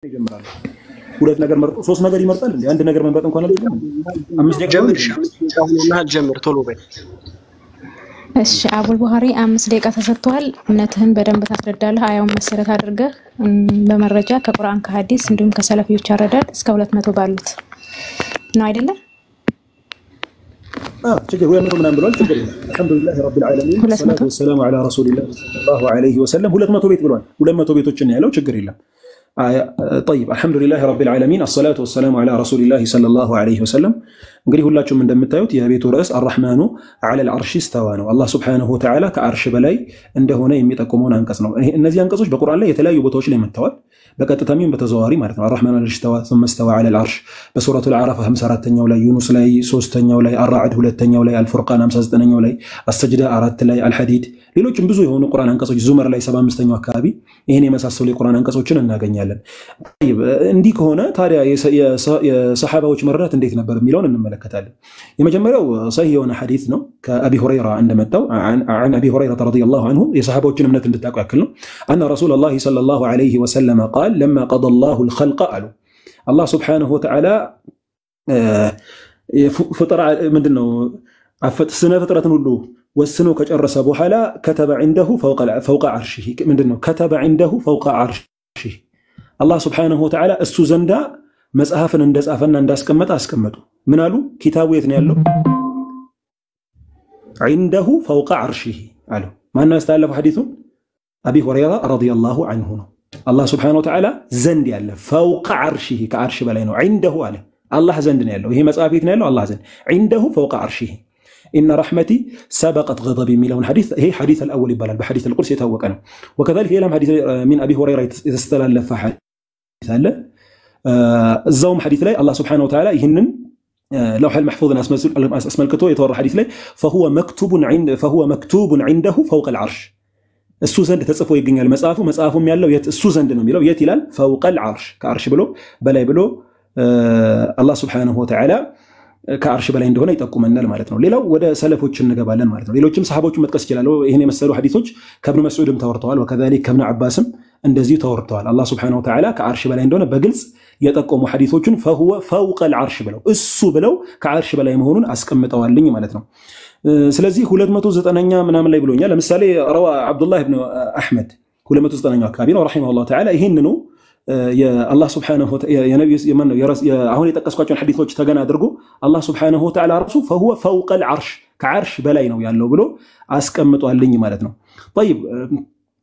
ይጀምራል ሁለት ነገር መርጦ ሶስት ነገር ይመርጣል እንዴ አንድ ነገር መንበጥ እንኳን አይደለም አምስት ደቂቃ ጀምር ቶሎ በይ እሺ አቡል ቡሃሪ 5 ደቂቃ ተሰጥቷል እምነትህን በደንብ ታስረዳለህ አያውን መሰረት አድርገህ በመረጃ ከቁርአን ከሐዲስ እንዲሁም ከሰለፊዎች አረዳድ እስከ 200 ባሉት ነው አይደለ ችግር ወይ ምንም ብሏል ችግር የለም አልহামዱሊላህ ረቢል ዓለሚን ሰላቱ ወሰላሙ ዐላ ረሱሊላህ ሰለላሁ ዐለይሂ ወሰለም 200 ቤት ብሏል 200 ቤቶችን ያለው ችግር የለም طيب الحمد لله رب العالمين الصلاة والسلام على رسول الله صلى الله عليه وسلم እንግዲህ ሁላችሁም እንደምታዩት የቤቱ ርዕስ الرحمن على العرش استوى ነው አላህ Subhanahu Wa Ta'ala ከአርሽ በላይ እንደሆነ የሚጠቁመውን አንቀጽ ነው እነዚህ አንቀጾች በቁርአን ላይ የተለያዩ ቦታዎች ላይ መጥተዋል በቀጥታም በተዘዋዋሪ ማለት ነው الرحمن على العرش استوى ثم استوى على العرش በሱረቱ الأعراف 54ኛው ላይ ዩኑስ ላይ 3ኛው ላይ الرعد 2ኛው ላይ الفرقان 59ኛው ላይ السجدة 4 ላይ الحديد ሌሎችም ብዙ የሆኑ ቁርአን አንቀጾች ዙመር ላይ 75ኛው አካባቢ ይሄን የመሳሰሉ የቁርአን አንቀጾችን እናገኛለን እንዲህ ከሆነ ታዲያ የሰሃባዎች መረዳት እንዴት ነበር የሚለውን እንመለከታለን የመጀመሪያው ሰሂህ የሆነ ሐዲስ ነው ከአቢ ሁረይራ እንደመጣው عن ابي هريره رضي الله عنه የሰሃባዎችን እምነት እንድታውቁ ያክል ነው ان رسول الله صلى الله عليه وسلم قال لما قضى الله الخلق قالوا الله سبحانه وتعالى فطر ምንድነው ስነ ፍጥረትን ሁሉ ወስኖ ከጨረሰ በኋላ كتب عنده فوق عرشه ምንድነው كتب عنده فوق عرشه الله سبحانه وتعالى እሱ ዘንዳ መጽሐፍን እንደጻፈና እንዳስቀመጠ አስቀመጡ ምን አሉ ኪታቡ የት ነው ያለው عنده فوق عرشه አሉ ማን ያስተላለፈው ሐዲሱን አቢ ሁረይራ ረዲየላሁ ዐንሁ ነው الله سبحانه وتعالى ዘንድ ያለ فوق عرشه ከአርሽ በላይ ነው عنده አለ الله ዘንድ ነው ያለው ይሄ መጽሐፍ የት ነው ያለው الله ዘንድ عنده فوق عرشه إن رحمتي سبقت غضبي ميلون حديث هي حديث الأول يبالغ بحديث القدس يتوقعنا وكذلك يلهم حديث من أبي هريرة يستلف حديث الزوم حديث لي الله سبحانه وتعالى يهنن لوح المحفوظ اسم الكتب يتورى حديث لي فهو مكتوب عنده فوق العرش السوزند تتصفو يغنيال مصحفهم ያለው የት السوزند ነው የሚለው የት ይላል فوق العرش ከአርሽ ብሎ በላይ ብሎ الله سبحانه وتعالى ከአርሽ በላይ እንደሆነ ይጠቁመናል ማለት ነው ሌላው ወደ ሰለፎች እንገባለን ማለት ነው ሌሎችም ሰሃቦችን መጥቀስ ይችላል ይሄን የመሰሉ ሐዲሶች ከኢብኑ መስዑድም ተወርተዋል وكذلك ከኢብኑ አባስም እንደዚህ ተወርተዋል አላህ Subhanahu Wa Ta'ala ከአርሽ በላይ እንደሆነ በግልጽ የጠቆሙ ሐዲሶችን فهو فوق العرش ብለው እሱ ብለው ከአርሽ በላይ መሆኑን አስቀምጠዋልኝ ማለት ነው ስለዚህ 290ኛ ምናምን ላይ ብሎኛል ለምሳሌ ረዋ አብዱላህ ኢብኑ አህመድ 290ኛው አካባቢ ነው ረሂመሁላህ ተዓላ ይሄንኑ የአላህ Subhanahu Wa Ta'ala የነብዩ የማነው አሁን የጠቀስኳቸውን ሐዲሶች ተገና አድርጎ አላህ Subhanahu Wa Ta'ala ራሱ فهو فوق العرش ከአርሽ በላይ ነው ያለው ብሎ አስቀምጧልኝ ማለት ነው طيب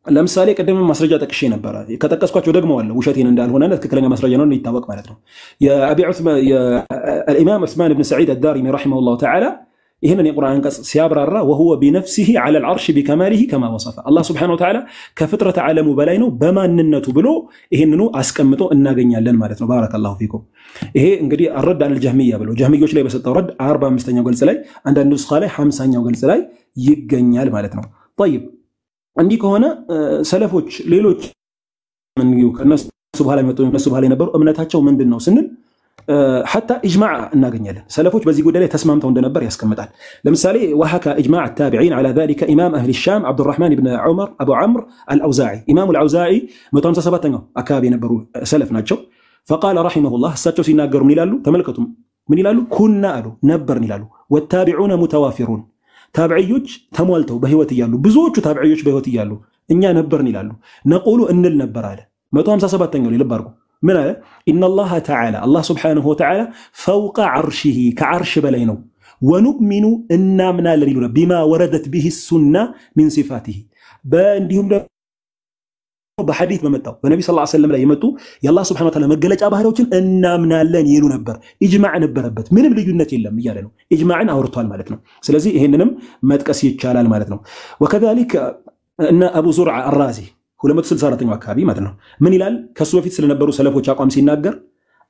ለምሳሌ ቀደም ማስረጃ ጠቅሼ ነበር ከተጠቀስኳቸው ደግሞ አለ ውሸቴን እንዳልሆነ ትክክለኛ ማስረጃ ነው ይታወቅ ማለት ነው የአቢ ዑስማን የኢማም ዑስማን ኢብኑ ሰዒድ الدارمي رحمه الله تعالى ይሄንን የቁርአን አንቀጽ ሲያብራራ وهو بنفسه على العرش بكماله كما وصف الله سبحانه وتعالى ከፍጥረት ዓለሙ በላይ ነው በማንነቱ ብሎ ይሄንኑ አስቀምጦ እናገኛለን ማለት ነው ባረከላሁ ፊኩም ይሄ እንግዲህ الرد على الجهميه ብሎ ጀህሚዮች ላይ በሰጠው ረድ 45ኛው ገልጽ ላይ አንዳንድ ንስኻ ላይ 50ኛው ገልጽ ላይ ይገኛል ማለት ነው طيب እንዲህ ከሆነ ሰለፎች ሌሎች ምን ይው ከነሱ በኋላ የመጡ ከነሱ በኋላ የነበሩ እምነታቸው ምንድነው ስንል حتى اجماع እናገኛለን ሰለፎች በዚህ ጉዳይ ላይ ተስማምተው እንደነበር ያስቀምጣል ለምሳሌ وحكى اجماع التابعين على ذلك امام اهل الشام عبد الرحمن بن عمر ابو عمرو الاوزاعي امام الاوزاعي 157ኛው አካባቢ የነበሩ ሰለፍ ናቸው فقال رحمه الله እሳቸው ሲናገሩ ምን ይላሉ ተመልከቱ ምን ይላሉ كنا አሉ ነበርን ይላሉ والتابعون متوافرون ታብዒዮች ተሟልተው በህይወት ይያሉ ብዙዎቹ ታብዒዮች በህይወት ይያሉ እኛ ነበርን ይላሉ ነቁሉ እንል ነበር አለ 157ኛው ላይ ልባርኩ ምን አለ ان الله تعالى الله سبحانه وتعالى فوق عرشه كعرش በላይ ነው ونؤمن እናምናለን ይሉና بما وردت به السنه من صفاته በእንዲሁም በሐዲስ በመጣው በነብዩ ሰለላሁ ዐለይሂ ወሰለም ላይ የመጡ የአላህ Subhanahu Wa Ta'ala መገለጫ ባህሪዎችን እናምናለን ይሉ ነበር ኢጅማዕ ነበረበት ምንም ልዩነት የለም ይያለ ነው ኢጅማዕን አውርቷል ማለት ነው ስለዚህ ይሄንንም መጥቀስ ይቻላል ማለት ነው وكذلك ان ابو زرع الرازي 264ኛው አካባቢ ማለት ነው ምን ይላል ከሱ በፊት ስለነበሩ ሰለፎች አቋም ሲናገር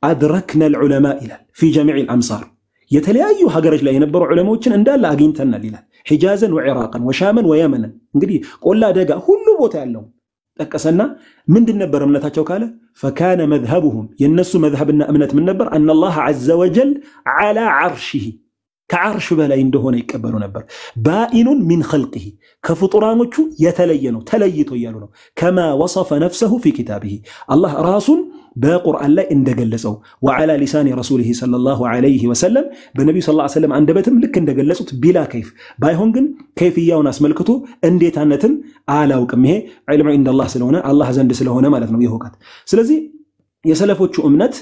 አድረክና العلماء ይላል في جميع الامصار የተለያዩ ሀገሮች ላይ የነበሩ ዑለማዎችን እንዳለ አግኝተናል ይላል ሒጃዝን ወኢራቅን ወሻምን ወየመንን እንግዲህ ቆላ ደጋ ሁሉ ቦታ ያለው ጠቀሰና ምንድን ነበር እምነታቸው ካለ فكان مذهبهم የነሱ መዝሐብና እምነት ምን ነበር ان الله عز وجل على عرشه ከአርሽ በላይ እንደሆነ ይቀበሉ ነበር ባኢኑን ሚን ኸልቂሂ ከፍጡራኖቹ የተለየ ነው ተለይቶ ይያሉ ነው كما وصف نفسه في كتابه الله ራሱን በቁርአን ላይ እንደገለጸው ወዓላ ሊሳኒ ረሱሊሂ ሰለላሁ ዐለይሂ ወሰለም በነቢዩ ሰለላሁ ዐለይሂ ወሰለም አንደበትም ልክ እንደገለጹት ቢላ ከይፍ ባይሆን ግን ከይፍያውን አስመልክቶ እንዴታነትን አላውቅም። ይሄ ዒልሙ ኢንደላህ ስለሆነ አላህ ዘንድ ስለሆነ ማለት ነው ይህ እውቀት። ስለዚህ የሰለፎቹ እምነት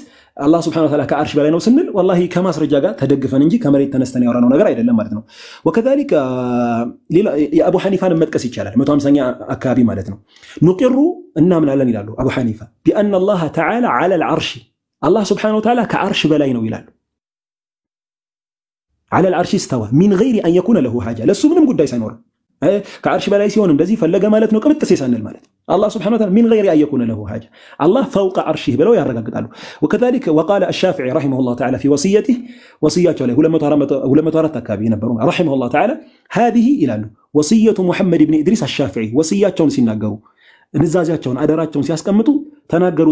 አላህ ሱብሓነሁ ወተዓላ ከአርሽ በላይ ነው ስንል ወላሂ ከማስረጃ ጋር ተደግፈን እንጂ ከመሬት ተነስተን ያወራነው ነገር አይደለም ማለት ነው። ወከዛሊክ የአቡ ሐኒፋን መጥቀስ ይቻላል 150ኛ አካባቢ ማለት ነው። ኑቂሩ እናምናለን ይላሉ አቡ ሐኒፋ ቢአን አላህ ተዓላ ዐለል ዐርሽ አላህ ሱብሓነሁ ወተዓላ ከአርሽ በላይ ነው ይላሉ። ዐለል ዐርሽ እስተዋ ሚን ገይሪ አን የኩነ ለሁ ሐጃ ለሱ ምንም ጉዳይ ሳይኖር ከአርሽ በላይ ሲሆን እንደዚህ ፈለገ ማለት ነው ቅብጥሴ ሳንል ማለት الله سبحانه وتعالى من غير أن يكون له حاجة الله فوق عرشه بلو يرغب قالوا. وكذلك وقال الشافعي رحمه الله تعالى في وصيته له لما ترى تكابين رحمه الله تعالى هذه إلى وصية محمد بن إدريس الشافعي وصياتهم سيناغروا نزازاتهم أدراتهم سياسكمتوا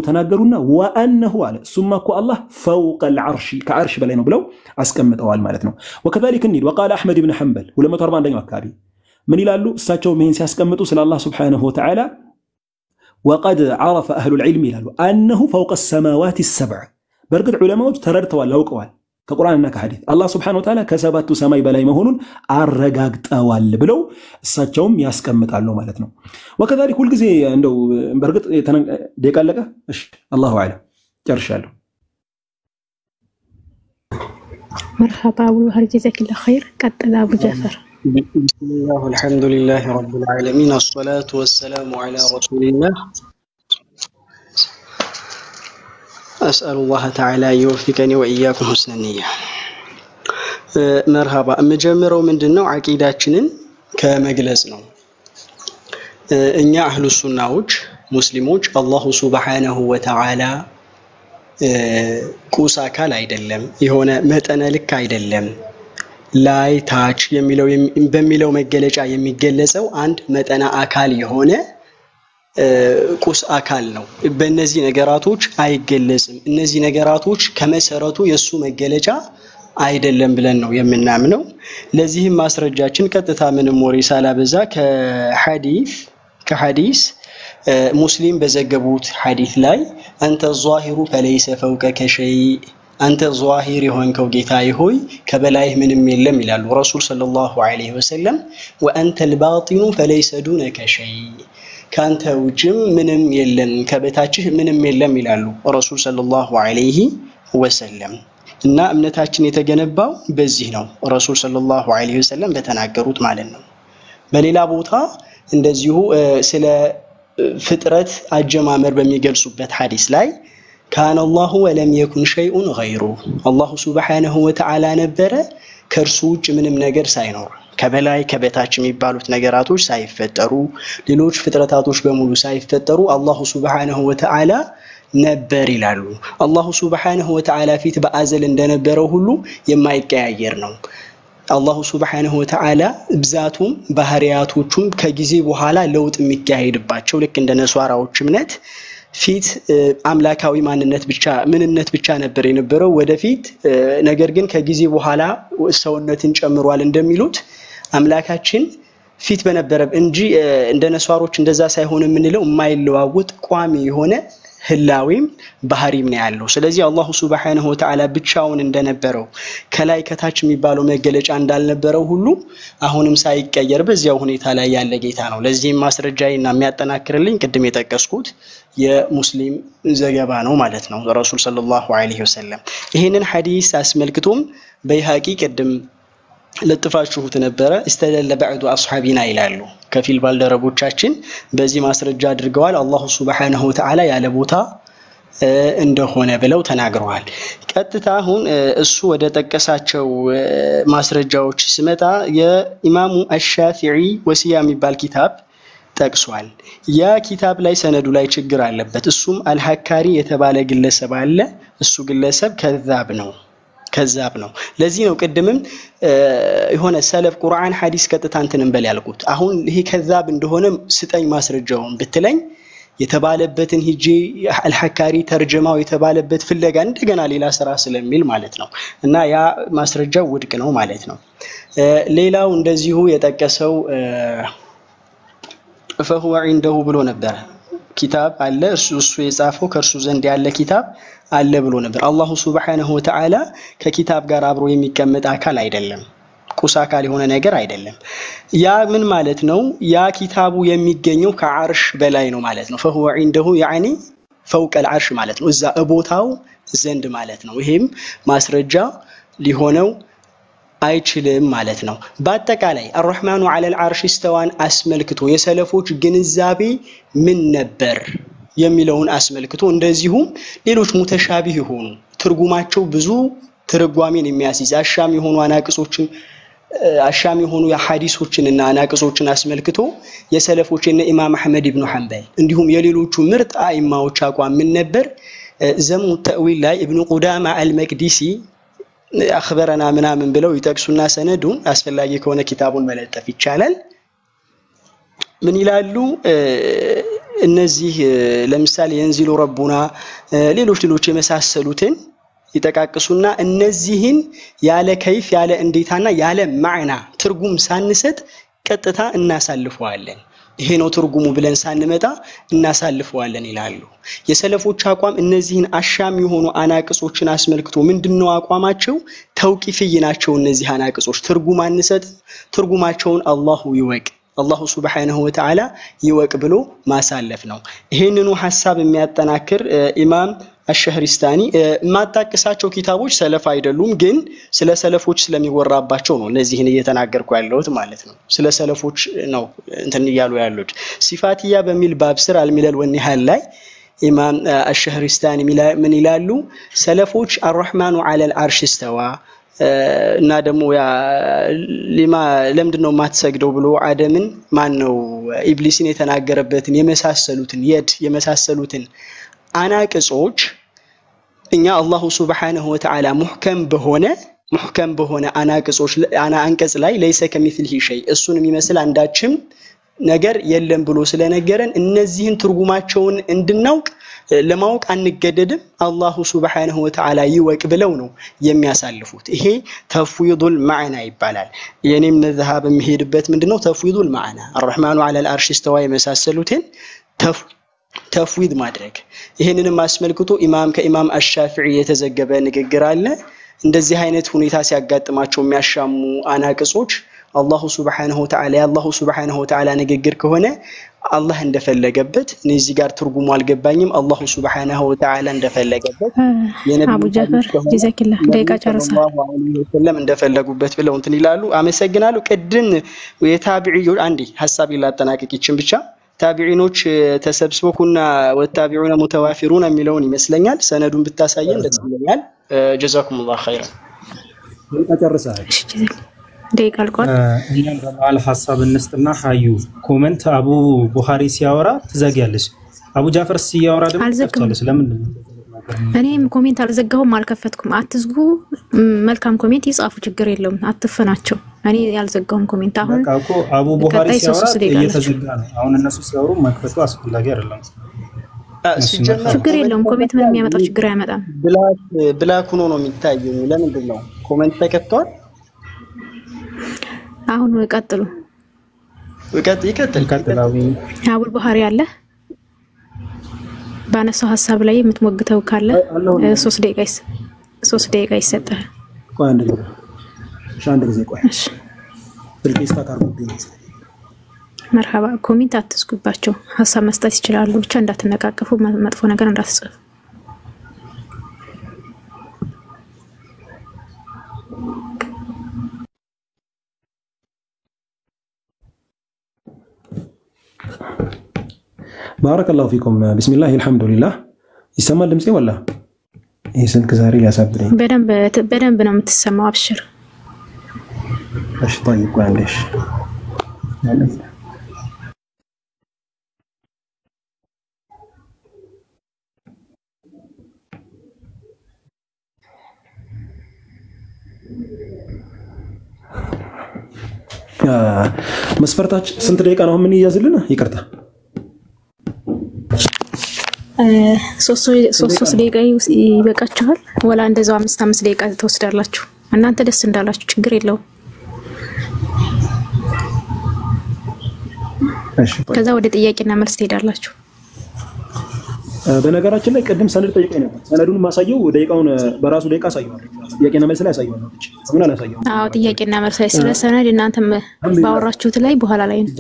تناغرونا وأنه على ثم الله فوق العرش كعرش بلينه بلو أسكمت أوال مالتنا. وكذلك النيل وقال أحمد بن حنبل ولما ترى عندنا أكابي من يلالو ساتشو مين سياسكمتوا سل الله سبحانه وتعالى وقد عرف أهل العلم أنه فوق السماوات السبع برقد علماء تردتوا لوقوال كقرآن كحديث الله سبحانه وتعالى كسبات سماي بلاي مهون أرقاقت أوال بلو الساتشوم ياسكمت على مالتنا. وكذلك كل زي عنده برقد ديك قال لك الله أعلم جرشاله. مرحبا أبو الوهر جزاك الله خير قتل أبو جعفر. بسم الله والحمد لله رب العالمين الصلاة والسلام على رسول الله. أسأل الله تعالى يوفقني وإياكم حسن النية. مرحبا مجمرو من دنو عقيداتنا كمجلسنا إن أهل السنة مسلمون الله سبحانه وتعالى كوسا كلا يدلم يهونا متنا لك يدلم ላይ ታች በሚለው መገለጫ የሚገለጸው አንድ መጠና አካል የሆነ ቁስ አካል ነው። በእነዚህ ነገራቶች አይገለጽም። እነዚህ ነገራቶች ከመሰረቱ የሱ መገለጫ አይደለም ብለን ነው የምናምነው። ለዚህም ማስረጃችን ቀጥታ ምንም ወሬ ሳላበዛ ከሐዲስ ሙስሊም በዘገቡት ሐዲስ ላይ አንተ ዛሂሩ ፈለይሰ ፈውቀከ ሸይ አንተ ዛሂር የሆንከው ጌታዬ ሆይ ከበላይህ ምንም የለም ይላሉ ረሱል ሰለላሁ ዐለይሂ ወሰለም። ወአንተ الباطن فليس دونك شيء ካንተ ውጭም ምንም የለም ከበታችህ ምንም የለም ይላሉ ረሱል ሰለላሁ ዐለይሂ ወሰለም። እና እምነታችን የተገነባው በዚህ ነው ረሱል ሰለላሁ ዐለይሂ ወሰለም በተናገሩት ማለት ነው። በሌላ ቦታ እንደዚሁ ስለ ፍጥረት አጀማመር በሚገልጹበት ሐዲስ ላይ كان الله ولم يكن شيء غيره الله سبحانه وتعالى ነበረ ከርሱ ውጭ ምንም ነገር ሳይኖር ከበላይ ከበታች የሚባሉት ነገራቶች ሳይፈጠሩ ሌሎች ፍጥረታቶች በሙሉ ሳይፈጠሩ አላሁ ሱብሓነሁ ወተዓላ ነበር ይላሉ። አላሁ ሱብሓነሁ ወተዓላ ፊት በአዘል እንደነበረው ሁሉ የማይቀያየር ነው። አላሁ ሱብሓነሁ ወተዓላ ብዛቱም ባህሪያቶቹም ከጊዜ በኋላ ለውጥ የሚካሄድባቸው ልክ እንደ ነሷራዎች እምነት ፊት አምላካዊ ምንነት ብቻ ነበር የነበረው ወደፊት ነገር ግን ከጊዜ በኋላ ሰውነትን ጨምሯል እንደሚሉት አምላካችን ፊት በነበረ እንጂ እንደ ነሷሮች እንደዛ ሳይሆን የምንለው የማይለዋወጥ ቋሚ የሆነ ህላዊም ባህሪም ነው ያለው። ስለዚህ አላሁ ሱብሓነሁ ወተዓላ ብቻውን እንደነበረው ከላይ ከታች የሚባለው መገለጫ እንዳልነበረው ሁሉ አሁንም ሳይቀየር በዚያው ሁኔታ ላይ ያለ ጌታ ነው። ለዚህም ማስረጃዬና የሚያጠናክርልኝ ቅድም የጠቀስኩት የሙስሊም ዘገባ ነው ማለት ነው ረሱል ሰለላሁ ዐለይሂ ወሰለም። ይሄንን ሐዲስ አስመልክቶም በይሃቂ ቅድም ለጥፋችሁት ነበረ استدل بعض اصحابنا ይላሉ ከፊል ባልደረቦቻችን በዚህ ማስረጃ አድርገዋል አላሁ ሱብሓነሁ ወተዓላ ያለ ቦታ እንደሆነ ብለው ተናግረዋል። ቀጥታ አሁን እሱ ወደ ተጠቀሳቸው ማስረጃዎች ስመጣ የኢማሙ አሻፊዒ ወሲያ የሚባል ኪታብ ጠቅሷል። ያ ኪታብ ላይ ሰነዱ ላይ ችግር አለበት። እሱም አልሐካሪ የተባለ ግለሰብ አለ። እሱ ግለሰብ ከዛብ ነው። ለዚህ ነው ቅድምም የሆነ ሰለፍ ቁርአን ሐዲስ ቀጥታ እንትን እንበል ያልኩት። አሁን ይሄ ከዛብ እንደሆነ ስጠኝ ማስረጃውን ብትለኝ የተባለበትን ሂጂ አልሐካሪ ተርጀማው የተባለበት ፍለጋ እንደገና ሌላ ስራ ስለሚል ማለት ነው። እና ያ ማስረጃው ውድቅ ነው ማለት ነው። ሌላው እንደዚሁ የጠቀሰው فهو عنده ብሎ ነበር ኪታብ አለ እሱ የጻፈው ከእርሱ ዘንድ ያለ ኪታብ አለ ብሎ ነበር። አላሁ ሱብሓነሁ ወተዓላ ከኪታብ ጋር አብሮ የሚቀመጥ አካል አይደለም፣ ቁስ አካል የሆነ ነገር አይደለም። ያ ምን ማለት ነው? ያ ኪታቡ የሚገኘው ከዓርሽ በላይ ነው ማለት ነው። فهو عنده يعني فوق العرش ማለት ነው፣ እዛ ቦታው ዘንድ ማለት ነው። ይሄም ማስረጃ ሊሆነው አይችልም ማለት ነው። በአጠቃላይ الرحمن على العرش استوى አስመልክቶ የሰለፎች ግንዛቤ ምን ነበር የሚለውን አስመልክቶ እንደዚሁም ሌሎች ሙተሻቢህ የሆኑ ትርጉማቸው ብዙ ትርጓሜን የሚያስይዝ አሻሚ የሆኑ አናቅጾችን አሻሚ የሆኑ የሐዲሶችንና አናቅጾችን አስመልክቶ የሰለፎችና ኢማም አህመድ ኢብኑ ሐንበል እንዲሁም የሌሎቹ ምርጥ አኢማዎች አቋም ምን ነበር? ዘሙ ተእዊል ላይ ኢብኑ ቁዳማ አልመቅዲሲ አخبرና ምናምን ብለው ይጠቅሱና ሰነዱን አስፈላጊ ከሆነ ኪታቡን መለጠፍ ይቻላል። ምን ይላሉ? እነዚህ ለምሳሌ የንዚሉ ረቡና ሌሎች የመሳሰሉትን ይተቃቅሱና እነዚህን ያለ ከይፍ ያለ እንዴታና ያለ ማዕና ትርጉም ሳንሰጥ ቀጥታ እናሳልፈዋለን። ይሄ ነው ትርጉሙ ብለን ሳንመጣ እናሳልፈዋለን ይላሉ። የሰለፎች አቋም እነዚህን አሻም የሆኑ አናቅጾችን አስመልክቶ ምንድነው አቋማቸው? ተውቂፍይ ናቸው። እነዚህ አናቅጾች ትርጉም አንሰጥ፣ ትርጉማቸውን አላሁ ይወቅ፣ አላሁ ሱብሓነሁ ወተዓላ ይወቅ ብሎ ማሳለፍ ነው። ይሄንኑ ሐሳብ የሚያጠናክር ኢማም አሽህሪስታኒ ማጣቀሳቸው ኪታቦች ሰለፍ አይደሉም፣ ግን ስለ ሰለፎች ስለሚወራባቸው ነው እነዚህን እየተናገርኩ ያለሁት ማለት ነው። ስለ ሰለፎች ነው እንትን ይያሉ ያሉት። ሲፋቲያ በሚል ባብ ስር አልሚለል ወኒሃል ላይ ኢማም አሽህሪስታኒ ምን ይላሉ? ሰለፎች አርራህማኑ ዐለል አርሽ እስተዋ እና ደግሞ ያ ለምንድነው ማትሰግደው ብሎ አደምን ማን ነው ኢብሊስን የተናገረበትን የመሳሰሉትን አናቅጾች እኛ አላሁ ሱብሓነሁ ወተዓላ ሙህከም በሆነ አናቅጾች አንቀጽ ላይ ለይሰ ከሚስሊሂ ሸይ እሱን የሚመስል አንዳችም ነገር የለም ብሎ ስለነገረን እነዚህን ትርጉማቸውን እንድናውቅ ለማወቅ አንገደድም፣ አላሁ ሱብሓነሁ ወተዓላ ይወቅ ብለው ነው የሚያሳልፉት። ይሄ ተፍዊዱል ማዕና ይባላል። የኔም መዝሐብ የሚሄድበት ምንድነው? ተፍዊዱል ማዕና አርራህማኑ ዐለል አርሽ እስተዋ የመሳሰሉትን ተፍዊድ ማድረግ። ይሄንንም አስመልክቶ ከኢማም አሻፊዒ የተዘገበ ንግግር አለ። እንደዚህ አይነት ሁኔታ ሲያጋጥማቸው የሚያሻሙ አናቅጾች አላሁ ሱብሓነሁ ወተዓላ ንግግር ከሆነ አላህ እንደፈለገበት እዚህ ጋር ትርጉሙ አልገባኝም። አላሁ ሱብሓነሁ ወተዓላ እንደፈለገበት አቡ ጃፈር ጀዛከላህ ደቂቃ ጨርሰናል ወሰለም እንደፈለጉበት ብለው እንትን ይላሉ። አመሰግናለሁ። ቅድም የታቢዒዩ አንዲ ሐሳብ ይላጠናቀቅ ይችም ብቻ ታቢዒኖች ተሰብስበው ኩና ወታቢዑና ሙተዋፊሩን የሚለውን ይመስለኛል። ሰነዱን ብታሳየን ደስ ይለኛል። ጀዛኩሙላህ ኸይራን። ተጨርሰናል። ደቂቃ አልቋል። እኛም በመሃል ሐሳብ እንስጥና ሀዩ ኮሜንት አቡ ቡኻሪ ሲያወራ ትዘጊያለሽ፣ አቡ ጃፈር ሲያወራ ደግሞ ትከፍቻለሽ። ለምንድን ነው? እኔም ኮሜንት አልዘጋሁም አልከፈትኩም። አትዝጉ፣ መልካም ኮሜንት ይጻፉ፣ ችግር የለውም፣ አትፈናቸው። እኔ ያልዘጋሁም ኮሜንት አሁን በቃ እኮ አቡ ቡኻሪ ሲያወራ እየተዘጋ ነው። አሁን እነሱ ሲያወሩ መክፈቱ አስፈላጊ አይደለም። ችግር የለውም። ኮሜንት ምንም የሚያመጣው ችግር አያመጣም። ብላክ ሆኖ ነው የሚታየው። ለምንድን ነው ኮሜንት ተከፍቷል? አሁን ቀጥሉ። ይቀጥል። አቡል ቡኻሪ አለ ባነሳው ሐሳብ ላይ የምትሞግተው ካለ 3 ደቂቃ ይሰጣል። ቆይ አንድ ጊዜ ቆይ። እሺ ብልቂስታ ካርቦብኝ መርሐባ። ኮሜንት አትስኩባቸው፣ ሐሳብ መስጠት ይችላሉ። ብቻ እንዳትነቃቀፉ፣ መጥፎ ነገር እንዳትጽፉ። ባረከላሁ ፊኩም። ቢስሚላህ አልሐምዱሊላህ። ይሰማል ድምጼ ወላ? ይሄ ስልክ ዛሬ ሊያሳብደኝ። በደንብ ነው የምትሰማው። አብሽር። እሺ طيب ቆይ አንዴሽ መስፈርታች ስንት ደቂቃ ነው ምን ይያዝልና? ይቅርታ 3 ደቂቃ ይበቃችኋል ወላ እንደዛው 5 ደቂቃ ተወስዳላችሁ? እናንተ ደስ እንዳላችሁ ችግር የለውም። እሺ ከዛ ወደ ጥያቄና መልስ ትሄዳላችሁ። በነገራችን ላይ ቀደም ሰነድ ጠይቀኝ ነበር። ሰነዱን ማሳየው ደቂቃውን በራሱ ደቂቃ አሳየዋለሁ። ጥያቄና መልስ ላይ አሳየዋለሁ። ምን አላሳየው? አዎ ጥያቄና መልስ ላይ ስለ ሰነድ እናንተም ባወራችሁት ላይ በኋላ ላይ ነው።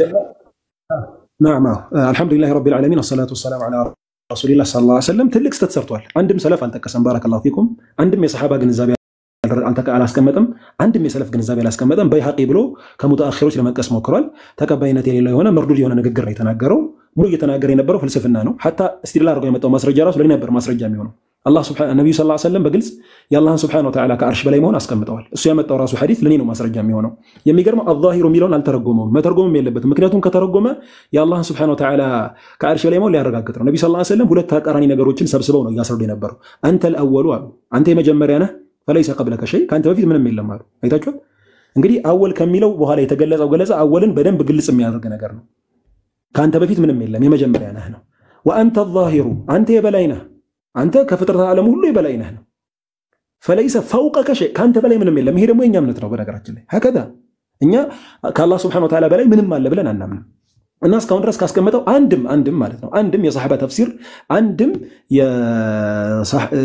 نعم الحمدلله رب العالمين والصلاة والسلام على رسول الله صلى الله عليه وسلم ትልቅ ስተት ሰርቷል። አንድም ሰለፍ አልጠቀሰም ባረከላሁ ፊኩም። አንድም የሰሃባ ግንዛቤ አላስቀመጠም። አንድም የሰለፍ ግንዛቤ አላስቀመጠም። በይሐቂ ብሎ ከሙተአኺሮች ለመጥቀስ ሞክሯል። ተቀባይነት የሌለው የሆነ መርዱድ የሆነ ንግግር ነው የተናገረው። ሙሉ እየተናገረ የነበረው ፍልስፍና ነው። ሐታ እስቲድላል አድርጎ የመጣው ማስረጃ ራሱ ለኔ ነበር ማስረጃ የሚሆነው። አላህ ሱብሃነሁ ነብዩ ሰለላሁ ዐለይሂ ወሰለም በግልጽ የአላህን ሱብሃነሁ ወተዓላ ከአርሽ በላይ መሆን አስቀምጠዋል። እሱ ያመጣው ራሱ ሐዲስ ለኔ ነው ማስረጃ የሚሆነው። የሚገርመው አዛሂሩ የሚለውን አልተረጎመውም። መተርጎምም የለበትም። ምክንያቱም ከተረጎመ የአላህን ሱብሃነሁ ወተዓላ ከአርሽ በላይ መሆን ሊያረጋግጥ ነው። ነብዩ ሰለላሁ ዐለይሂ ወሰለም ሁለት ተቃራኒ ነገሮችን ሰብስበው ነው እያስረዱ የነበረው። አንተል አወሉ አሉ፣ አንተ የመጀመሪያ ነህ፣ ፈለይሰ ቀብለከ ሸይ፣ ካንተ በፊት ምንም የለም አሉ። አይታችኋል እንግዲህ አወል ከሚለው በኋላ የተገለጸው ገለጻ አወልን በደንብ ግልጽ የሚያደርግ ነገር ነው። ካንተ በፊት ምንም የለም የመጀመሪያ ነህ ነው። ወአንተ ዛሂሩ፣ አንተ የበላይ ነህ፣ አንተ ከፍጥረት ዓለም ሁሉ የበላይ ነህ ነው። ፈለይሰ ፈውቀከ ሸይ፣ ካንተ በላይ ምንም የለም። ይሄ ደግሞ የኛ እምነት ነው። በነገራችን ላይ ሀከዛ እኛ ከአላህ ሱብሓነሁ ወተዓላ በላይ ምንም አለ ብለን አናምንም። እና እስካሁን ድረስ ካስቀመጠው አንድም ማለት ነው አንድም የሰሐባ ተፍሲር አንድም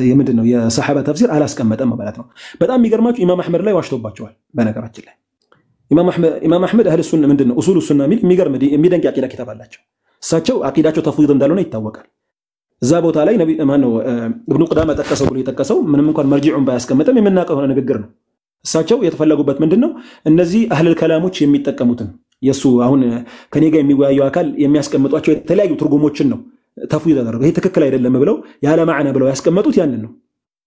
የምንድነው የሰሐባ ተፍሲር አላስቀመጠም ማለት ነው። በጣም የሚገርማችሁ ኢማም አህመድ ላይ ዋሽቶባቸዋል። በነገራችን ላይ ኢማም አህመድ አህለ ሱና ምንድነው ኡሱሉ ሱና የሚል የሚገርም የሚደንቅ አቂዳ ኪታብ አላቸው። እሳቸው አቂዳቸው ተፍዊድ እንዳልሆነ ይታወቃል። እዛ ቦታ ላይ ነብይ ማነው ኢብኑ ቁዳማ ጠቀሰው ብሎ የጠቀሰው ምንም እንኳን መርጂዑን ባያስቀምጥም የምናውቀው የሆነ ንግግር ነው። እሳቸው የተፈለጉበት ምንድነው እነዚህ አህለል ከላሞች የሚጠቀሙትን የሱ አሁን ከኔ ጋር የሚወያየው አካል የሚያስቀምጧቸው የተለያዩ ትርጉሞችን ነው ተፍዊድ አደረገው። ይሄ ትክክል አይደለም ብለው ያለ ማዕና ብለው ያስቀመጡት ያንን ነው።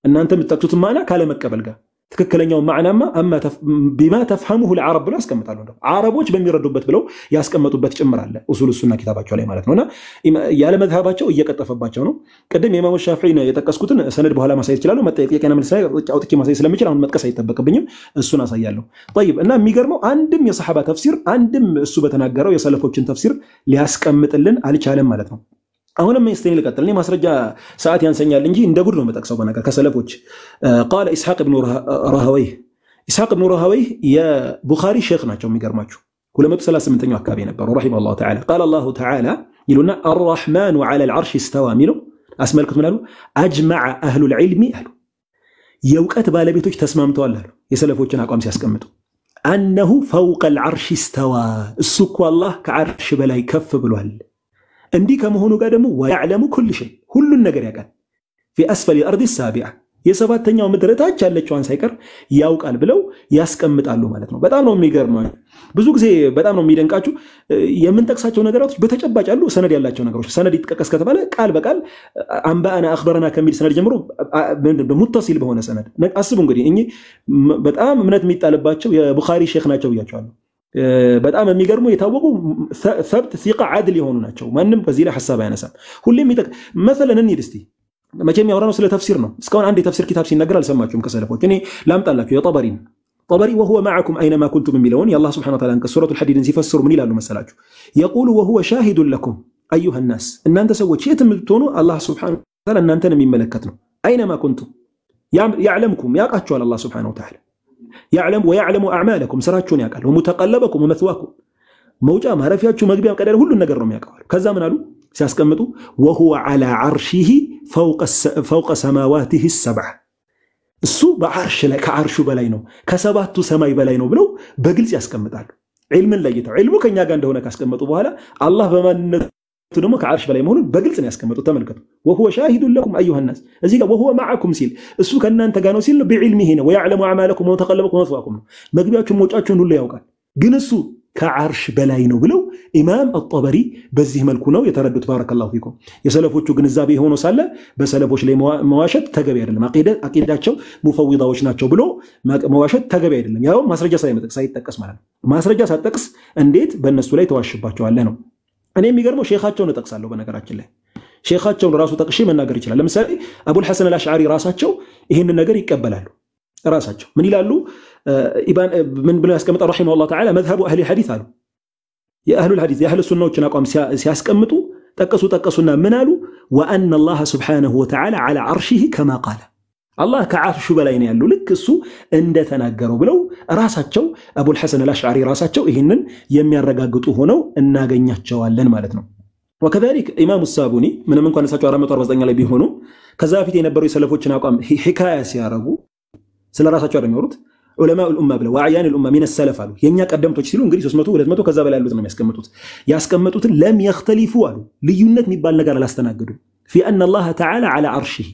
እናንተ የምትጠቅሱት ማዕና ካለ መቀበል ጋር ትክክለኛው ማዕናማ አማ ቢማ ተፍهمه العرب ብለው ያስቀምጣሉ። እንደው አረቦች በሚረዱበት ብለው ያስቀመጡበት ጭምር አለ ኡሱሉ ሱና ኪታባቸው ላይ ማለት ነውና ያለ መዝሃባቸው እየቀጠፈባቸው ነው። ቀደም የኢማሙ ሻፊዒ የጠቀስኩትን ሰነድ በኋላ ማሳየት ይችላሉ። መጠየቂያና መልስ ላይ አውጥቼ ማሳየት ስለምችል አሁን መጥቀስ አይተበቅብኝም። እሱን አሳያለሁ። طيب እና የሚገርመው አንድም የሰሐባ ተፍሲር አንድም እሱ በተናገረው የሰለፎችን ተፍሲር ሊያስቀምጥልን አልቻለም ማለት ነው። አሁንም እስቲ ልቀጥል። እኔ ማስረጃ ሰዓት ያንሰኛል እንጂ እንደ ጉድ ነው መጠቅሰው በነገር ከሰለፎች قال اسحاق بن راهويه የቡኻሪ ሼክ ናቸው። የሚገርማችሁ 238ኛው አካባቢ ነበሩ رحمه الله تعالى قال الله تعالى ይሉና الرحمن على العرش استوى ሚለው አስመልክቱ ምን አሉ? اجمع اهل العلم አሉ የእውቀት ባለቤቶች ተስማምተዋል አሉ የሰለፎችን አቋም ሲያስቀምጡ انه فوق العرش استوى እሱ እኮ አላህ ከአርሽ በላይ ከፍ ብሏል። እንዲህ ከመሆኑ ጋር ደግሞ ወያዕለሙ ኩል ሸይ ሁሉን ነገር ያውቃል። في اسفل الارض السابعه የሰባተኛው ምድር ታች ያለችዋን ሳይቀር ያውቃል ብለው ያስቀምጣሉ ማለት ነው። በጣም ነው የሚገርመው። ብዙ ጊዜ በጣም ነው የሚደንቃችሁ የምንጠቅሳቸው ነገራቶች በተጨባጭ ያሉ ሰነድ ያላቸው ነገሮች። ሰነድ ይጥቀስ ከተባለ ቃል በቃል አንባአና አኽበረና ከሚል ሰነድ ጀምሮ ሙተሲል በሆነ ሰነድ አስቡ። እንግዲህ እኚህ በጣም እምነት የሚጣልባቸው የቡኻሪ ሼክ ናቸው ብያቸዋለሁ። በጣም የሚገርሙ የታወቁ ሰብት ሲቃ አድል የሆኑ ናቸው። ማንም በዚህ ላይ ሐሳብ አያነሳም። ሁሌም مثلا እንሂድ እስቲ መቼም ያወራነው ስለ ተፍሲር ነው። እስካሁን አንድ የተፍሲር ኪታብ ሲነገር አልሰማችሁም ከሰለፎች። እኔ ላምጣላችሁ የጠበሪን وهو معكم اينما كنتم የሚለውን የአላህ Subhanahu Wa Ta'ala አንቀጽ ሱረቱል ሐዲድን ሲፈስሩ ምን ይላሉ መሰላችሁ? يقول وهو شاهد لكم ايها الناس እናንተ ሰዎች የትም ብትሆኑ አላህ Subhanahu Wa Ta'ala እናንተን የሚመለከት ነው። اينما كنتم يعلمكم ያውቃችኋል አላህ Subhanahu Wa Ta'ala يعلم ويعلم اعمالكم ስራችሁን ያውቃል። ومتقلبكم ومثواكم መውጫ ማረፊያችሁ መግቢያ ቀዳዳ ሁሉ ነገር ነው የሚያውቀው። ከዛ ምን አሉ ሲያስቀምጡ وهو على عرشه فوق سماواته السبع እሱ በአርሽ ላይ ከአርሹ በላይ ነው ከሰባቱ ሰማይ በላይ ነው ብለው በግልጽ ያስቀምጣሉ። ዒልምን ለይተው ዒልሙ ከኛ ጋር እንደሆነ ካስቀመጡ በኋላ አላህ በማንነቱ ደግሞ ከአርሽ በላይ መሆኑን በግልጽ ነው ያስቀመጡት። ተመልከቱ። وهو شاهد لكم ايها الناس እዚህ ጋር وهو معكم ሲል እሱ ከናንተ ጋር ነው ሲል بعلمه ነው ويعلم اعمالكم ومتقلبكم ومثواكم ነው። መግቢያችሁን መውጫችሁን ሁሉ ያውቃል። ግን እሱ ከአርሽ በላይ ነው ብለው ኢማም አጠበሪ በዚህ መልኩ ነው የተረዱት። ባረከላሁ ፊኩም። የሰለፎቹ ግንዛቤ ሆኖ ሳለ በሰለፎች ላይ መዋሸት ተገቢ አይደለም። አቂዳቸው ሙፈዊዳዎች ናቸው ብሎ መዋሸት ተገቢ አይደለም። ያው ማስረጃ ሳይጠቀስ ማለት ነው። ማስረጃ ሳይጠቅስ እንዴት በእነሱ ላይ ተዋሽባቸዋለህ ነው። እኔ የሚገርመው ሼኻቸውን እጠቅሳለሁ። በነገራችን ላይ ሼኻቸውን ራሱ ጠቅሼ መናገር ይችላል። ለምሳሌ አቡል ሐሰን አልአሽዓሪ ራሳቸው ይህንን ነገር ይቀበላሉ። ራሳቸው ምን ይላሉ? ምን ብለው ያስቀምጣሉ? ረሂመሁላህ ተዓላ መዝሀቡ አህሊ ሐዲስ አሉ። የአህሉል ሐዲስ የአህሉ ሱናዎችን አቋም ሲያስቀምጡ ጠቀሱና ምን አሉ? ወአነ አላህ ሱብሓነሁ ወተዓላ ዐላ ዐርሺሂ ከማ ቃለ አላህ ከዓርሹ በላይ ነው ያለው ልክ እሱ እንደተናገረው ብለው ራሳቸው አቡል ሐሰን አልአሽዓሪ ራሳቸው ይህንን የሚያረጋግጡ ሆነው እናገኛቸዋለን ማለት ነው። وكذلك امام الصابوني ምንም እንኳን እሳቸው 449 ላይ ቢሆኑ ከዛ በፊት የነበሩ የሰለፎችን አቋም ሂካያ ሲያረጉ ስለራሳቸው አይደሚወሩት ዑለማኡ الامه ብለው ወአያን الامه من السلف አሉ የኛ ቀደምቶች ሲሉ እንግዲህ 300 200 ከዛ በላይ ያሉት ነው ያስቀመጡትን ለም يختلفوا አሉ ልዩነት የሚባል ነገር አላስተናገዱም في ان الله تعالى على عرشه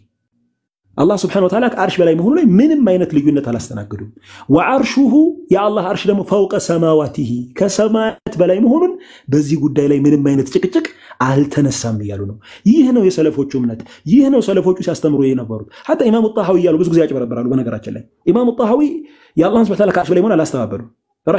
الله سبحانه وتعالى كعرش بلاي مهون لاي منم اينت ليونت አላስተናገዱም وعرشه يا الله عرش ደግሞ فوق سماواته كسماوات بلاي مهونን በዚህ ጉዳይ ላይ ምንም አይነት ጭቅጭቅ አልተነሳም ይያሉ ነው ይህ ነው የሰለፎቹ እምነት ይህ ነው ሰለፎቹ ሲያስተምሩ የነበሩት حتى امام الطحاوي ያሉ ብዙ ጊዜ ያጭበረበራሉ በነገራችን ላይ امام الطحاوي يا الله سبحانه وتعالى كعرش بلاي مهون አላስተባበሉ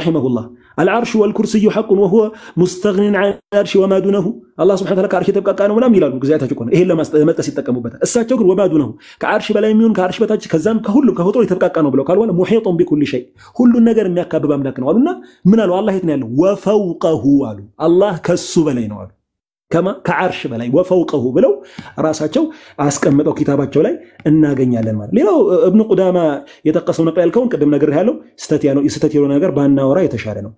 رحمه الله العرش والكرسي حق وهو مستغن عن العرش وما دونه الله سبحانه وتعالى كعرش تبقى كانوا ምናም ይላሉ ግዛታቸው እኮ ነው ይሄን ለማስጠመጥ ሲጠቀሙበት እሳቸው ግን وما دونه كعرش በላይ የሚሆን ከعرش በታች ከዛም ከሁሉም ከፍጥሮ የተበቃቃ ነው ብለው ካልሆነ محيط بكل شيء ሁሉን ነገር የሚያካብብ አምላክ ነው አሉና ምን አሉ አላህ የት ነው ያለው وفوقه አሉ አላህ ከሱ በላይ ነው አሉ كما كعرش بلاي وفوقه بلو راساቸው አስቀምጠው ኪታባቸው ላይ እናገኛለን ማለት ሌላው ابن قدامه የተቀሰው ነጥብ ያልከውን ቀደም ነገር ያለው ስተት ያለው ነገር ባናወራ የተሻለ ነው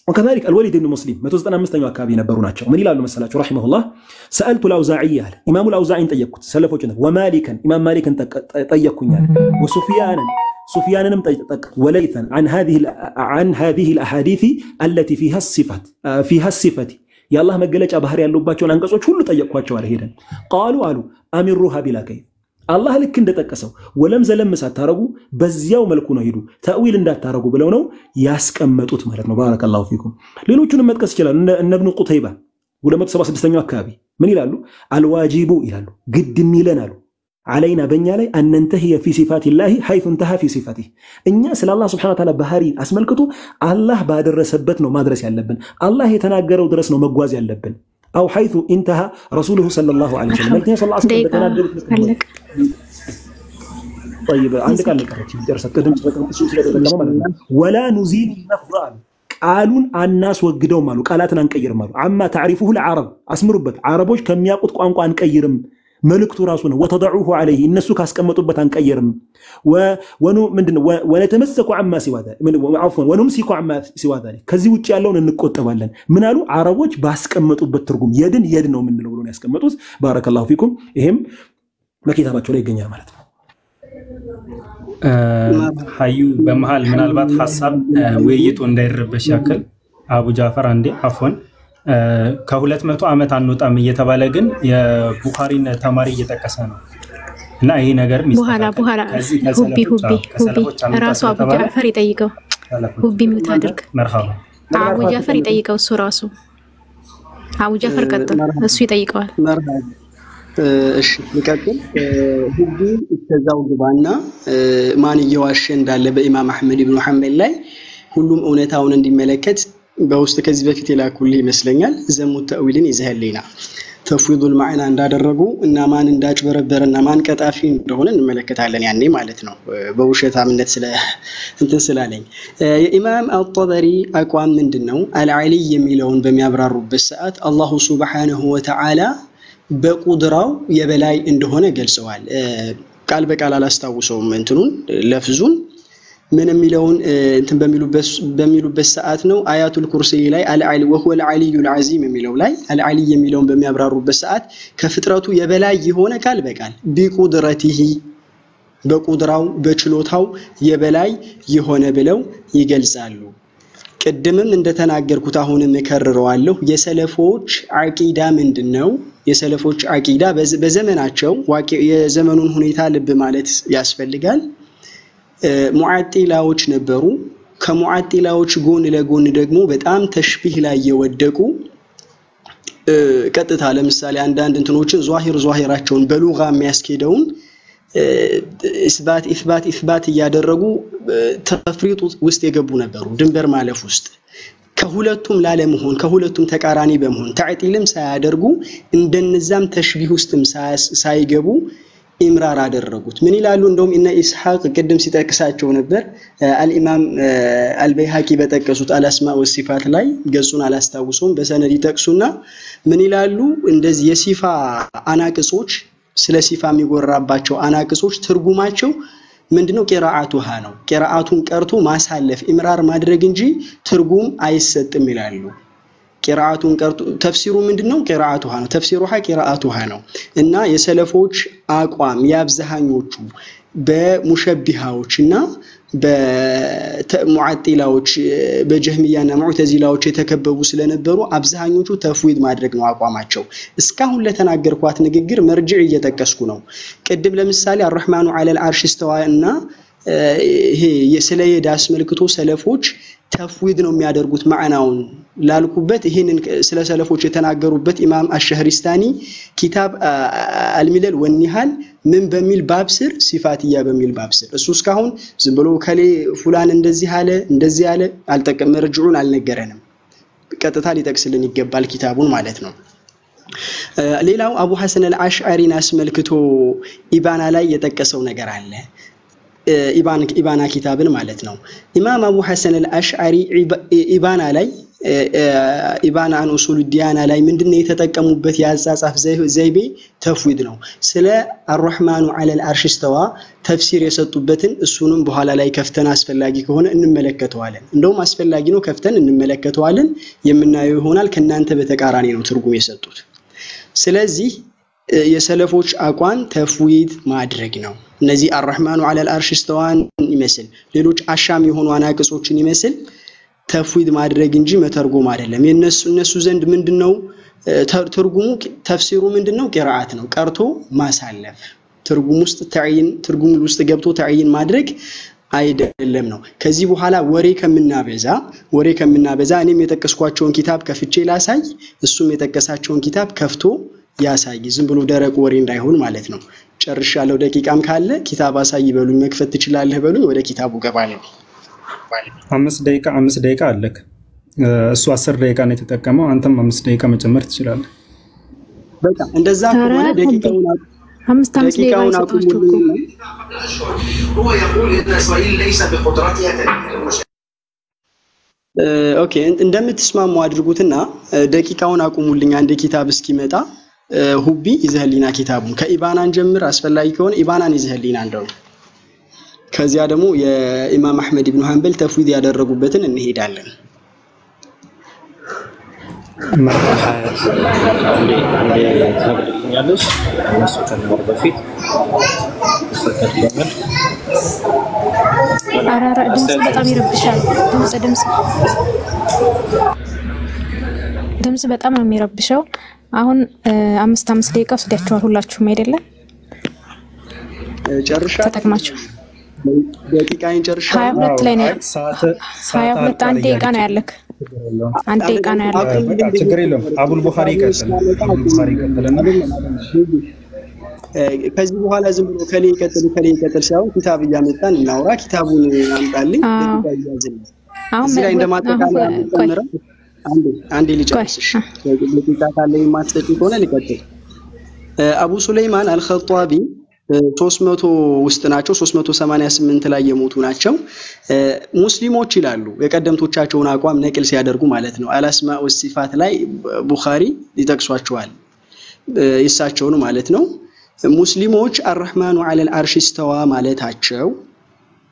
وكذلك الوليد بن مسلم 195ኛው አካባቢ ነበሩ ናቸው ምን ይላሉ መሰላችሁ رحمه الله سالت الاوزاعي امام الاوزاعي ጠየቁት ሰለፎች ነው ومالكا امام مالكን ጠየቁኛል وسفيانንም ጠየቁት وليثا عن هذه الاحاديث التي فيها الصفات يا الله مجلج أبهر ياللوباتشون أنقصوا كله تيقواتشوا على هيدا قالوا أمروها بلا كيف الله لك كنت تكسوا ولم زلم ساتارجو بزياو ملكونا هيدو تأويل إن داتارجو بلونه ياسك أمتوت مالتنا بارك الله فيكم ليلوشون ما تكسجلا إن ابن قتيبة ولما تصبح سبستنيو أكابي من يلالو الواجب يلالو قد ميلنا له علينا بنيالي أن ننتهي في صفات الله حيث انتهى في صفاته إنيا سل الله سبحانه وتعالى بهاري أسملكتو الله بعد الرسبتنا ما درس ياللبن الله يتناقر ودرسنا مقواز ياللبن أو حيث انتهى رسوله صلى الله عليه وسلم ملكنا صلى الله عليه وسلم بتناقر طيب عندك على درست قدم ولا نزيد نفران قالون الناس وقدوا مالو قالاتنا نقير مالو عما تعرفه العرب أسمربت عربوش كم ياقوت قوانقوا نقيرم ملكته راسونه وتضعوه عليه الناس كاسقمطوبت انقيرم ونتمسك عما سوى ذلك عفوا ونمسك عما سوى ذلك كذي ውጭ ያለውን እንቆጠባለን ምን አሉ አረቦች ባስቀመጡበት ትርጉም የድ ነው ምን ነው ብሎ ያስቀመጡት ባረከላሁ ፊኩም ይሄም በኪታባቸው ላይ ይገኛል ማለት ነው ሀዩ በመሃል ምናልባት ሐሳብ ወይይቱ እንዳይረበሽ ያክል አቡ ጃፈር አንዴ አፎን ከ200 ዓመት አንወጣም እየተባለ ግን የቡኻሪን ተማሪ እየተቀሰ ነው እና ይሄ ነገር በኋላ ሁቢ ራሱ አቡ ጃፈር ይጠይቀው ሁቢ ምታደርግ መርሃባ አቡ ጃፈር ይጠይቀው እሱ ራሱ አቡ ጃፈር ቀጥል እሱ ይጠይቀዋል መርሃባ እሺ ልቀጥል ሁቢ ተዛው ግባና ማን እየዋሸ እንዳለ በኢማም አህመድ ኢብኑ ሐንበል ላይ ሁሉም እውነታውን እንዲመለከት በውስጥ ከዚህ በፊት ይላኩልኝ ይመስለኛል ዘሙት ተአዊልን ይዘህልኝና ተፍዊዱል ማዕና እንዳደረጉ እና ማን እንዳጭበረበረና ማን ቀጣፊ እንደሆነ እንመለከታለን ያኔ ማለት ነው በውሸታምነት ስላለኝ የኢማም አልጠበሪ አቋም ምንድነው አልዓሊ የሚለውን በሚያብራሩበት ሰዓት አላሁ ሱብሓነሁ ወተዓላ በቁድራው የበላይ እንደሆነ ገልጸዋል ቃል በቃል አላስታውሰውም እንትኑን ለፍዙን من የሚለውን እንትን በሚሉበት ሰዓት ነው አያቱል ኩርሲ ላይ አልዓሊ وهو العلي العظيم የሚለው ላይ አልዓሊ የሚለውን በሚያብራሩበት ሰዓት ከፍጥረቱ የበላይ የሆነ ቃል በቃል ቢቁድረቲሂ በቁድራው በችሎታው የበላይ የሆነ ብለው ይገልጻሉ ቅድምም እንደተናገርኩት አሁንም እከርረዋለሁ የሰለፎች አቂዳ ምንድነው የሰለፎች አቂዳ በዘመናቸው የዘመኑን ሁኔታ ልብ ማለት ያስፈልጋል ሙዓጢላዎች ነበሩ ከሙዓጢላዎች ጎን ለጎን ደግሞ በጣም ተሽቢህ ላይ የወደቁ ቀጥታ ለምሳሌ አንዳንድ እንትኖችን ዟሂራቸውን በሉጋ የሚያስኬደውን ኢስባት እያደረጉ ተፍሪጥ ውስጥ የገቡ ነበሩ ድንበር ማለፍ ውስጥ ከሁለቱም ላለመሆን ከሁለቱም ተቃራኒ በመሆን ተዕጢልም ሳያደርጉ እንደነዛም ተሽቢህ ውስጥም ሳይገቡ ኢምራር አደረጉት ምን ይላሉ እንደውም እነ ኢስሐቅ ቅድም ሲጠቅሳቸው ነበር አልኢማም አልበይሃቂ በተጠቀሱት አልአስማ ወሲፋት ላይ ገጹን አላስታውሰውም በሰነድ ይጠቅሱና ምን ይላሉ እንደዚህ የሲፋ አናቅጾች ስለ ሲፋ የሚጎራባቸው አናቅጾች ትርጉማቸው ምንድነው ቂራአቱሃ ነው ቂራአቱን ቀርቶ ማሳለፍ ኢምራር ማድረግ እንጂ ትርጉም አይሰጥም ይላሉ ቂራአቱን ቀርቶ ተፍሲሩ ምንድነው ቂራአቱሃ ነው ተፍሲሩሃ ቂራአቱሃ ነው እና የሰለፎች አቋም ያብዛኞቹ በሙሸቢሃዎችና በሙዓጢላዎች በጀህሚያና ሙዕተዚላዎች የተከበቡ ስለነበሩ አብዛኞቹ ተፍዊድ ማድረግ ነው አቋማቸው እስካሁን ለተናገርኳት ንግግር መርጅዕ እየተጠቀስኩ ነው ቅድም ለምሳሌ አርህማኑ ዐለል አርሽ استواءና ይሄ የሰለየድ አስመልክቶ ሰለፎች ተፍዊድ ነው የሚያደርጉት ማዕናውን ላልኩበት ይሄንን ስለ ሰለፎች የተናገሩበት ኢማም አሽህሪስታኒ ኪታብ አልሚለል ወኒሃል ምን በሚል ባብ ስር ሲፋቲያ በሚል ባብ ስር እሱ እስካሁን ዝም ብሎ ከሌ ፉላን እንደዚህ አለ አልጠቀም መርጅዑን አልነገረንም ቀጥታ ሊጠቅስልን ይገባል ኪታቡን ማለት ነው ሌላው አቡ ሐሰን አልአሽዓሪን አስመልክቶ ኢባና ላይ የጠቀሰው ነገር አለ ኢባና ኪታብን ማለት ነው ኢማም አቡ ሐሰን አልአሽዓሪ ኢባና ላይ ኢባና አን ኡሱል ዲያና ላይ ምንድነው የተጠቀሙበት ያጻጻፍ ዘይቤ ተፍዊድ ነው ስለ አርህማኑ ዐለል አርሽ استوى ተፍሲር የሰጡበትን እሱንም በኋላ ላይ ከፍተን አስፈላጊ ከሆነ እንመለከተዋለን እንደውም አስፈላጊ ነው ከፍተን እንመለከተዋለን የምናየው ይሆናል ከናንተ በተቃራኒ ነው ትርጉም የሰጡት ስለዚህ የሰለፎች አቋም ተፍዊድ ማድረግ ነው እነዚህ አርህማኑ ዐለል አርሽ استوى ይመስል ሌሎች አሻም የሆኑ አናቅጾችን ይመስል ተፍዊድ ማድረግ እንጂ መተርጎም አይደለም የነሱ ዘንድ ምንድነው ትርጉሙ ተፍሲሩ ምንድነው ቂራአት ነው ቀርቶ ማሳለፍ ትርጉም ውስጥ ተዕይን ትርጉም ውስጥ ገብቶ ተዕይን ማድረግ አይደለም ነው ከዚህ በኋላ ወሬ ከመናበዛ እኔም የጠቀስኳቸውን ኪታብ ከፍቼ ላሳይ እሱም የጠቀሳቸውን ኪታብ ከፍቶ ያሳይ ዝም ብሎ ደረቅ ወሬ እንዳይሆን ማለት ነው ጨርሻለሁ ደቂቃም ካለ ኪታብ አሳይ በሉኝ መክፈት ትችላለህ በሉኝ ወደ ኪታቡ ገባለሁ 5 ደቂቃ አለክ እሱ 10 ደቂቃ ነው የተጠቀመው አንተም 5 ደቂቃ መጨመር ትችላለህ በቃ እንደዛ ከሆነ ደቂቃውን 5 ደቂቃውን አቁሙ هو يقول ان اسرائيل ليس بقدرتها ኦኬ እንደምትስማሙ አድርጉትና ደቂቃውን አቁሙልኝ አንድ ኪታብ እስኪመጣ ሁቢ ይዘህሊና ኪታቡን ከኢባናን ጀምር አስፈላጊ ከሆነ ኢባናን ይዘህሊና እንደው ከዚያ ደግሞ የኢማም አህመድ ኢብኑ ሐንበል ተፍዊድ ያደረጉበትን እንሄዳለን ያለሽ እሱ ከነበር በፊት አራራ ድምጽ በጣም ይረብሻል ድምጽ በጣም ነው የሚረብሸው አሁን 5 ደቂቃ ወስዳችኋል ሁላችሁም አይደለ ጨርሻ ተጠቅማችሁ ደቂቃዬን ጨርሻ 22 ላይ ነው 22 አንድ ደቂቃ ነው ያለክ አንድ ደቂቃ ነው ያለክ ችግር የለውም አቡል ቡኻሪ ይቀጥልና ከዚህ በኋላ ዝም ብሎ ከሌ ይቀጥል ሳይሆን ኪታብ እያመጣን እናውራ ኪታቡን አምጣልኝ ደቂቃ ይያዝልኝ አሁን ላይ እንደማጠቃለያ ተመረው አንዴ ልጨርስሽ ደቂቃ ካለ የማትሰጪ ከሆነ ልቀጥል አቡ ሱለይማን አልኸጧቢ 300 ውስጥ ናቸው 388 ላይ የሞቱ ናቸው ሙስሊሞች ይላሉ የቀደምቶቻቸውን አቋም ነቅል ሲያደርጉ ማለት ነው አልአስማኡ ወሲፋት ላይ ቡኻሪ ይጠቅሷቸዋል ይሳቸውን ማለት ነው ሙስሊሞች አርህማኑ ዐለል አርሽ استوى ማለታቸው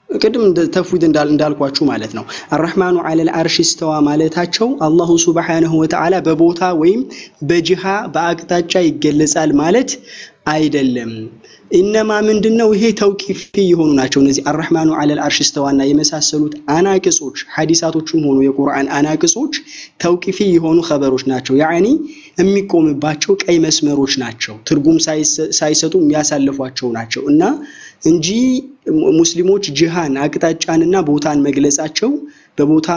ቅድም ተፍዊድ እንዳልኳችሁ ማለት ነው አርህማኑ ዐለል አርሽ استوى ማለታቸው አላሁ ሱብሓነሁ ወተዓላ በቦታ ወይም በጅሃ በአቅጣጫ ይገለጻል ማለት አይደለም ኢነማ ምንድነው ይሄ ተውቂፊ የሆኑ ናቸው እነዚህ አርህማኑ ዐለል አርሽ استواና የመሳሰሉት አናቅጾች ሐዲሳቶችም ሆኑ የቁርአን አናቅጾች ተውቂፊ የሆኑ ኸበሮች ናቸው ያኒ የሚቆምባቸው ቀይ መስመሮች ናቸው ትርጉም ሳይሰጡ የሚያሳልፏቸው ናቸው እና እንጂ ሙስሊሞች ጂሃን አቅጣጫንና ቦታን መግለጻቸው በቦታ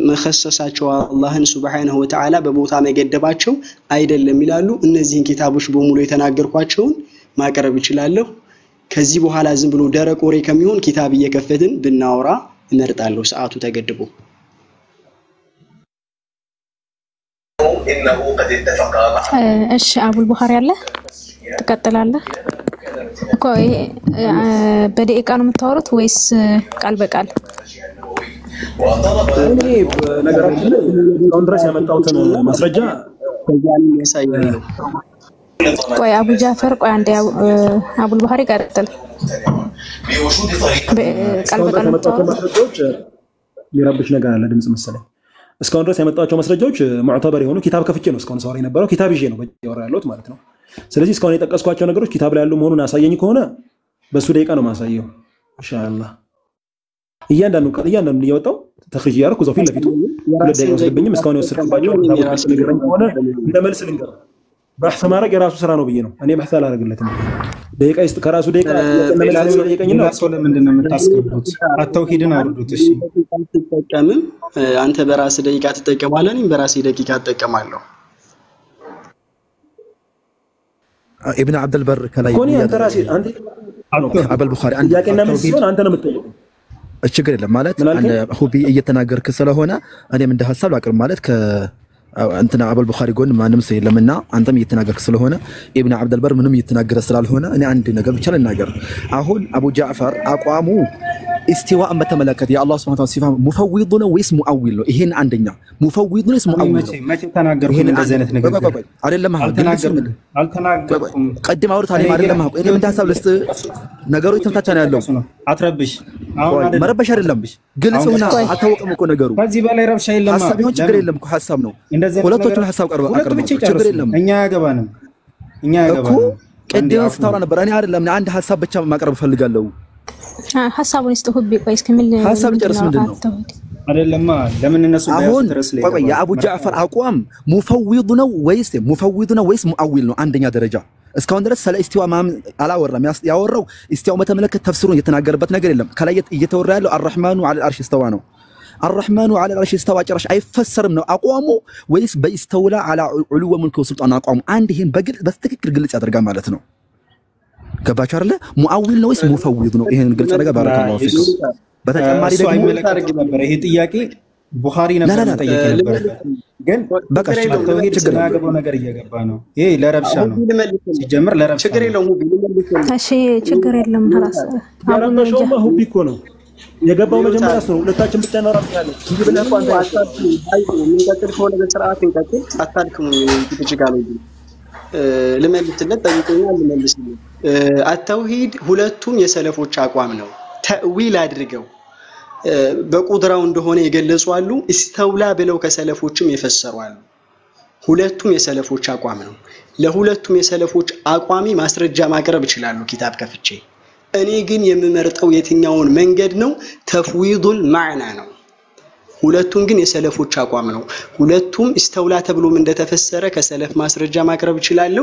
መخصصاቸው አላህን Subhanahu Wa Ta'ala በቦታ መገደባቸው አይደለም ይላሉ እነዚህን ኪታቦች በሙሉ የተናገርኳቸውን ማቀረብ ይችላልው ከዚህ በኋላ ዝም ብሎ ደረቅ ወሬ ከሚሆን ኪታብ እየከፈትን ብናወራ እመርጣለሁ ሰዓቱ ተገድቦ እሺ አቡል ቡኻሪ አለ ተቀጥላለህ እኮ በደቂቃ ነው የምታወሩት ወይስ ቃል በቃል እኔ ነገራችን ላይ አሁን ድረስ ያመጣሁትን ማስረጃ ከዛን ያሳያል ቆይ አቡ ጃፈር ቆይ አንዴ አቡል ቡኻሪ ቀጥል ቃል በቃል ማስረጃዎች ሊረብሽ ነገር አለ ድምጽ መሰለኝ እስካሁን ድረስ ያመጣቸው መስረጃዎች ሙዕተበር የሆኑ ኪታብ ከፍቼ ነው እስካሁን ሰዋሪ የነበረው ኪታብ ይዤ ነው በየወራ ያለሁት ማለት ነው። ስለዚህ እስካሁን የጠቀስኳቸው ነገሮች ኪታብ ላይ ያሉ መሆኑን አሳየኝ ከሆነ በሱ ደቂቃ ነው ማሳየው ኢንሻአላህ። እያንዳንዱ እየወጣው ተኽሪጅ ያደረኩ ዘው ፊት ለፊቱ ሁለት ደቂቃ ወስድብኝም እስካሁን የወሰድኩባቸው ነገረኝ ከሆነ እንደ መልስ ልንገር በሕث ማድረግ የራሱ ስራ ነው ብዬ ነው እኔ በሕث አላደርግለትም። ደቂቃ ይስጥ ከራሱ ደቂቃ ጠይቀኝና ለምንድን ነው የምታስገቡት? አተውሂድን አውርዱት። እሺ ተጠቀምም አንተ በራስ ደቂቃ ትጠቀማለህ፣ እኔም በራሴ ደቂቃ እጠቀማለሁ። ابن عبد البر كلا كوني انت راسي انت ابو البخاري ጥያቄና መልስ ሲሆን አንተ ነው የምትጠይቀው። ችግር የለም ማለት አሁን እየተናገርክ ስለሆነ እኔም እንደ ሐሳብ ላቅርብ ማለት እንትና አቡ البخاري ጎን ማንም ሰው የለምና አንተም እየተናገርክ ስለሆነ ኢብኑ አብዱል በር ምንም እየተናገረ ስላልሆነ እኔ አንድ ነገር ብቻ ልናገር። አሁን አቡ ጃዕፈር አቋሙ استواء በተመለከተ የአላህ Subhanahu Wa Ta'ala ሲፋ ሙፈዊድ ነው ወይስ ሙአዊል ነው? ይሄን አንደኛ ሙፈዊድ ነው ወይስ ሙአዊል ነው? መቼ ተናገርኩ እንደዚህ አይነት ነገር አይደለም። አልተናገርኩም። ቀድም አውርታለሁ አይደለም። እኔ ምን ታሳብ ለስተ ነገሮች ተምታቻ ነው ያለው። አትረብሽ። አሁን አይደለም መረበሽ አይደለም። ግልጽ ሆነ አታውቅም እኮ ነገሩ። ከዚህ በላይ ረብሻ የለም። ሐሳብ ይሁን ችግር የለም እኮ ሐሳብ ነው። ሁለቶቹን ሐሳብ አቀርበው ችግር የለም። እኛ ያገባንም እኮ ቀድም ስታወራ ነበር። እኔ አይደለም አንድ ሐሳብ ብቻ ማቅረብ ፈልጋለሁ። ሐሳቡን ይስተሁብ ቆይስ ከሚል ሐሳብ ጨርስ ምንድነው አይደለም ለምን እነሱ ድረስ ላይ ቆይ የአቡ ጃዕፈር አቋም ሙፈዊድ ነው ወይስ ሙአዊል ነው? አንደኛ ደረጃ እስካሁን ድረስ ስለ ኢስቲዋ ማም አላወራም። ያወራው ኢስቲዋው በተመለከተ ተፍሲሩን የተናገረበት ነገር የለም። ከላይ እየተወራ ያለው አርራህማኑ ዐለ አልዓርሽ እስተዋ ነው። አርራህማኑ ዐለ አልዓርሽ እስተዋ ጭራሽ አይፈሰርም ነው አቋሙ ወይስ በኢስተውላ ዐላ ዑሉወ ሙልክ ወስልጣን አቋሙ? አንድ ይሄን በትክክል ግልጽ ያደርጋል ማለት ነው። ገባችሁ አይደለ? ሙአዊል ነው ወይስ ሙፈዊድ ነው? ይሄን ግልጽ ነገር ባረከላሁ ፊክ። በተጨማሪ ደግሞ ነበር ይሄ ጥያቄ ቡኻሪ ነበር ጠይቄ ነበር፣ ግን በቃ ችግር ያገባው ነገር እየገባ ነው። ይሄ ለረብሻ ነው ሲጀምር ለረብሻ ችግር የለውም። እሺ ችግር የለም። ራስ ያረበሽው ሁቢ እኮ ነው የገባው መጀመሪያ ነው። ሁለታችን ብቻ ነው ራስ ያለው እንጂ ብለህ እንኳን የሚቀጥል ከሆነ በስርዓት እንቀጥል። አታልክሙኝ ትጅጋ ነው ልመልስለት ጠይቀኛል ልመልስለት። አተውሂድ ሁለቱም የሰለፎች አቋም ነው። ተእዊል አድርገው በቁድራው እንደሆነ የገለጹ አሉ። ኢስተውላ ብለው ከሰለፎችም የፈሰሩ አሉ። ሁለቱም የሰለፎች አቋም ነው። ለሁለቱም የሰለፎች አቋሚ ማስረጃ ማቅረብ ይችላሉ ኪታብ ከፍቼ። እኔ ግን የምመርጠው የትኛውን መንገድ ነው? ተፍዊዱል ማዕና ነው። ሁለቱም ግን የሰለፎች አቋም ነው። ሁለቱም ኢስተውላ ተብሎም እንደተፈሰረ ከሰለፍ ማስረጃ ማቅረብ ይችላል።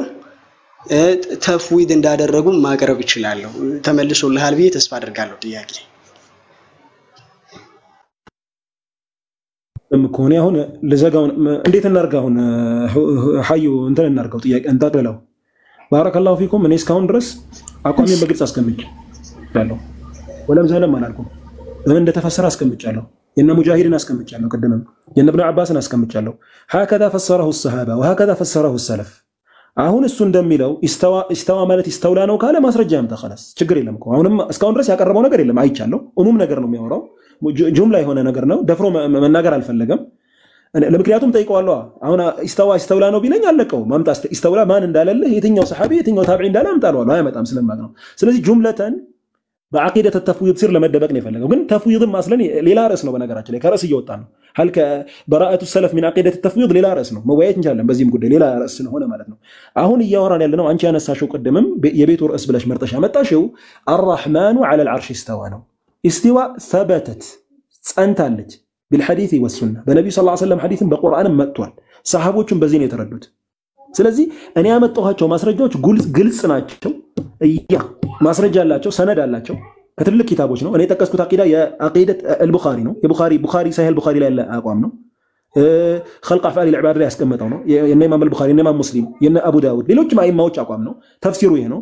ተፍዊድ እንዳደረጉ ማቅረብ ይችላል። ተመልሶልሃል ብዬ ተስፋ አደርጋለሁ። ጥያቄ ከሆነ አሁን ለዘጋው እንዴት እናርጋ? አሁን ሐዩ እንትን እናርጋው ጥያቄ እንታቀለው። ባረከላሁ ፊኩም። እኔ እስካሁን ድረስ አቋሜን በግልጽ አስቀምጫለሁ። ወለም ዘለም አላልኩም። ለምን እንደተፈሰረ አስቀምጫለሁ። የነ ሙጃሂድን አስቀምጫለሁ። ቀደም የነ ኢብኑ አባስን አስቀምጫለሁ። هكذا فسره الصحابه وهكذا فسره السلف። አሁን እሱ እንደሚለው ኢስተዋ ማለት ኢስተውላ ነው ካለ ማስረጃ ያምጣ خلاص ችግር የለም እኮ። አሁንም እስካሁን ድረስ ያቀረበው ነገር የለም አይቻለሁ። ኡሙም ነገር ነው የሚያወራው፣ ጁምላ የሆነ ነገር ነው። ደፍሮ መናገር አልፈለገም። ለምክንያቱም ጠይቀዋለሁ። አሁን ኢስተውላ ነው ቢለኝ አለቀው ማምጣ ኢስተውላ ማን እንዳለለ የትኛው ሰሐቢ የትኛው ታቢዒ እንዳለ አምጣለሁ አይመጣም ስለማቅ ነው። ስለዚህ ጁምለተን በአቂደተ ተፍዊድ ሲር ለመደበቅ ነው የፈለገው። ግን ተፍዊድም ማስለን ሌላ ርዕስ ነው። በነገራችን ላይ ከርዕስ እየወጣ ነው። ሀልከ በራአቱ ሰለፍ ሚን አቂደተ ተፍዊድ ሌላ ርዕስ ነው። መወያየት እንችላለን በዚህም ጉዳይ ሌላ ርዕስ ስለሆነ ማለት ነው። አሁን እያወራን ያለነው አንቺ ያነሳሽው ቅድምም የቤቱ ርዕስ ብለሽ መርጠሽ ያመጣሽው አርራህማኑ ዐለል ዐርሽ ኢስተዋ ነው። ኢስቲዋ ሰበተት ጸንታለች بالحديث والسنه በነብዩ ሰለላሁ ዐለይሂ ወሰለም ሐዲስም በቁርአንም መጥቷል። ሰሃቦቹም በዚህ ነው የተረዱት። ስለዚህ እኔ ያመጣኋቸው ማስረጃዎች ግልጽ ናቸው። ማስረጃ አላቸው፣ ሰነድ አላቸው ከትልቅ ኪታቦች ነው። እኔ የጠቀስኩት አቂዳ የአቂደት አልቡኻሪ ነው። የቡኻሪ ሳሂህ አልቡኻሪ ላይ ያለ አቋም ነው። خلق افعال العباد ላይ ያስቀመጠው ነው። የነ ኢማም አልቡኻሪ የነ ኢማም ሙስሊም የነ አቡ ዳውድ ሌሎችም አይማዎች አቋም ነው። ተፍሲሩ ይሄ ነው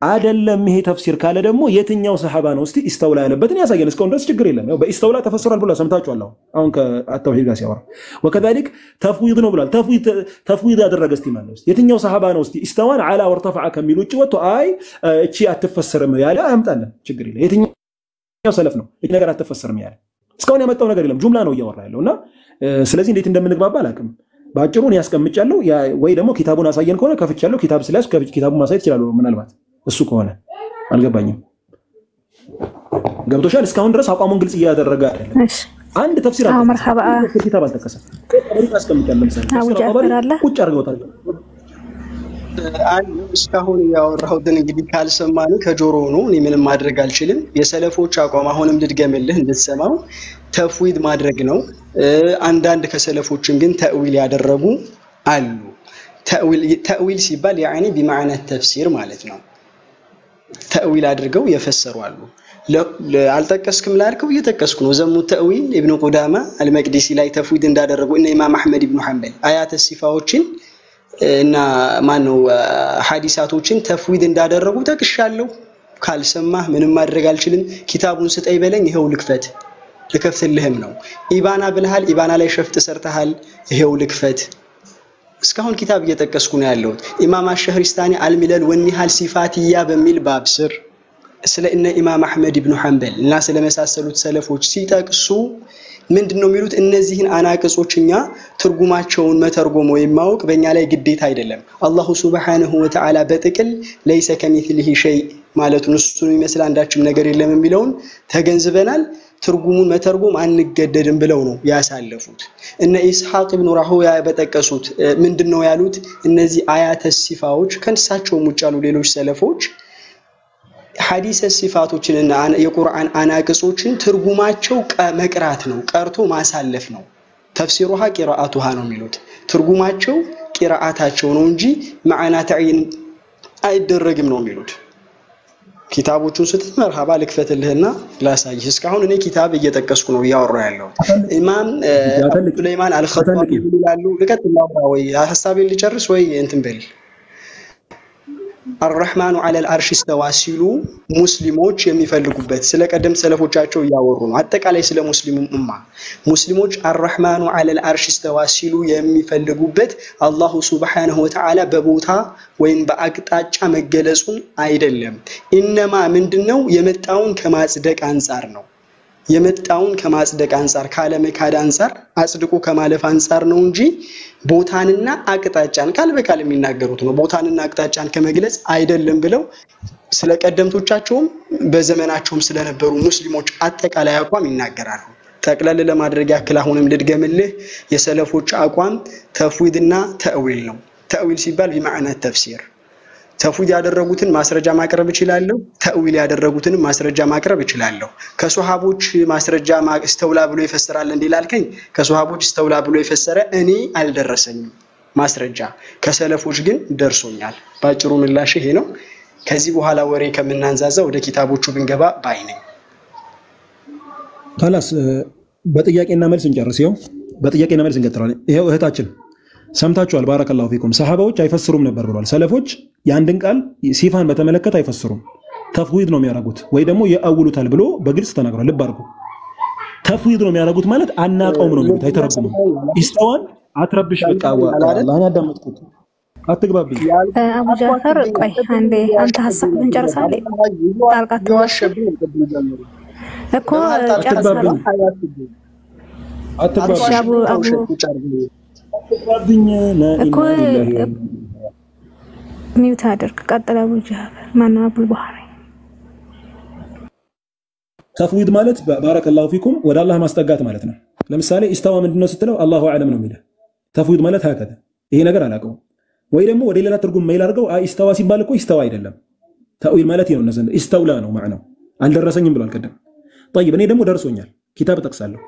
አይደለም። ይሄ ተፍሲር ካለ ደግሞ የትኛው ሰሃባ ነው እስቲ ኢስተውላ ያለበትን ያሳየን። እስካሁን ድረስ ችግር የለም። ያው በኢስተውላ ተፈስሯል ብሎ ሰምታችኋል። አሁን ከአተውሂድ ጋር ሲያወራ ወከذلك ተፍዊድ ነው ብሏል። ተፍዊድ ያደረገ እስቲ ማለት ነው የትኛው ሰሃባ ነው እስቲ ኢስተዋን አላ ወርተፈዐ ከሚል ውጭ ወጥቶ አይ እቺ አትፈሰርም ያለ አያምጣለን። ችግር የለም። የትኛው ሰለፍ ነው እቺ ነገር አትፈሰርም ያለ? እስካሁን ያመጣው ነገር የለም። ጁምላ ነው እያወራ ያለውና ስለዚህ እንዴት እንደምንግባባ አላውቅም። ባጭሩ ነው ያስቀምጫለሁ። ወይ ደግሞ ኪታቡን አሳየን ከሆነ ከፍቻለሁ። ኪታብ ስለያዝ ኪታቡን ማሳየት ይችላል ምናልባት እሱ ከሆነ አልገባኝም። ገብቶሻል? እስካሁን ድረስ አቋሙን ግልጽ እያደረገ አይደለም። አንድ ተፍሲር አዎ መርሐባ ኪታብ አልተከሰ ጠበሪ አስቀምጫለሁ ለምሳሌ ቁጭ አድርገውታል አንድ እስካሁን ያወራሁትን እንግዲህ ካልሰማን ከጆሮ ነው እኔ ምንም ማድረግ አልችልም የሰለፎች አቋም አሁንም ልድገምልህ እንድትሰማው ተፍዊድ ማድረግ ነው አንዳንድ ከሰለፎችም ግን ተእዊል ያደረጉ አሉ ተእዊል ሲባል يعني بمعنى التفسير ማለት ነው ተእዊል አድርገው የፈሰሩ አሉ አልተቀስኩም ላልከው እየተቀስኩ ነው ዘሙ ተእዊል ኢብኑ ቁዳማ አልመቅዲሲ ላይ ተፍዊድ እንዳደረጉ እና ኢማም አህመድ ኢብኑ ሐንበል አያተ ሲፋዎችን እና ማነው ሐዲሳቶችን ተፍዊድ እንዳደረጉ ተቅሻለሁ ካልሰማህ ምንም ማድረግ አልችልም ኪታቡን ስጠይ በለኝ ይሄው ልክፈት ልከፍትልህም ነው ኢባና ብልሃል ኢባና ላይ ሸፍጥ ሰርተሃል ይሄው ልክፈት እስካሁን ኪታብ እየተቀስኩ ነው ያለሁት ኢማም አሽህሪስታኒ አልሚለል ወኒሃል ሲፋቲያ በሚል ባብ ስር ስለ እነ ኢማም አህመድ ኢብኑ ሐንበል እና ስለ መሳሰሉት ሰለፎች ሲጠቅሱ ምንድነው የሚሉት እነዚህን አናቀጾችኛ ትርጉማቸውን መተርጎም ወይ ማወቅ በእኛ ላይ ግዴታ አይደለም አላሁ ሱብሓነሁ ወተዓላ በጥቅል ለይሰ ከሚስሊሂ ሸይ ማለቱን እሱን ይመስል አንዳችም ነገር የለም የሚለውን ተገንዝበናል ትርጉሙን መተርጎም አንገደድም ብለው ነው ያሳለፉት እነ ኢስሐቅ ኢብኑ ራሁያ በተቀሱት ምንድነው ያሉት እነዚህ አያተ ሲፋዎች ከንሳቸው ሙጭ ያሉ ሌሎች ሰለፎች ሐዲስ ሲፋቶችንና የቁርአን አናቅጾችን ትርጉማቸው መቅራት ነው ቀርቶ ማሳለፍ ነው ተፍሲሩሃ ቂራአቱሃ ነው የሚሉት ትርጉማቸው ቂራአታቸው ነው እንጂ ማዕና ተዒን አይደረግም ነው የሚሉት ኪታቦቹን ስትመርሃባ ልክፈትልህና ላሳይህ እስካሁን እኔ ኪታብ እየተቀስኩ ነው ያወራው ያለው ኢማም ሱለይማን አልኸጣቢ ይላሉ ለከተላው ወይ ሐሳቤን ልጨርስ ወይ እንትን በል الرحمن على العرش استوى ሲሉ ሙስሊሞች የሚፈልጉበት ስለቀደም ሰለፎቻቸው ያወሩ ነው አጠቃላይ ስለ ሙስሊሞች الرحمن على العرش استوى ሲሉ የሚፈልጉበት አላሁ ሱብሓነሁ ወተዓላ በቦታ ወይም በአቅጣጫ መገለጹን አይደለም ኢነማ ምንድነው የመጣውን ከማጽደቅ አንፃር ነው የመጣውን ከማጽደቅ አንፃር ካለመካድ አንፃር አጽድቆ ከማለፍ አንፃር ነው እንጂ ቦታንና አቅጣጫን ካልበቃል የሚናገሩት ነው ቦታንና አቅጣጫን ከመግለጽ አይደለም ብለው ስለቀደምቶቻቸውም በዘመናቸውም ስለነበሩ ሙስሊሞች አጠቃላይ አቋም ይናገራሉ ጠቅለል ለማድረግ ያክል አሁንም ልድገምልህ የሰለፎች አቋም ተፍዊድና ተእዊል ነው ተእዊል ሲባል بمعنى التفسير ተፍዊድ ያደረጉትን ማስረጃ ማቅረብ ይችላልው ተእዊል ያደረጉትን ማስረጃ ማቅረብ ይችላልው ከሱሐቦች ማስረጃ ማስተውላ ብሎ ይፈሰራል እንዲላልከኝ ከሱሐቦች استوላ ብሎ ይፈሰረ እኔ አልደረሰኝም ማስረጃ ከሰለፎች ግን ደርሶኛል ባጭሩ ምላሽ ይሄ ነው ከዚህ በኋላ ወሬ ከመናንዛዛ ወደ ኪታቦቹ ብንገባ ባይነኝ خلاص በጥያቄና መልስ እንጨርሰው በጥያቄና መልስ እንቀጥራለን ይሄው እህታችን ሰምታችኋል ባረከላሁ ፊኩም ሰሃባዎች አይፈስሩም ነበር ብሏል ሰለፎች ያንድን ቃል ሲፋን በተመለከተ አይፈስሩም ተፍዊድ ነው የሚያደርጉት ወይ ደግሞ ያአውሉታል ብሎ በግልጽ ተናግሯል ልብ አድርጉ ተፍዊድ ነው የሚያደርጉት ማለት አናቀውም ነው የሚሉት አይተረጉሙም ኢስታዋን አትረብሽ በቃ አላህ ያዳምጥኩት አትግባብኝ አቡ ጃፈር ቆይ አንዴ አንተ ሐሳብ እንጨርሳለን ጣልቃት ተዋሸብኝ እኮ ጨርሳለሁ አትግባብኝ አትግባብኝ እኮ ሚውት አድርግ ቀጥል አቡ ጃፈር ማን አቡ البحر ተፍዊድ ማለት ባረከላሁ ፊኩም ወደ አላህ ማስጠጋት ማለት ነው ለምሳሌ ኢስታዋ ምንድነው ስትለው አላሁ አለም ነው የሚለው ተፍዊድ ማለት ሀከተ ይሄ ነገር አላቀው ወይ ደግሞ ወደ ሌላ ትርጉም ማይል አድርገው ኢስታዋ ሲባል እኮ ኢስታዋ አይደለም ተእዊል ማለት ይሄ ነው ነዘን ኢስታውላ ነው ማዕናው አልደረሰኝም ብሏል ቀደም طيب እኔ ደግሞ ደርሶኛል ኪታብ ተጠቅሳለሁ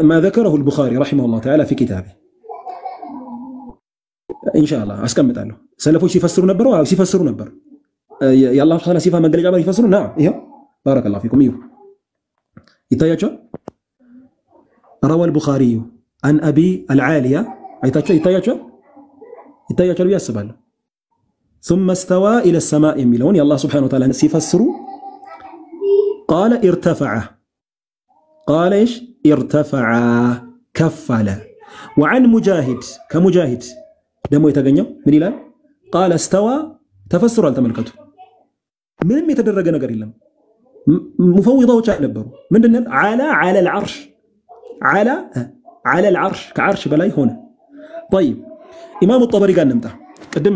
ما ذكره البخاري رحمه الله تعالى في كتابه ان شاء الله اسكمطالو سلفوች ሲፈስሩ ነበር ወይ ሲፈስሩ ነበር የአላህ Subhanahu ሲፋ መገለጫ ማለት ይፈስሩ ነው ይሄው ባረከላሁ ፊኩም ይታያቸው روى البخاري عن ابي العاليه ይታያቸው ያስባሉ ثم استوى الى السماء የሚለውን የአላህ Subhanahu Wa Ta'ala ሲፈስሩ قال ارتفع قال ايش ارتفع كفل وعن مجاهد كمجاهد دمو يتغنيو من ይላል قال استوى تفسروا ተመልከቱ ምንም የተደረገ ነገር የለም ሙፈውዳዎች ነበሩ ምንድነው على العرش على العرش كعرش بلاي هنا طيب امام الطبري قال نمጣ قدم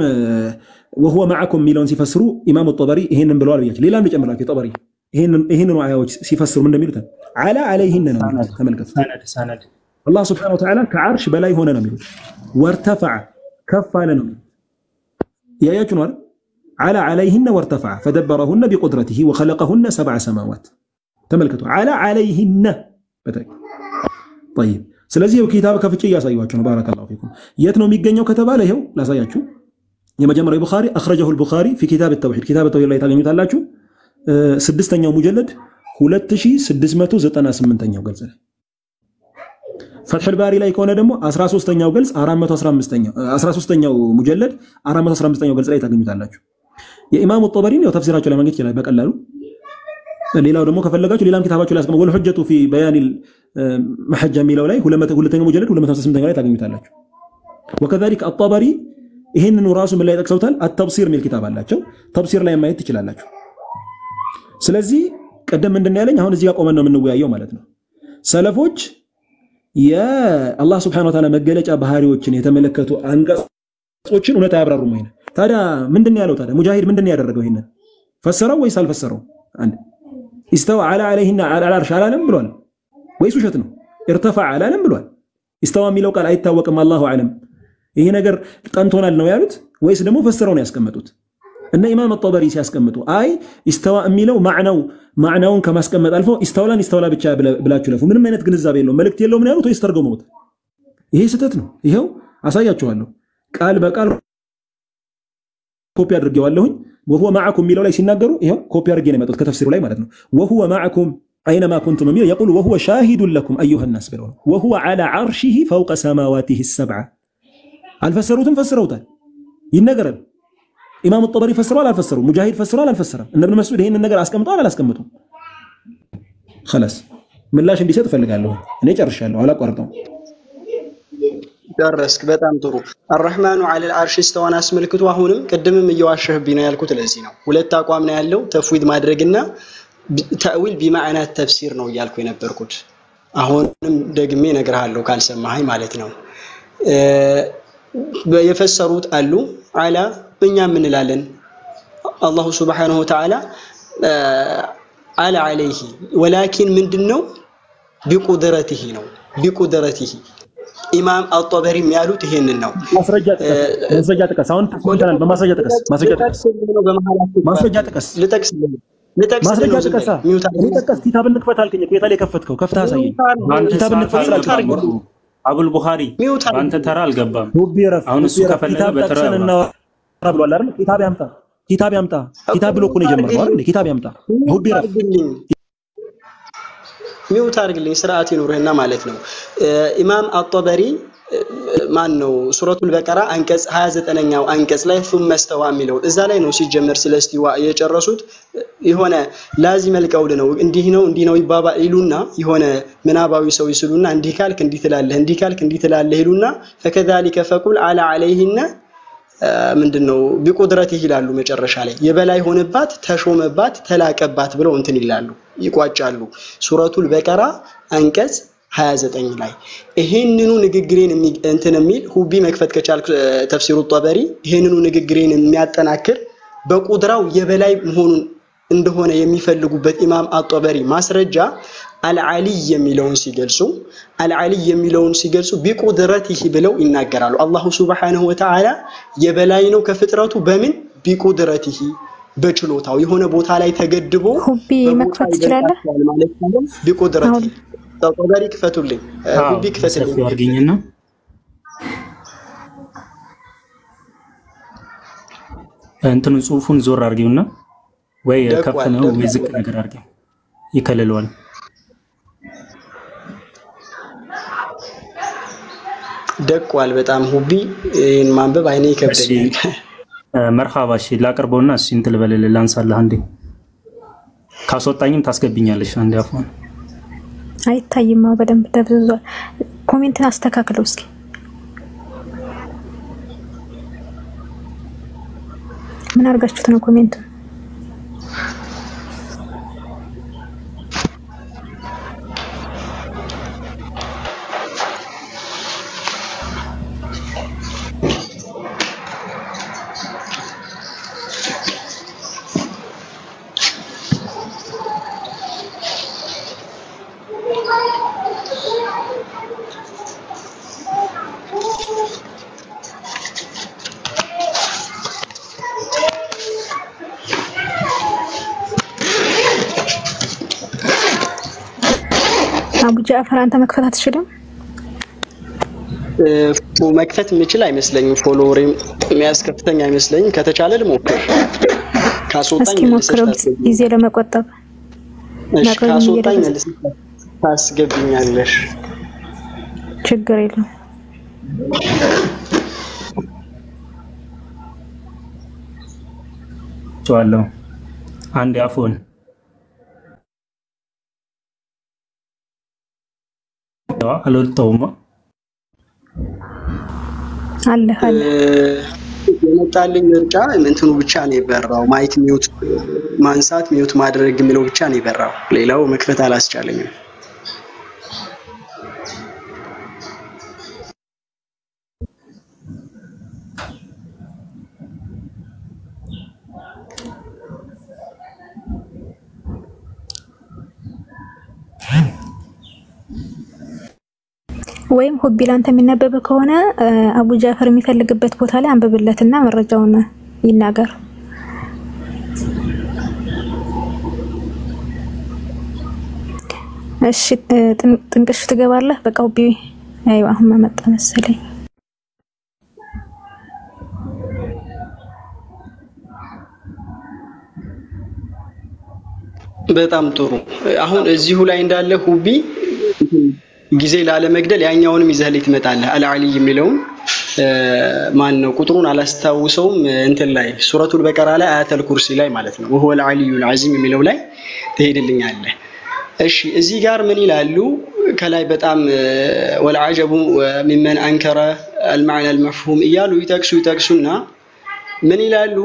وهو معكم ሚለውን ሲፈስሩ امام الطبري ይሄንን ብለዋል ብያችሁ ሌላም ልጨምራችሁ طبري ይሄንን አያዎች ሲፈስሩ ምን እንደሚሉት على عليهن ነው ተመልከቱ ሰነድ الله سبحانه وتعالى كعرش በላይ ሆነ ነው የሚሉት وارتفع كف አለ ነው ያያችሁ ነው على عليهن وارتفع فدبرهن بقدرته وخلقهن 7 سماوات ተመልከቱ على عليهن በተይ طيب ስለዚህ ይሄው ኪታብ ከፍቼ ያሳያችሁ ነው ባረከላሁ ፊኩም የት ነው የሚገኘው ከተባለ ይሄው ላሳያችሁ የመጀመሪያው ቡኻሪ اخرجه البخاري في كتاب التوحيد كتاب التوحيد ላይ ታገኙታላችሁ ስድስተኛው ሙጀለድ 2698ኛው ገልጽ ላይ فتح الباري ላይ ከሆነ ደግሞ 13ኛው ገልጽ 415ኛው 13ኛው ሙጀለድ 415ኛው ገልጽ ላይ ታገኙታላችሁ የኢማሙ الطبري ነው ተፍሲራቸው ላይ ማግኘት ይችላል በቀላሉ ሌላው ደግሞ ከፈለጋችሁ ሌላም ኪታባችሁ ላይ አስቀምጡ ወልሁጀቱ في بيان المحجة የሚለው ላይ ሁለተኛው ሙጀለድ 258ኛው ላይ ታገኙታላችሁ وكذلك الطبري ይሄንን ራሱ ምን ላይ ጠቅሰውታል التبصير ሚል ኪታብ አላቸው ተብሲር ላይ ማየት ትችላላችሁ ስለዚህ ቀደም እንደነ ያለኝ አሁን እዚህ ጋር ቆመን ነው የምንወያየው ማለት ነው ሰለፎች የአላህ Subhanahu Wa Ta'ala መገለጫ ባህሪዎችን የተመለከቱ አንቀጾችን እውነት አያብራሩም ማለት ታዲያ ምንድነው ያለው ታዲያ ሙጃሂድ ምንድነው ያደረገው ይሄንን ፈሰረው ወይስ አልፈሰረው አንድ استوى على عليهن على العرش አላለም ብሏል ወይስ ውሸት ነው ارتفع አላለም ብሏል استوى የሚለው ቃል አይታወቅም አላሁ አለም ይሄ ነገር ጠንቶናል ነው ያሉት ወይስ ደግሞ ፈሰረው ነው ያስቀመጡት እና ኢማም الطبري ሲያስቀምጡ አይ استوى የሚለው ማዕናውን ከማስቀመጥ አልፎ استولى ብቻ ብላችሁ ለፉ ምንም አይነት ግንዛቤ የለውም መልእክት የለውም ነው ያሉት ወይስ ተርጉመውት ይሄ ስህተት ነው ይሄው አሳያችኋለሁ ቃል በቃል ኮፒ አድርጌዋለሁኝ وهو معكم የሚለው ላይ ሲናገሩ ይሄው ኮፒ አድርጌ ነው የመጣሁት ከተፍሲሩ ላይ ማለት ነው وهو معكم اينما كنتم يقول وهو شاهد لكم ايها الناس ብለው وهو على عرشه فوق سماواته السبع አልፈሰሩትም ፈስረውታል ይነገራል ኢማም الطبري ፈስረዋል አልፈሰሩም ሙጃሂድ ፈስረዋል አልፈሰረም እነ ኢብኑ መስዑድ ይሄንን ነገር አስቀምጠዋል አላስቀምጡም خلاص ምላሽ እንዲሰጥ ፈልጋለሁ እኔ ጨርሻለሁ አላቋርጠው ደረስክ በጣም ጥሩ الرحمن على العرش استوى አስመልክቱ አሁንም ቅድምም እየዋሸህብኝ ነው ያልኩት ለዚህ ነው ሁለት አቋም ነው ያለው ተፍዊድ ማድረግና ተእዊል بمعنى التفسير ነው ያልኩ የነበርኩት አሁንም ደግሜ እነግርሃለሁ ካልሰማኸኝ ማለት ነው የፈሰሩት አሉ አላ እኛ ምን እንላለን አላሁ Subhanahu Wa Ta'ala على عليه ولكن ምንድነው بقدرته ነው بقدرته ኢማም الطبري የሚያሉት ይሄንን ነው ማስረጃ ጥቀስ አሁን ተቆንተናል በማስረጃ ጥቀስ ማስረጃ ጥቀስ ልጠቅስ ማስረጃ ጥቀስ ልጠቅስ ኪታብ እንክፈት አልከኝ ከየት ላይ ከፈትከው ከፍታ አሳየኝ ኪታብ እንክፈት ስላልከኝ አቡል ቡኻሪ አንተ ተራ አልገባም አሁን እሱ ከፈለገ በተራ ብሏል አይደል ኪታብ ያምጣ ኪታብ ብሎ እኮ ነው የጀመረው አይደል ኪታብ ያምጣ ሁቢ ረፍ ሚውት አድርግልኝ ስርዓት ይኖርህና ማለት ነው ኢማም الطبري ማን ነው ሱረቱል በቀራ አንቀጽ 29ኛው አንቀጽ ላይ ثم استوى የሚለው እዛ ላይ ነው ሲጀመር ስለ እስቲዋ የጨረሱት የሆነ ላዚም القول ነው እንዲህ ነው ይሉና የሆነ ምናባዊ ሰው ይስሉና እንዲህ ካልክ እንዲህ ትላለህ ይሉና فكذلك فقل على عليهن ምንድነው بقدرته ይላሉ መጨረሻ ላይ የበላይ ሆነባት ተሾመባት ተላቀባት ብለው እንትን ይላሉ ይቋጫሉ ሱረቱል በቀራ አንቀጽ 29 ላይ ይሄንኑ ንግግሬን እንትን የሚል ሁቢ መክፈት ከቻልኩ ተፍሲሩ الطبري ይሄንኑ ንግግሬን የሚያጠናክር በቁድራው የበላይ መሆኑን እንደሆነ የሚፈልጉበት ኢማም الطبري ማስረጃ العلي የሚለውን ሲገልጹ بقدرته ብለው ይናገራሉ አላሁ Subhanahu Wa Ta'ala የበላይ ነው ከፍጥረቱ በምን بقدرته በችሎታው የሆነ ቦታ ላይ ተገድቦ ሁቢ መክፈት ይችላል ማለት ነው بقدرته الطبري ክፈቱልኝ ሁቢ ክፈቱልኝ ያርገኝና እንትን ጽሁፉን ዞር አርጊውና ወይ ከፍ ነው ወይ ዝቅ ነገር አርጊው ይከለለዋል ደቋል በጣም ሁቢ ይሄን ማንበብ አይኔ ይከብደኛል መርሃባ እሺ ላቀርበውና እሺ እንትን ልበልልህ ላንሳለህ አንዴ ካስወጣኝም ታስገብኛለሽ አንዴ አፉን አይታይማ በደንብ ተብዟል ኮሜንትን አስተካክለው እስኪ ምን አርጋችሁት ነው ኮሜንት አቡ ጃፈር አንተ መክፈት አትችልም? መክፈት የምችል አይመስለኝም። ፎሎወሬም የሚያስከፍተኝ አይመስለኝም። ከተቻለ ልሞክር። ካስወጣኝ ጊዜ ለመቆጠብ ካስወጣኝ መልስ ታስገብኛለሽ። ችግር የለም። ቻለው አንድ አፎን አልወጣውም አለ የመጣልኝ ምርጫ እንትኑ ብቻ ነው የበራው። ማይክ ሚውት ማንሳት ሚውት ማድረግ የሚለው ብቻ ነው የበራው። ሌላው መክፈት አላስቻለኝም። ወይም ሁቢ ላንተ የሚነበብ ከሆነ አቡ ጃፈር የሚፈልግበት ቦታ ላይ አንብብለትና መረጃውን ይናገር። እሺ ጥንቅሽ ትገባለህ። በቃ ሁቢ አይዋ አሁን መጣ መሰለኝ። በጣም ጥሩ። አሁን እዚሁ ላይ እንዳለ ሁቢ ጊዜ ላለ መግደል ያኛውንም ይዘህልኝ ትመጣለህ። አልዓሊ የሚለውን ማን ነው ቁጥሩን አላስታውሰውም። እንትን ላይ ሱረቱል በቀራ ላይ አያተል ኩርሲ ላይ ማለት ነው ወሁወል ዓሊዩል ዐዚም የሚለው ላይ ትሄድልኛለህ። እሺ እዚህ ጋር ምን ይላሉ? ከላይ በጣም ወልዓጀቡ ሚመን አንከረ አልማዕና አልመፍሁም እያሉ ይጠቅሱና ምን ይላሉ?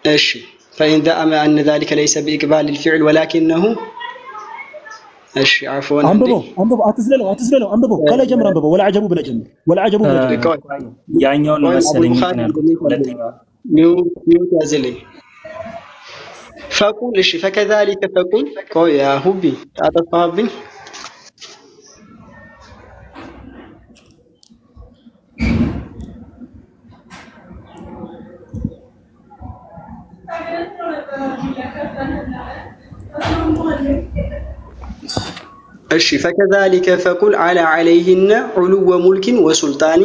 እሺ فإن دام أن ذلك ليس بإقبال الفعل ولكنه እሺ عفوا አንብቦ አትዝለለው አንብቦ ከላይ ጀምር አንብቦ ወልዓጀቡ ብለህ ጀምር። ወልዓጀቡ ብለህ ያኛው ነው መሰለኝ ሁለተኛው ሚውት ያዘልኝ فقول እሺ فكذلك فقول ቆይ ያ ሁቢ አጠፋብኝ። እሺ فكذلك فقل على عليهن علو ملك وسلطان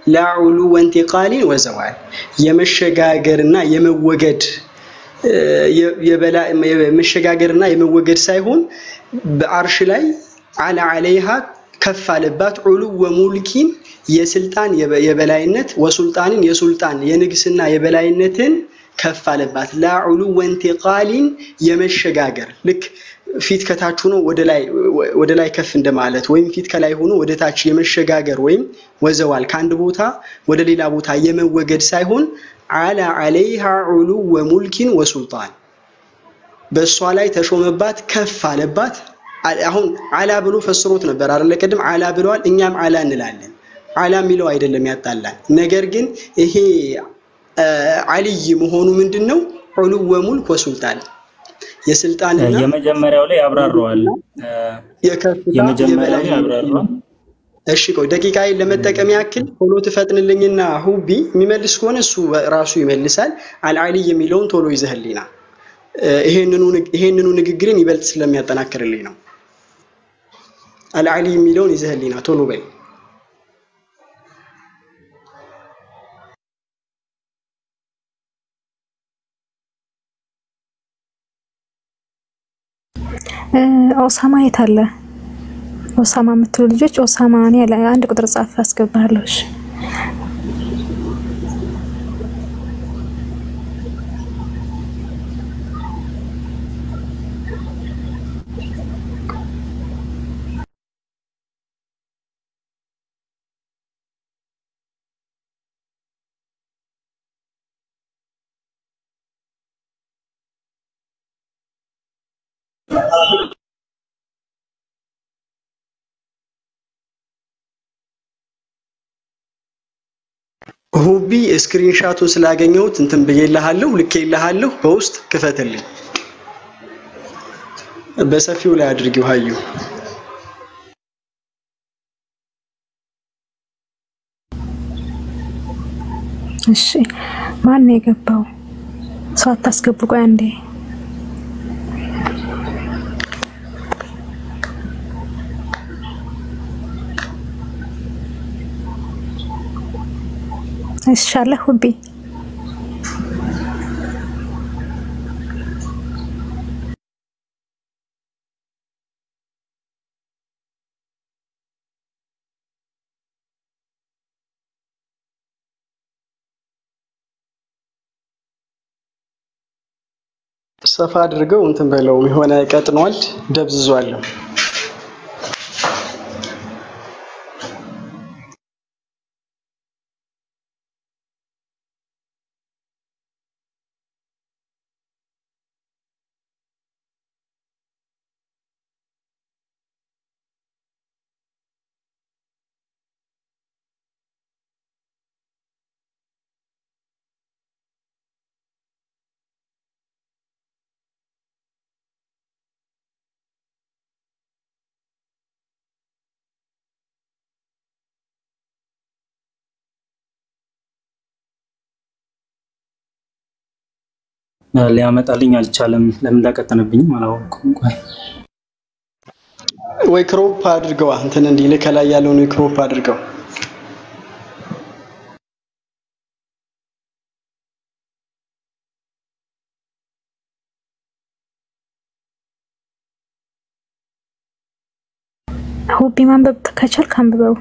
لا علو انتقال وزوال የመሸጋገርና የመወገድ የመሸጋገርና የመወገድ ሳይሆን በአርሽ ላይ على عليها ከፍ አለባት علو ملك የስልጣን የበላይነት ወሱልጣንን የሱልጣን የንግስና የበላይነትን ከፍ አለባት لا علو انتقال የመሸጋገር ልክ ፊት ከታች ሆኖ ወደ ላይ ከፍ እንደማለት ወይም ፊት ከላይ ሆኖ ወደ ታች የመሸጋገር ወይም ወዘዋል ካንድ ቦታ ወደ ሌላ ቦታ የመወገድ ሳይሆን على عليها علو وملك وسلطان በሷ ላይ ተሾመባት ከፍ አለባት። አሁን አላ ብሎ ፈስሮት ነበር አይደል? ቀደም አላ ብለዋል። እኛም አላ እንላለን። አላ ሚለው አይደለም ያጣላል። ነገር ግን ይሄ አልይ መሆኑ ምንድነው? علو وملك وسلطان የስልጣንና የመጀመሪያው ላይ ያብራራዋል። የመጀመሪያው ላይ ያብራራዋል። እሺ ቆይ ደቂቃዬን ለመጠቀም ያክል ቶሎ ትፈጥንልኝና ሁቢ የሚመልስ ከሆነ እሱ ራሱ ይመልሳል። አልዓሊ የሚለውን ቶሎ ይዘህልኝና ይሄንኑ ንግግርን ይበልጥ ስለሚያጠናክርልኝ ነው። አልዓሊ የሚለውን ይዘህልኝና ቶሎ በይ። ኦሳማ የታለ? ኦሳማ የምትሉ ልጆች ኦሳማ እኔ አንድ ቁጥር ጻፍ አስገባለሁ። እሺ ሁቢ ስክሪንሻቱን ስላገኘሁት እንትን በየልሃለሁ ልኬልሃለሁ በውስጥ ክፈትልኝ። በሰፊው ላይ አድርጊው ሀዩ። እሺ ማን ነው የገባው? ሰው አታስገቡ። ቆይ አንዴ ኢንሻአላህ ሁቢ ሰፋ አድርገው እንትን በለው የሆነ ቀጥኗል ደብዝዟል ሊያመጣልኝ አልቻለም ለምን እንዳቀጠነብኝ አላወቅኩም ወይ ክሮፕ አድርገው እንትን እንዲል ከላይ ያለውን ክሮፕ አድርገው ሁቢ ማንበብ ከቻልክ አንብበው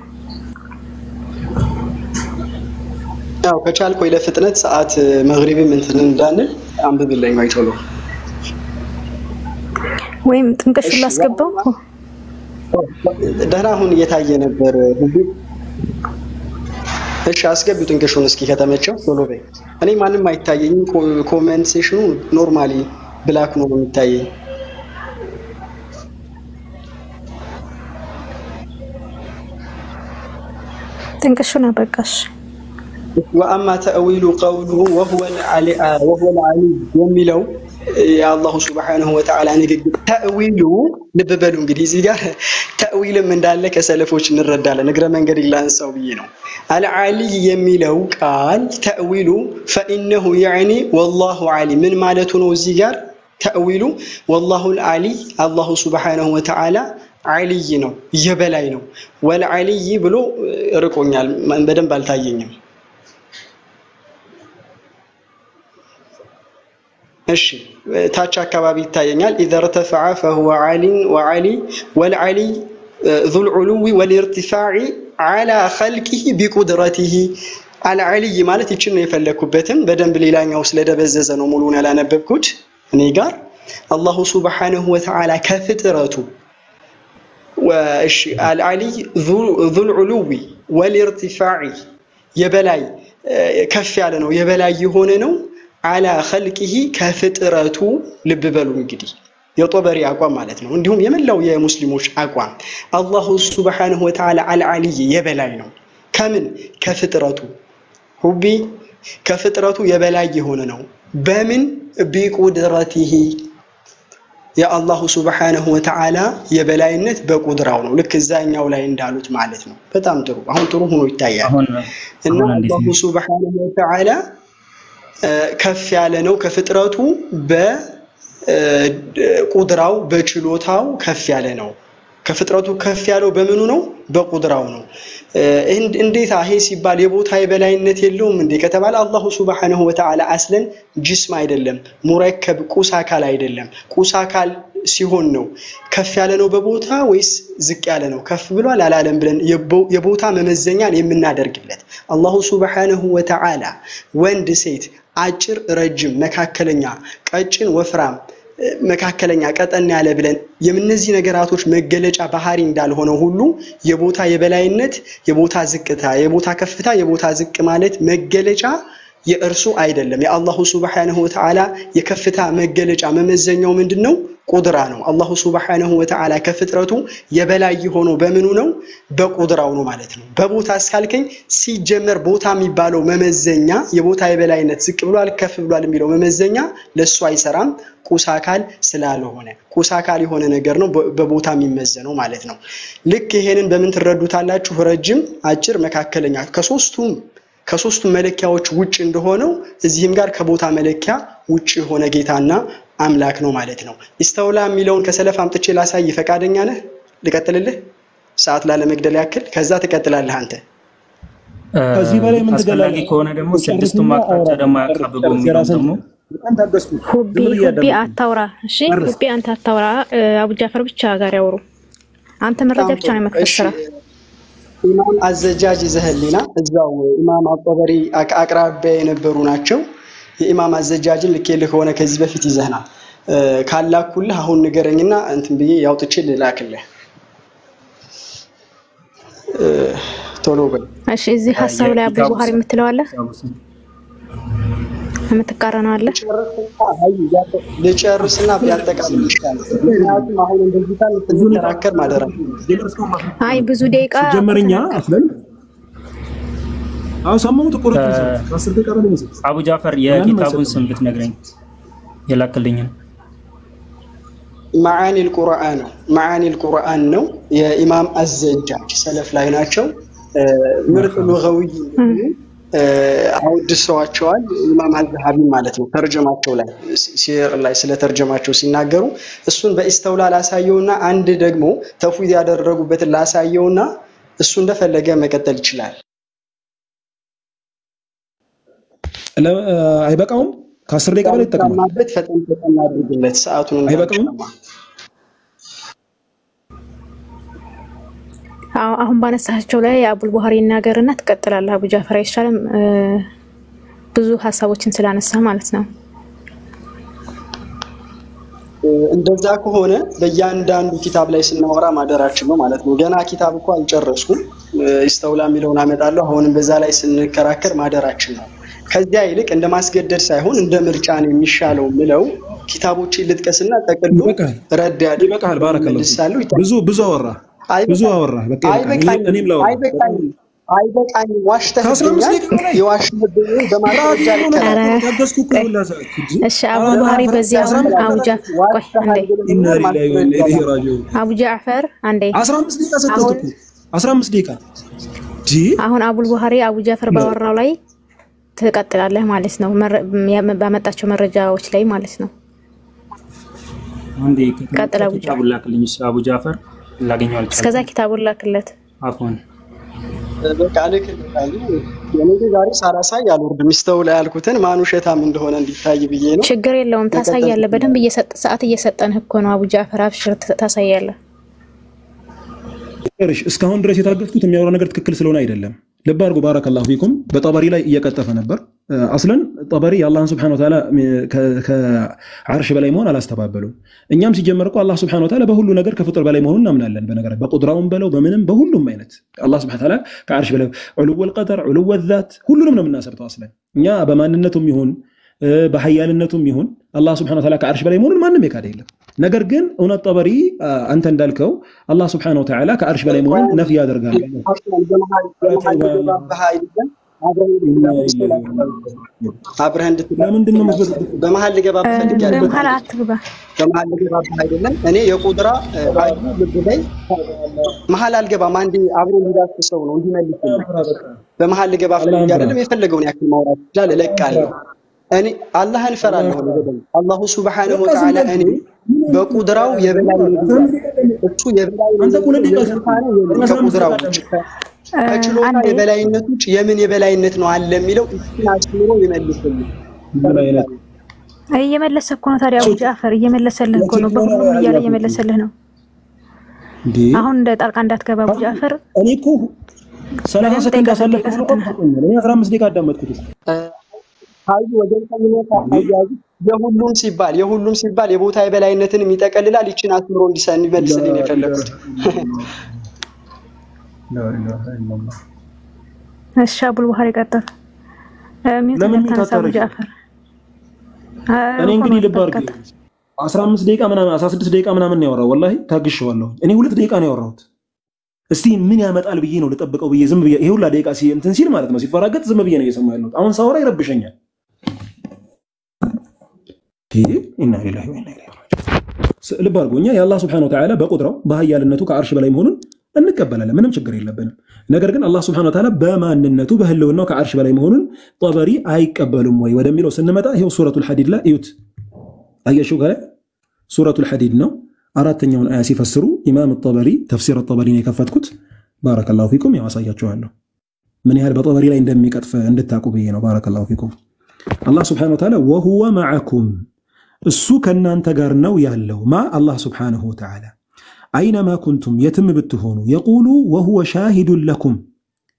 ያው ከቻልኩ ወይ ለፍጥነት ሰዓት መግሪብም እንትን እንዳንል አንብብልኝ ወይ ቶሎ ወይም ጥንቅሽ ላስገባው ደህና አሁን እየታየ ነበር ሁሉ እሺ አስገቡ ጥንቅሹን እስኪ ከተመቸው ቶሎ በይ እኔ ማንንም አይታየኝም ኮሜንት ሴሽኑ ኖርማሊ ብላክ ነው የሚታየኝ ጥንቅሹን አበቃሽ وأما تأويل قوله وهو العلي የሚለው የአላሁ ሱብሓነሁ ወተዓላ ንግግር ተእዊሉ ልብ በሉ እንግዲህ እዚህ ጋር ተእዊልም እንዳለ ከሰለፎች እንረዳለን እግረ መንገድ ይላንሳው ብዬ ነው አልዓሊ የሚለው ቃል ተእዊሉ فإنه يعني والله علي ምን ማለቱ ነው እዚህ ጋር ተእዊሉ والله العلي አላሁ ሱብሓነሁ ወተዓላ ዓሊይ ነው የበላይ ነው ወልዓሊይ ብሎ ርቆኛል በደንብ አልታየኝም እሺ ታች አካባቢ ይታየኛል اذا ارتفع فهو عالٍ وعلي والعلي ذو العلو والارتفاع على خلقه بقدرته العلي ማለት ይችን ነው የፈለኩበትም በደንብ ሌላኛው ስለደበዘዘ ነው ሙሉን ያላነበብኩት እኔ ጋር አላሁ ሱብሓነሁ ወተዓላ ከፍጥረቱ وإيش العلي ذو العلو والارتفاع يبلاي كف على نو يبلاي يهون نو على خلقه كفطرته لب بلو እንግዲህ የጦበሪ አቋም ማለት ነው እንዲሁም የመላው የሙስሊሞች አቋም አላሁ ሱብሓነሁ ወተዓላ العلي የበላይ ነው ከምን ከፍጥረቱ ሁቢ ከፍጥረቱ የበላይ የሆነ ነው በምን ቢቁድረቲሂ የአላሁ ሱብሓነሁ ወተዓላ የበላይነት በቁድራው ነው ልክ እዛኛው ላይ እንዳሉት ማለት ነው በጣም ጥሩ አሁን ጥሩ ሆኖ ይታያል እና አላሁ ሱብሓነሁ ወተዓላ ከፍ ያለ ነው ከፍጥረቱ በቁድራው በችሎታው ከፍ ያለ ነው ከፍጥረቱ ከፍ ያለው በምኑ ነው በቁድራው ነው እንዴት አሄ ሲባል የቦታ የበላይነት የለውም እንዴ ከተባለ አላሁ ሱብሓነሁ ወተዓላ አስለን ጅስም አይደለም ሙረከብ ቁስ አካል አይደለም ቁስ አካል ሲሆን ነው ከፍ ያለ ነው በቦታ ወይስ ዝቅ ያለ ነው ከፍ ብሏል አላለም ብለን የቦታ መመዘኛን የምናደርግለት አላሁ ሱብሓነሁ ወተዓላ ወንድ ሴት አጭር ረጅም መካከለኛ ቀጭን ወፍራም መካከለኛ ቀጠን ያለ ብለን የምንዚህ ነገራቶች መገለጫ ባህሪ እንዳልሆነ ሁሉ የቦታ የበላይነት የቦታ ዝቅታ የቦታ ከፍታ የቦታ ዝቅ ማለት መገለጫ የእርሱ አይደለም የአላሁ ሱብሓነሁ ወተዓላ የከፍታ መገለጫ መመዘኛው ምንድነው ቁድራ ነው አላሁ ሱብሓነሁ ወተዓላ ከፍጥረቱ የበላይ ሆኖ በምኑ ነው በቁድራው ነው ማለት ነው በቦታ እስካልከኝ ሲጀመር ቦታ የሚባለው መመዘኛ የቦታ የበላይነት ዝቅ ብሏል ከፍ ብሏል የሚለው መመዘኛ ለሱ አይሰራም ቁስ አካል ስላልሆነ ቁስ አካል የሆነ ነገር ነው በቦታ የሚመዘነው ማለት ነው ልክ ይሄንን በምን ትረዱታላችሁ ረጅም አጭር መካከለኛ ከሶስቱም መለኪያዎች ውጭ እንደሆነው እዚህም ጋር ከቦታ መለኪያ ውጭ ሆነ ጌታና አምላክ ነው ማለት ነው ኢስተውላ የሚለውን ከሰለፍ አምጥቼ ላሳይ ፈቃደኛ ነህ ልቀጥልልህ ሰዓት ላለመግደል ያክል ከዛ ትቀጥላለህ አንተ ከዚህ በላይ ምን አስፈላጊ ከሆነ ደግሞ ስድስቱም አቅጣጫ ደግሞ ያካብበው የሚለው ደግሞ ሁቢ አታውራ። እሺ ሁቢ አንተ አታውራ። አቡ ጃፈር ብቻ ጋር ያወሩ። አንተ መረጃ ብቻ ነው የምትፈስረው። ኢማም አዘጃጅ ዘህሊና እዛው ኢማም አጠበሪ አቅራቢያ የነበሩ ናቸው። የኢማም አዘጃጅን ልኬልህ ሆነ ከዚህ በፊት ይዘህና ካላኩልህ አሁን ንገረኝና እንትን ብዬ ያውጥቼ ልላክልህ ቶሎ በል። እሺ እዚህ ሐሳብ ላይ አቡ ቡኻሪ የምትለው አለ የምትቃረነው አለ። ልጨርስና ቢያጠቃልል ይችላል። ምክንያቱም አሁን እንደዚህ ታል ተዘራከር ማደራ አይ ብዙ ደቂቃ ጀመርኛ አስለን አው ሰማሁት ቁርጥ 10 ደቂቃ በላይ መስል አቡ ጃፈር የኪታቡን ስም ብትነግረኝ የላክልኝ معاني القرآن معاني القرآن ነው የኢማም አዘጃጅ ሰለፍ ላይ ናቸው። ምርጥ ሉጋዊ አውድሰዋቸዋል ኢማም አልዛሃቢ ማለት ነው። ተርጀማቸው ላይ ሲር ላይ ስለ ተርጀማቸው ሲናገሩ እሱን በኢስተውላ ላሳየውና አንድ ደግሞ ተፍዊድ ያደረጉበት ላሳየውና እሱ እንደፈለገ መቀጠል ይችላል። አይበቃውም ከ10 ደቂቃ በላይ ተጠቅሟል። ፈጠን አድርጉለት ሰዓቱን አይበቃውም። አሁን ባነሳቸው ላይ አቡል ቡኻሪ ይናገርና ተቀጥላለህ። አቡ ጃፈር አይሻልም? ብዙ ሐሳቦችን ስላነሳ ማለት ነው። እንደዛ ከሆነ በእያንዳንዱ ኪታብ ላይ ስናወራ ማደራችን ነው ማለት ነው። ገና ኪታብ እኮ አልጨረስኩም። ኢስተውላ የሚለውን አመጣለሁ። አሁንም በዛ ላይ ስንከራከር ማደራችን ነው። ከዚያ ይልቅ እንደማስገደድ ሳይሆን እንደ ምርጫ ነው የሚሻለው ምለው ኪታቦችን ልጥቀስና ተቀድዶ ረድ ያድርግ። ይበቃል። ባረከላሁ ብዙ አወራ በቃ እኔም ላወራ አይበቃኝ ዋሽተህ የዋሽነብኝ በማስረጃ እሺ አቡ ቡኻሪ በዚህ አሁን አቡ ጃፈር አንዴ 15 ደቂቃ ሰጥተውት 15 ደቂቃ አሁን አቡ ቡኻሪ አቡ ጃፈር ባወራው ላይ ተቀጥላለህ ማለት ነው። ባመጣቸው መረጃዎች ላይ ማለት ነው። አንዴ ኪታቡን ላክልኝ አቡ ጃፈር ላገኘው አልቻልኩም። እስከዛ ኪታቡን ላክለት አፎን በቃ ልክልታለሁ። የኔ ዛሬ ሳላሳይ አልወርድም። ኢስተውላ ያልኩትን ማን ውሸታም እንደሆነ እንዲታይ ብዬ ነው። ችግር የለውም ታሳያለህ። በደንብ ሰዓት እየሰጠንህ እኮ ነው። አቡ ጃፈር አብሽር ታሳያለህ። እስካሁን ድረስ የታገስኩት የሚያወራው ነገር ትክክል ስለሆነ አይደለም። ልብ አድርጉ ባረከላሁ ፊኩም። በጠበሪ ላይ እየቀጠፈ ነበር። አስለን ጠበሪ የአላህን ሱብሓነሁ ወተዓላ ከዓርሽ በላይ መሆን አላስተባበሉም። እኛም ሲጀመር እኮ አላህ ሱብሓነሁ ወተዓላ በሁሉ ነገር ከፍጡር በላይ መሆኑን እናምናለን። በነገር በቁድራውም በለው በምንም በሁሉም አይነት አላህ ሱብሓነሁ ወተዓላ ከዓርሽ በላይ ዑሉወል ቀደር ዑሉወል ዛት ሁሉንም ነው የምናሰብተው። አስለን እኛ በማንነቱም ይሁን በሐያልነቱም ይሁን አላህ ሱብሓነሁ ወተዓላ ከዓርሽ በላይ መሆኑን ማንም የካደ የለም። ነገር ግን እውነት ጠበሪ አንተ እንዳልከው አላህ ሱብሓነሁ ወተዓላ ከዓርሽ በላይ መሆኑን ነፍይ ያደርጋል። አብረህ እንድትለምንድነው በመሃል ልገባ ፈልጋለሁ። በመሃል ልገባ አይደለም እኔ የቁድራ አዩ ልብ ላይ መሃል አልገባም። አንዴ አብሮ እንዲዳስሰው ነው እንዲመልስ በመሃል ልገባ ፈልጋለሁ። አይደለም የፈለገውን ያክል ማውራት ይችላል። እለቃለሁ። እኔ አላህን ፈራለሁ። በደንብ አላሁ ሱብሓነሁ ወተዓላ እኔ በቁድራው የበላይ ነው። እሱ የበላይ ነው። ከቁድራው ከችሎታ የበላይነት ውጭ የምን የበላይነት ነው አለ የሚለው አስምሮ ይመልስልኝ። እየመለሰ እኮ ነው። ታዲያ አቡ ጃፈር እየመለሰልህ እኮ ነው። በሁሉም እያለ እየመለሰልህ ነው። አሁን እንደ ጣልቃ እንዳትገባ አቡ ጃፈር። እኔ እኮ 30 ሰከንድ አሳለፍኩ ነው። እኔ 15 ደቂቃ አዳመጥኩት። አይ ወደን ከመነታ አያጅ የሁሉም ሲባል የቦታ የበላይነትን ይጠቀልላል። ይችን አስምሮ እንዲመልስልኝ ነው የፈለኩት። እሺ አቡል ቡኻሪ ቀጥል። ለምን ታታሩ ጃፈር እኔ እንግዲህ ልብ አድርግ 15 ደቂቃ ምናምን 16 ደቂቃ ምናምን ነው ያወራው። ወላሂ ታግሼዋለሁ። እኔ 2 ደቂቃ ነው ያወራሁት። እስቲ ምን ያመጣል ብዬ ነው ልጠብቀው ብዬ ዝም ብዬ ይሄ ሁላ ደቂቃ እንትን ሲል ማለት ነው ሲፈራገጥ ዝም ብዬ ነው እየሰማሁ ያለሁት። አሁን ሳወራ ይረብሸኛል። ኢና ሊላሂ ወኢና ኢለይሂ ራጂዑን። ልብ አድርጉ እኛ የአላህ ሱብሓነሁ ወተዓላ በቁድራው በኃያልነቱ ከዓርሽ በላይ መሆኑን እንቀበላለን። ምንም ችግር የለብንም። ነገር ግን አላህ ሱብሓነሁ ወተዓላ በማንነቱ በህልውናው ከዓርሽ በላይ መሆኑን ጠበሪ አይቀበሉም ወይ ወደሚለው ስንመጣ ይሄው ሱረቱል ሐዲድ ላይ እዩት። አያችሁ ከላይ ሱረቱል ሐዲድ ነው። አራተኛውን አያ ሲፈስሩ ኢማም ጠበሪ ተፍሲር ጠበሪ ነው የከፈትኩት። ባረከላሁ ፊኩም ያሳያችኋለሁ። من يهل بطبري لا يندمي قطف اندتاقوا بينا بارك الله فيكم الله سبحانه وتعالى وهو معكم السوك أن أنت قارنو يالله مع الله سبحانه وتعالى أينما كنتم يتم بالتهون يقولوا وهو شاهد لكم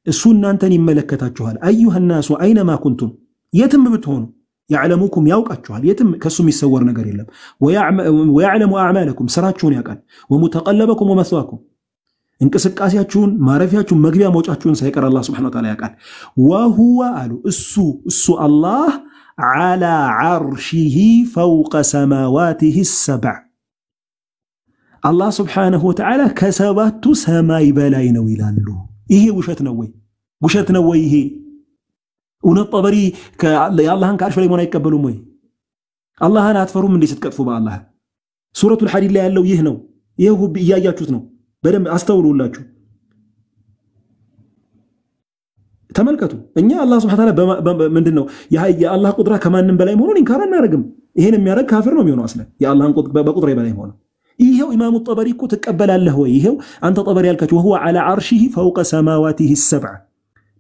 السنة أنتني ملكة جهال أيها الناس أينما كنتم يتم بالتهون يعلمكم يوقع جهال يتم كسم يسور نقر الله ويعلم أعمالكم سراتشون يقال ومتقلبكم ومثواكم انكسقاسياچون ማረፊያችሁን መግቢያ መውጫችሁን ሳይቀር الله سبحانه وتعالى ያቃል وهو አሉ እሱ الله على عرشه فوق سماواته السبع الله سبحانه وتعالى ከሰባቱ ሰማይ በላይ ነው ይላሉ ይሄ ውሸት ነው ወይ ይሄ እውነት ጠበሪ የአላህን ከአርሽ ላይ ሆነ አይቀበሉም ወይ አላህን አትፈሩም እንዴ ስትቀጥፉ በአላህ ሱረቱል ሐዲድ ላይ ያለው ይህ ነው ይሄው እያያችሁት ነው በደም አስተውሉላችሁ ተመልከቱ እኛ አላህ Subhanahu Wa Ta'ala ምንድነው የአላህ ቁድራ ከማንም በላይ መሆኑን ኢንካር አናደርግም ይሄን የሚያደርግ ካፊር ነው የሚሆነው አስለ የአላህን በቁድራ በላይ ሆነ ይሄው ኢማሙ ጠበሪ እኮ ተቀበላለህ ወይ ይሄው አንተ ጠበሪ ያልካችሁ وهو على عرشه فوق سماواته السبع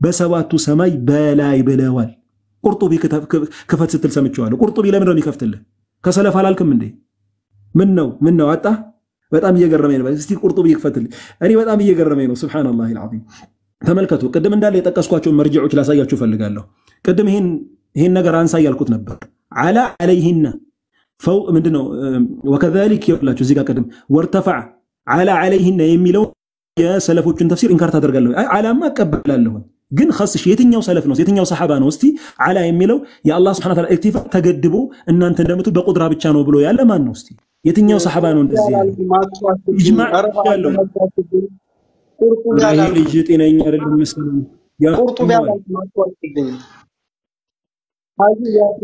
በሰባቱ ሰማይ በላይ ብለዋል ቁርጡቢ ከፈት ስትል ሰምቻለሁ ቁርጡቢ ለምን ነው የሚከፍትልህ ከሰለፍ አላልክም እንዴ ምን ነው አጣ በጣም እየገረመኝ ነው እስቲ ቁርጡቢ ይከፈትልኝ እኔ በጣም እየገረመኝ ነው ሱብሃንአላህ العظيم ተመልከቱ ቅድም እንዳለ የጠቀስኳቸው መርጂዎች ላሳያችሁ ፈልጋለሁ ቅድም ይሄን ነገር አንሳ ያልኩት ነበር على عليهن فوق ምንድነው وكذلك ይላችሁ እዚህ ጋር ቅድም ወርተፈع على عليهن የሚለው የሰለፎችን ተፍሲር ኢንካር ታደርጋለሁ አላማ ቀበላለሁ ግን خاصሽ የትኛው ሰለፍ ነው የትኛው ሰሃባ ነው እስቲ على የሚለው የአላህ Subhanahu Wa Ta'ala ኢክቲፋ ተገድቦ እናንተ እንደምትሉ በቁድራ ብቻ ነው ብሎ ያለ ማን ነው እስቲ የትኛው ሰሃባ ነው እንደዚህ ያለው ኢጅማዕ ያለው ቁርጡቢ ያለው ልጅ ጤነኛ አይደለም መሰለኝ ቁርጡቢ ያለው ማጥዋጥልኝ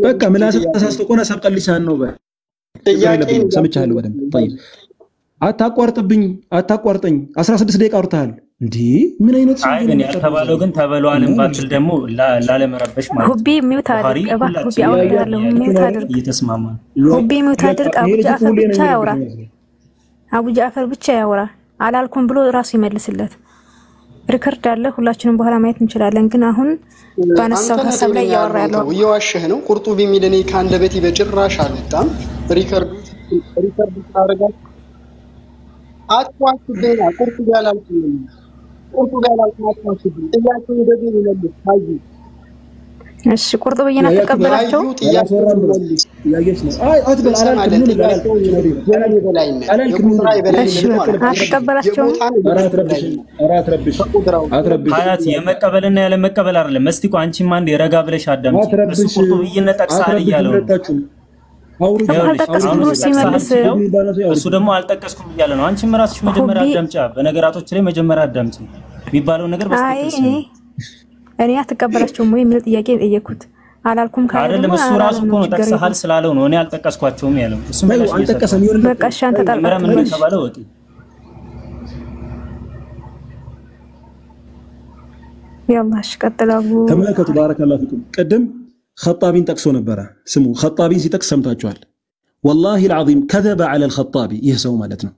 በቃ ምላስ ተሳስቶ ቆና ሰብቀ ሊሳን ነው በጥያቄ ሰምቻለሁ በደንብ طيب አታቋርጠኝ 16 ደቂቃ አውርተሃል እንዴ ምን አይነት ሰው ግን ያልተባለው ግን ተበሏልን ባትል ደግሞ ላለመረበሽ ማለት ሁቢ ሚውት አድርግ ሁቢ አውርዳለሁ ሚውት አድርግ እየተስማማ ሁቢ ሚውት አድርግ አቡ ጃፈር ብቻ ያወራ አላልኩም ብሎ ራሱ ይመልስለት ሪከርድ አለ ሁላችንም በኋላ ማየት እንችላለን ግን አሁን ባነሳው ሐሳብ ላይ ያወራ ያለው ይዋሽህ ነው ቁርጡቢ ሚለኔ ካንደበቲ በጭራሽ አልጣም ሪከርድ ታረጋል አጥዋችሁና ቁርጡቢ ያላልኩም አጥዋችሁ ጥያቄው ደግሞ ይለልኝ ታዩ እሺ ቁርጡቢና ተቀበላቸው ያየሽ ነው አትበል አትቀበላቸው አትረብሽ ሀያት የመቀበልና ያለ መቀበል አይደለም እስቲ ቆይ አንቺም አንድ የረጋ ብለሽ አዳምጪ እሱ ቁርጡቢና ጠቅሳል ይያለው እሱ ደግሞ አልጠቀስኩም ይያለ ነው አንቺም ራስሽ መጀመሪያ አዳምጪ በነገራቶች ላይ መጀመሪያ አዳምጪ ቢባለው ነገር በስተቀር እኔ አትቀበላቸውም ወይ የሚል ጥያቄ ጠየቁት አላልኩም ካለ አይደለም እሱ ራሱ እኮ ነው ጠቅሰሃል ስላለው ነው እኔ አልጠቀስኳቸውም ያለው እሱ ማለት አልጠቀሰም ይሁን በቃ ሻንተ ተጣጣ ምን ተባለው ወጥ ያላህ ቀጥላው ተመለከቱ ባረከላሁ ፊኩም ቀደም خطابين ጠቅሶ ነበር ስሙ خطابين ሲጠቅስ ሰምታችኋል والله العظيم كذب على الخطابي يهسو ማለት ነው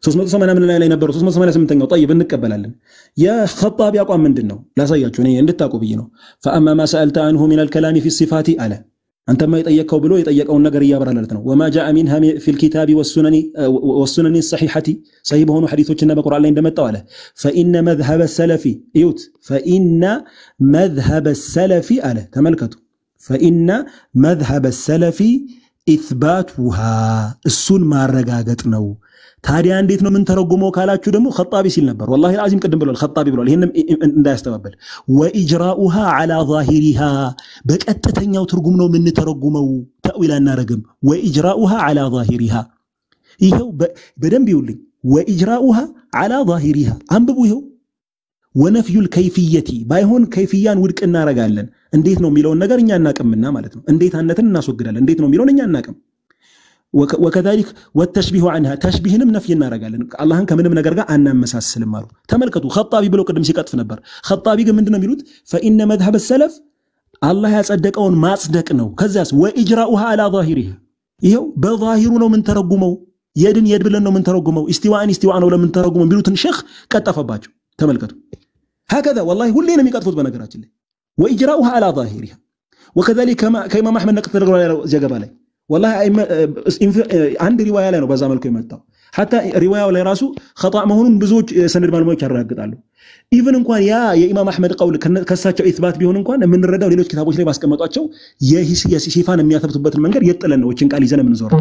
380 ምን ላይ ነበር 388ኛው طيب እንቀበላለን ያ خطابي አቋም ምንድነው ላሳያችሁ እኔ እንድታቁ ብዬ ነው فاما ما سالت عنه من الكلام في الصفات على انت ما يጠየቀው ብሎ የጠየቀውን ነገር ያበራለት ነው وما جاء منها في الكتاب والسنن الصحيحه صحيح በሆኑ ሐዲሶችና በቁርአን ላይ እንደመጣው አለ فان مذهب السلف يوت فان مذهب السلف على ተመልከቱ فان مذهب السلف اثباتها السن ማረጋገጥ ነው ታዲያ እንዴት ነው ምን ተረጉመው ካላችሁ ደግሞ خطابي ሲል ነበር والله العظيم ቀደም ብሏል خطابي ብሏል ይሄንም እንዳያስተባበል واجراؤها على ظاهرها በቀጥተኛው ትርጉም ነው ምን ተረጉመው ተዊል አናረግም واجراؤها على ظاهرها ይሄው በደንብ ይውልኝ واجراؤها على ظاهرها አንብቡ ይሄው ونفي الكيفيه ባይሆን ከይፍያን ውድቅ እናረጋለን እንዴት ነው የሚለውን ነገር እኛ እናቀምና ማለት ነው እንዴት አንነትን እናስወግዳለን እንዴት ነው የሚለውን እኛ እናቀም وكذلك والتشبيه عنها تشبيهንም ነፍይ እናረጋለን አላህን ከምንም ነገር ጋር አናመሳስልም አሉ ተመልከቱ خطابي ብሎ ቀደም ሲቀጥፍ ነበር خطابي ግን ምንድነው የሚሉት فإن مذهب السلف الله ያጸደቀውን ማጽደቅ ነው ከዛስ واجراؤها على ظاهرها ይሄው በظاهሩ ነው ምን ተረጉመው የድ ብለን ነው ምን ተረጉመው استواء ነው ለምን ተረጉመው ቢሉትን ሼክ ቀጠፈባቸው ተመልከቱ هكذا والله ሁሌም የሚቀጥፉት በነገራችን ላይ واجراؤها على ظاهرها وكذلك كما احمد نقد ተደርጓል ዘገባ ላይ والله አንድ ሪዋያ ላይ ነው በዛ መልኩ የመጣው حتى ሪዋያው ላይ ራሱ خطا መሆኑን ብዙዎች ሰነድ ባለሙያዎች ያረጋግጣሉ ኢቭን እንኳን ያ የኢማም አህመድ ቀውል ከሳቸው ኢስባት ቢሆን እንኳን የምንረዳው ሌሎች ኪታቦች ላይ ባስቀመጧቸው የሲፋን የሚያተብቱበትን መንገድ የጥለን ነው እቺን ቃል ይዘን የምንዞረው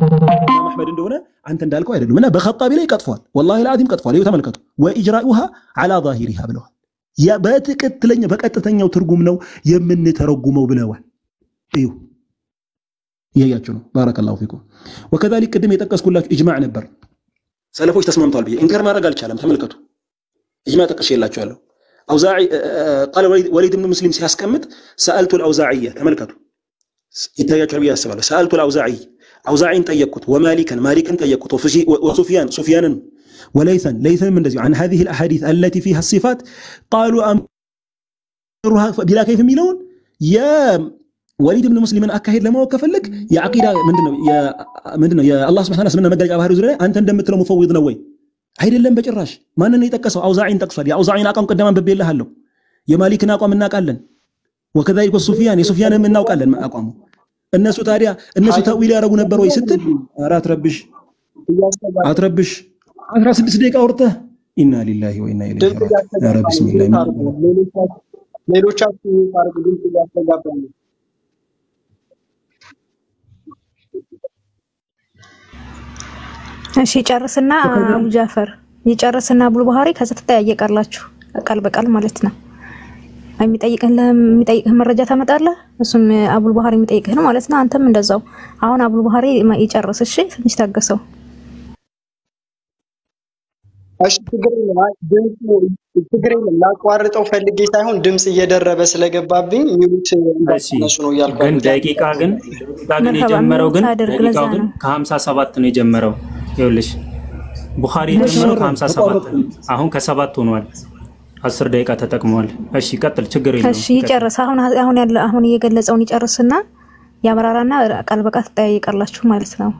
ኢማም አህመድ እንደሆነ አንተ እንዳልከው አይደለም እና በخطابي ላይ ቀጥፏል والله العظيم ቀጥፏል ይኸው ተመልከቱ واجراؤها على ظاهرها ብለዋል ያ በትክክለኛ በቀጥተኛው ትርጉም ነው የምንተረጉመው ብለዋል እዩ ያያችሁ ነው ባረከላሁ ፊኩም وكذلك قدم የጠቀስኩላችሁ ኢጅማዕ ነበር ሰለፎች ተስማምተዋል ብዬ እንከር ማድረግ አልቻለም ተመልከቱ ኢጅማዕ ተቀሽላችኋለሁ አውዛዒ قال وليد بن مسلم ሲያስቀምጥ سالت الاوزاعيه ተመልከቱ ይታያችሁ ብዬ አስባለሁ سالت الاوزاعي አውዛዒን ጠየቅኩት ومالكا مالكን ጠየቅኩት وسفيان ليثا من دزي عن هذه الاحاديث التي فيها الصفات قالوا امرها بلا كيف ميلون يا وليد بن مسلم አካሄድ ለማወቅ ከፈለክ የአቂዳ ምንድነው የአላህ Subhanahu Wa Ta'ala መገለጫ ባህሪው ዙሪያ አንተ እንደምትለው ሙፈዊድ ነው ወይ አይደለም በጭራሽ ማንን ነው የጠቀሰው አውዛዒን ጠቅሷል የአውዛዒን አቋም ቀደማን በበየልሃለሁ የማሊክን አቋም እናውቃለን وكذلك السفيان የሱፊያንም እናውቃለን አቋሙ እነሱ ታዲያ እነሱ ተዊል ያረጉ ነበር ወይ ስትል አትረብሽ 16 ደቂቃ ወርተህ ኢና ሊላሂ ወኢና ኢለይሂ ራጂዑን ያ ረብ ቢስሚላህ ሌሎቻችሁ ታርጉ ድምጽ ያስተጋባሉ እሺ ጨርስና አቡ ጃፈር ይጨርስና አቡ ቡሃሪ ከዛ ተጠያየቃላችሁ ቃል በቃል ማለት ነው የሚጠይቅህ መረጃ ታመጣለህ እሱም አቡ ቡሃሪ የሚጠይቅህ ነው ማለት ነው አንተም እንደዛው አሁን አቡ ቡሃሪ ይጨርስ እሺ ትንሽ ታገሰው እሺ ትግሬ ላቋርጠው ፈልጌ ሳይሆን ድምጽ እየደረበ ስለገባብኝ ሚሉት እንደነሱ ነው ያልኩት ግን ደቂቃ ግን የጀመረው ግን ደቂቃው ግን ከ57 ነው የጀመረው ይኸውልሽ ቡኻሪ የጀመረው ከ57 አሁን ከ7 ሆኗል 10 ደቂቃ ተጠቅመዋል እሺ ቀጥል ችግር የለም እሺ ይጨርስ አሁን እየገለጸውን ይጨርስና ያብራራና ቃል በቃል ተጠያይቃላችሁ ማለት ነው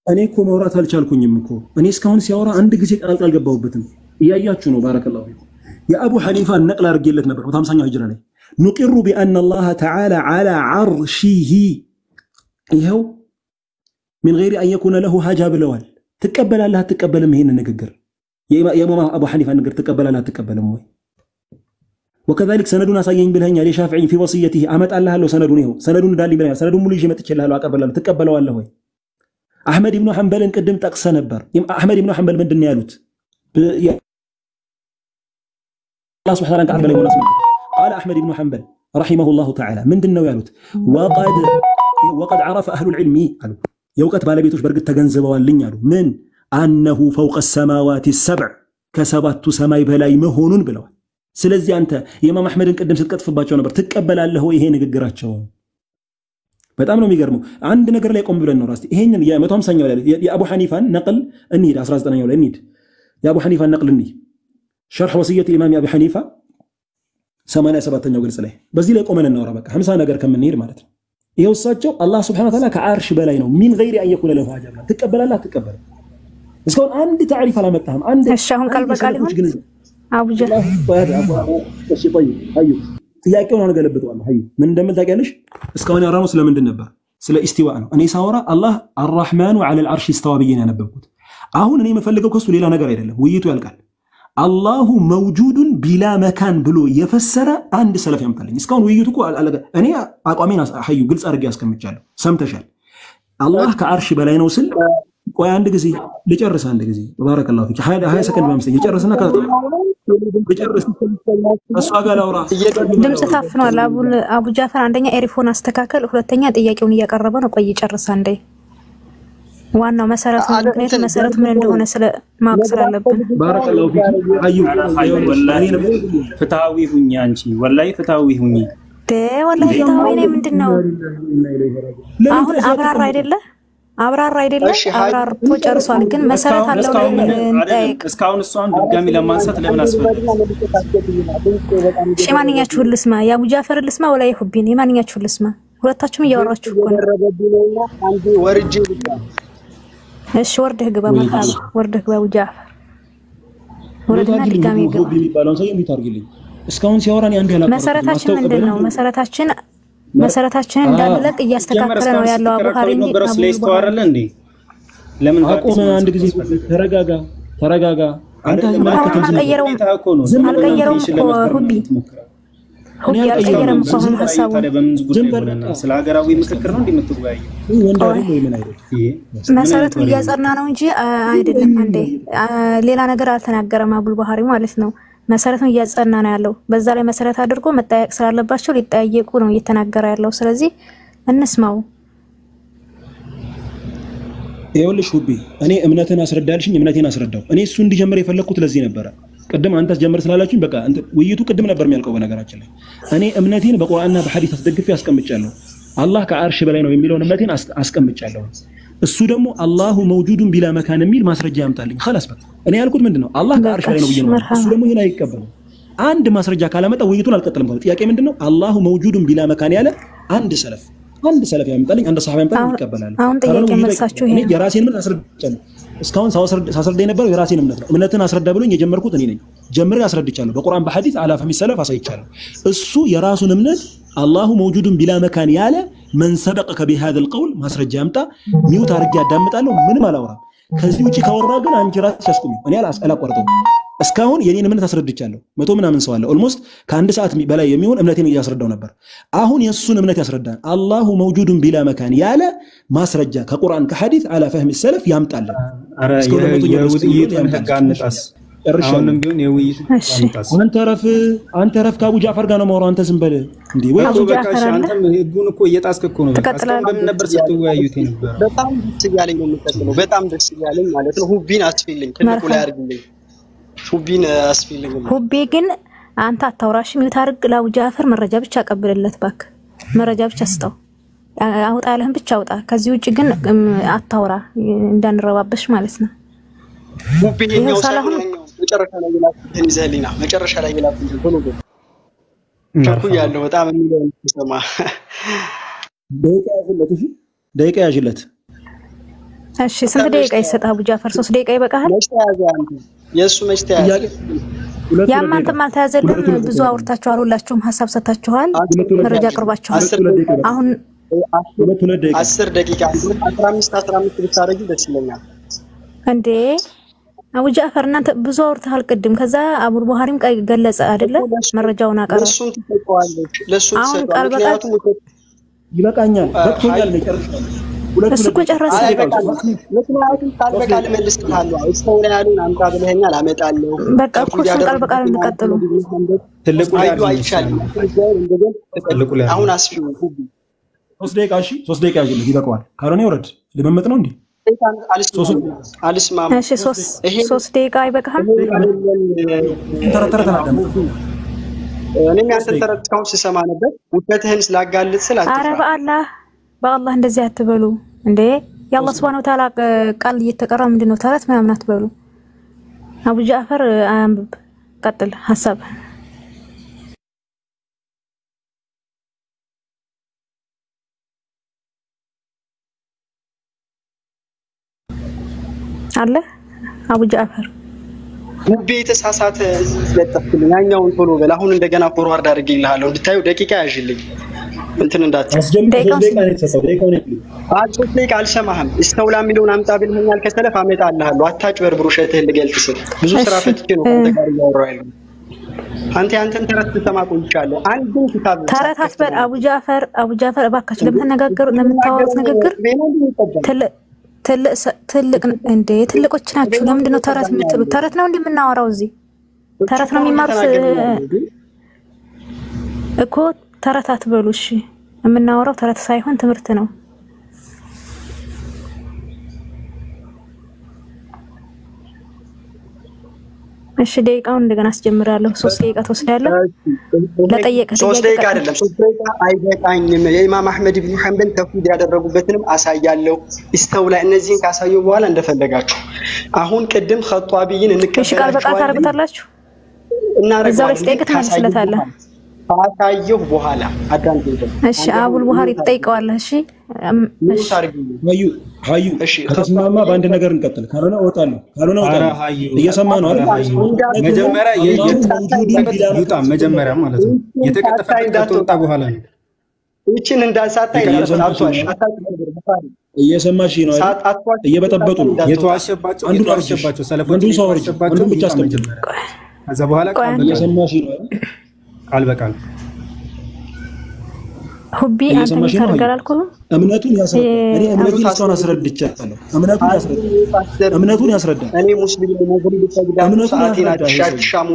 እኔ እኮ ማውራት አልቻልኩኝም እኮ እኔ እስካሁን ሲያወራ አንድ ጊዜ ቃል አልገባሁበትም እያያችሁ ነው ባረከላሁ ፊኩም የአቡ ሐኒፋ ነቅል አርገለት ነበር 50ኛው ሂጅራ ላይ نقر بان الله تعالى على عرشه ይሄው من غير ان يكون له حاجه ብለዋል ተቀበላለህ አትቀበልም ይሄን ንግግር የኢማም አቡ ሐኒፋ ንግግር ተቀበላለህ አትቀበልም ወይ وكذلك سندنا ሳየኝ ብለኛል የሻፊዒ في وصيته አመጣልሃለሁ ሰነዱን ይሄው ሰነዱን እንዳልኝ ብለኛል ሰነዱን ሙሉ ይዤ መጥቼልሃለሁ አቀርብልሃለሁ ተቀበለዋለህ ወይ احمد بن حنبل قدم ጠቅሰ ነበር احمد بن حنبل ምንድነው ያሉት الله سبحانه وتعالى قال احمد بن حنبل رحمه الله تعالى ምንድነው ያሉት وقد عرف اهل العلم قالوا የውቀት ባለቤቶች በርግጥ ተገንዘበዋልኝ አሉ ምን انه فوق السماوات السبع ከሰባቱ ሰማይ በላይ መሆኑን ብለዋል ስለዚህ አንተ የኢማም አህመድን ቅድም ስትቀጥፍባቸው ነበር ትቀበላለህ ወይ ይሄ ንግግራቸው በጣም ነው የሚገርመው አንድ ነገር ላይ ቆም ብለን ነው ራስቲ ይሄንን የ150ኛው ላይ የአቡ ሐኒፋን ነቅል እንሂድ 19ኛው ላይ እንሂድ የአቡ ሐኒፋን ነቅል እንሂድ شرح وصيه الامام ابي حنيفه 87ኛው ግልጽ ላይ በዚህ ላይ ቆመን እናወራ በቃ 50 ነገር ከመንሄድ ማለት ነው ይሄው እሳቸው አላህ Subhanahu Wa Ta'ala ከአርሽ በላይ ነው من غير ان يكون له حاجه ትቀበላለህ አትቀበል እስካሁን አንድ ታሪፍ አላመጣህም አንድ እሻሁን ቃል በቃል ይሁን አቡ ጀላ እሺ طيب አዩ ጥያቄውን አንገለብጠዋለሁ አዩ ምን እንደምን ታውቂያለሽ እስካሁን ያወራነው ስለምንድን ነበር ስለ ኢስቲዋ ነው እኔ ሳወራ አላህ الرحمن على العرش استوى ብዬ ነው ያነበብኩት አሁን እኔ የምፈልገው ከሱ ሌላ ነገር አይደለም ውይይቱ ያልቃል አላሁ መውጁዱን ቢላ መካን ብሎ የፈሰረ አንድ ሰለፍ ያምጣልኝ እስካሁን ውይይቱ እኮ እኔ አቋሜን አዩ ግልጽ አድርጌ ያስቀምጫለሁ ሰምተሻል አላህ ከአርሽ በላይ ነው ስል ቆይ አንድ ጊዜ ልጨርስ አንድ ጊዜ ባረከላሁ ፊክ 20 ሰከንድ በመሰለኝ ልጨርስና ልጨርስ አስዋጋ ላውራ ድምጽ ታፍኗል አቡ ጃፈር አንደኛ ኤሪፎን አስተካከል ሁለተኛ ጥያቄውን እያቀረበ ነው ቆይ ይጨርስ አንዴ ዋናው መሰረት ምን እንደሆነ ስለ ማወቅ ስላለብን ባረከላሁ ፊክ አዩ ወላሂ ፍታዊ ሁኚ አንቺ ወላሂ ፍታዊ ሁኚ ወላሂ ፍታዊ ነኝ ምንድነው አሁን አብራራ አይደለ አብራርቶ ጨርሷል ግን መሰረት አለው እንጠይቅ እስካሁን እሷን ድጋሚ ለማንሳት ለምን አስፈልግ ማንኛችሁ ልስማ የአቡ ጃፈር ልስማ ወላ ይሁብኝ ማንኛችሁ ልስማ ሁለታችሁም እያወራችሁ እኮ ነው አንዱ ወርጄ ልባ እሺ ወርደህ ግባ መካብ ወርደህ ግባ አቡ ጃፈር ወረድና ድጋሚ ይገባ የሚባለውን ሰው የሚታርግልኝ እስካሁን ሲያወራን አንድ ያላቀረው መሰረታችን ምንድነው? መሰረታችን እንዳለቅ እያስተካከለ ነው ያለው ቡኻሪ ነው ስለስተዋረለ እንዴ ለምን አቆመ? አንድ ጊዜ ተረጋጋ። አንተ ማለከተም አልቀየረውም ሁቢ አልቀየረም ሰውን ሐሳቡ ስለ ሀገራዊ ምክክር ነው እንደምትወያዩ መሰረቱ እያጸና ነው እንጂ አይደለም። አንዴ ሌላ ነገር አልተናገረም አቡል ቡኻሪ ማለት ነው። መሰረቱን እያጸና ነው ያለው። በዛ ላይ መሰረት አድርጎ መጠየቅ ስላለባቸው ሊጠየቁ ነው እየተናገረ ያለው። ስለዚህ እንስማው። ይኸውልሽ ሁቢ እኔ እምነትን አስረዳልሽኝ፣ እምነቴን አስረዳው። እኔ እሱ እንዲጀምር የፈለኩት ለዚህ ነበር። ቅድም አንተስ ጀምር ስላላችሁኝ በቃ ውይይቱ ቅድም ነበር የሚያልቀው። በነገራችን ላይ እኔ እምነቴን በቁርአንና በሐዲስ አስደግፌ አስቀምጫለሁ። አላህ ከአርሽ በላይ ነው የሚለውን እምነቴን አስቀምጫለሁ። እሱ ደግሞ አላሁ መውጁዱን ቢላ መካን የሚል ማስረጃ ያምጣልኝ። خلاص በቃ እኔ ያልኩት ምንድነው አላህ ከአርሽ ላይ ነው ብዬ ነው። እሱ ደግሞ ይሄን አይቀበልም። አንድ ማስረጃ ካላመጣ ውይይቱን አልቀጥልም። ጥያቄ ምንድነው አላሁ መውጁዱን ቢላ መካን ያለ አንድ ሰለፍ ያምጣልኝ፣ አንድ ሰሃባ ያምጣልኝ ይቀበላል። አሁን ጥያቄ መልሳችሁ ይሄ የራሴን ምን አስረድቻለሁ። እስካሁን ሳስረዳ የነበረው የራሴን እምነት ነው። እምነትን አስረዳ ብሎኝ የጀመርኩት እኔ ነኝ። ጀምሬ አስረድቻለሁ። በቁርአን በሐዲስ አላ ፈሚ ሰለፍ አሳይቻለሁ። እሱ የራሱን እምነት አላሁ መውጁዱን ቢላ መካን ያለ من سبقك بهذا القول ማስረጃ ያምጣ። ሚውት አድርጌ አዳምጣለሁ። ምንም አላወራም። ከዚህ ውጪ ካወራ ግን አንቺ ራስሽ አስቁሚ። እኔ አላቋርጠውም። እስካሁን የኔን እምነት አስረድቻለሁ። 100 ምናምን ሰው አለ። ኦልሞስት ከአንድ ሰዓት በላይ የሚሆን እምነቴን እያስረዳው ነበር። አሁን የሱን እምነት ያስረዳን አላሁ መውጁዱን ቢላ መካን ያለ ማስረጃ ከቁርአን ከሐዲስ አላ ፈህም ሰለፍ ያምጣልን። አረ የውይይቱን ህግ አንጣስ አሁንም ቢሆን የውይይቱ አንተ ረፍ ከአቡ ጃፈር ጋር ነው የማወራው። አንተ ዝም በል እንዴ ወይ አቡ ጃፈር አንተም ህጉን እኮ እየጣስክ እኮ ነው። በምን ነበር ስትወያዩት ነበር? በጣም ደስ እያለኝ ነው የምትቀጥለው። በጣም ደስ እያለኝ ማለት ነው። ሁቢን አስፊልኝ ትልቁ ላይ አድርግልኝ። ሁቢን አስፊልኝ። ሁቢ ግን አንተ አታውራሽ። ሚውት አድርግ። ለአቡ ጃፈር መረጃ ብቻ አቀብልለት ባክ። መረጃ ብቻ ስጠው። አውጣለህም ብቻ አውጣ። ከዚህ ውጪ ግን አታውራ እንዳንረባበሽ ማለት ነው። ሁቢኛው ሰላም መጨረሻ ላይ ይላል ሁሉ ቻኩ ያለው በጣም የሚለው ተሰማ ደቂቃ ያዥለት። እሺ ስንት ደቂቃ ይሰጣ? አቡ ጃፈር 3 ደቂቃ ይበቃሃል? የሱ መስተያዝ ያማንተ ማልተያዘልን ብዙ አውርታችኋል። ሁላችሁም ሐሳብ ሰጣችኋል፣ መረጃ አቅርባችኋል። አሁን 10 ደቂቃ 15 ብታረጊ ደስ ይለኛል። እንዴ አቡ ጃፈር እናንተ ብዙ አውርተሃል ቅድም። ከዛ አቡ ቡኻሪም ገለጸ አይደለ? መረጃውን አቀረበ። ለሱን ትጠቀዋለች ለሱን ተሰጣለች። ይበቃኛል በቅቶኛል ነው ጨርሻለሁ። እሱ እኮ ጨረሰ። ምክንያቱም ቃል በቃል መልስልሃለሁ። እስከሆነ ያሉን አምጣ ብለኸኛል አመጣለሁ። በቃ እኮ እሱን ቃል በቃል እንቀጥሉ። ትልቁ ላይ አይቻልም። አሁን አስፊው 3 ደቂቃ እሺ 3 ደቂቃ ያዥልህ ይበቃዋል። ካልሆነ ይወረድ። ልመመጥ ነው እንዴ? አልስማም። እሺ 3 ደቂቃ አይበቃም? ተረተረተናደም እኔም ያንተን ተረት እስካሁን ስሰማ ነበር። ውሸትህን ስላጋልጥ ስላትፋ። ኧረ በአላህ እንደዚህ አትበሉ እንዴ! የአላህ Subhanahu Wa Ta'ala ቃል እየተቀራ ምንድነው ተረት ምናምን አትበሉ። አቡ ጃፈር አንብብ፣ ቀጥል ሐሳብ አለ። አቡ ጃፈር ሁቤ ተሳሳተ ለጥፍልኝ ያኛውን ቶሎ በል። አሁን እንደገና ፎርዋርድ አድርጌልሃለሁ እንድታዩ። ደቂቃ ያዥልኝ እንትን እንዳትሰጥ። ደቂቃ አልሰማህም። እስተውላ የሚለውን አምጣ ብለኸኛል። ከሰለፍ አመጣልሃለሁ። አታጭበርብር። ውሸትህን ልገልጽ ስል ብዙ ስራ ፈትቼ ነው አንተ ጋር እያወራሁ ያለው። አንተ ያንተን ተረት ተሰማ ቆይቻለሁ። አንዱን ኪታብ ተረት አትበል። አቡ ጃፈር እባካችሁ ለምትነጋገሩ ለምታወሩት ንግግር ትልቅ እንዴ ትልቆች ናችሁ። ለምንድን ነው ተረት የምትሉት? ተረት ነው እንደምናወራው እዚህ ተረት ነው የሚማሩት እኮ። ተረት አትበሉ እሺ። የምናወራው ተረት ሳይሆን ትምህርት ነው። እሺ ደቂቃውን እንደገና አስጀምራለሁ። 3 ደቂቃ ተወስዳለህ። ለጠየቀ 3 ደቂቃ አይደለም 3 ደቂቃ አይበቃኝም። የኢማም አህመድ ኢብኑ ሐንበል ተፍሲር ያደረጉበትንም አሳያለሁ። ኢስተውላ እነዚህን ካሳየው በኋላ እንደፈለጋችሁ። አሁን ቅድም ኸጧቢይን እንቀበላችሁ። እሺ ቃል በቃል ታርጉታላችሁ እና ካሳየሁ በኋላ አዳምጡ። እሺ አቡል ቡኻሪ ትጠይቀዋለህ። እሺ ሀዩ ከተስማማ በአንድ ነገር እንቀጥል። ካልሆነ እወጣለሁ። እየሰማ ነው አይደል? መጀመሪያ ይውጣ መጀመሪያ ማለት ነው። የተቀጠፈበት ከተወጣ በኋላ ነው። እቺን እንዳንሳታይ እየሰማሽ ነው አይደል? እየበጠበጡ ነው። የተዋሸባቸው ሰለፎች የተዋሸባቸው ብቻ አስቀምጥ። ከዛ በኋላ እየሰማሽ ነው አይደል? ቃል በቃል ሁቢ አንተ ተርጋራልኩ እምነቱን ያስረዳ። እኔ እምነቱን እስካሁን አስረድቻለሁ። እምነቱን ያስረዳ። እኔ ሙስሊም ነብይ ተግዳም ሰዓቴን አትሻሙ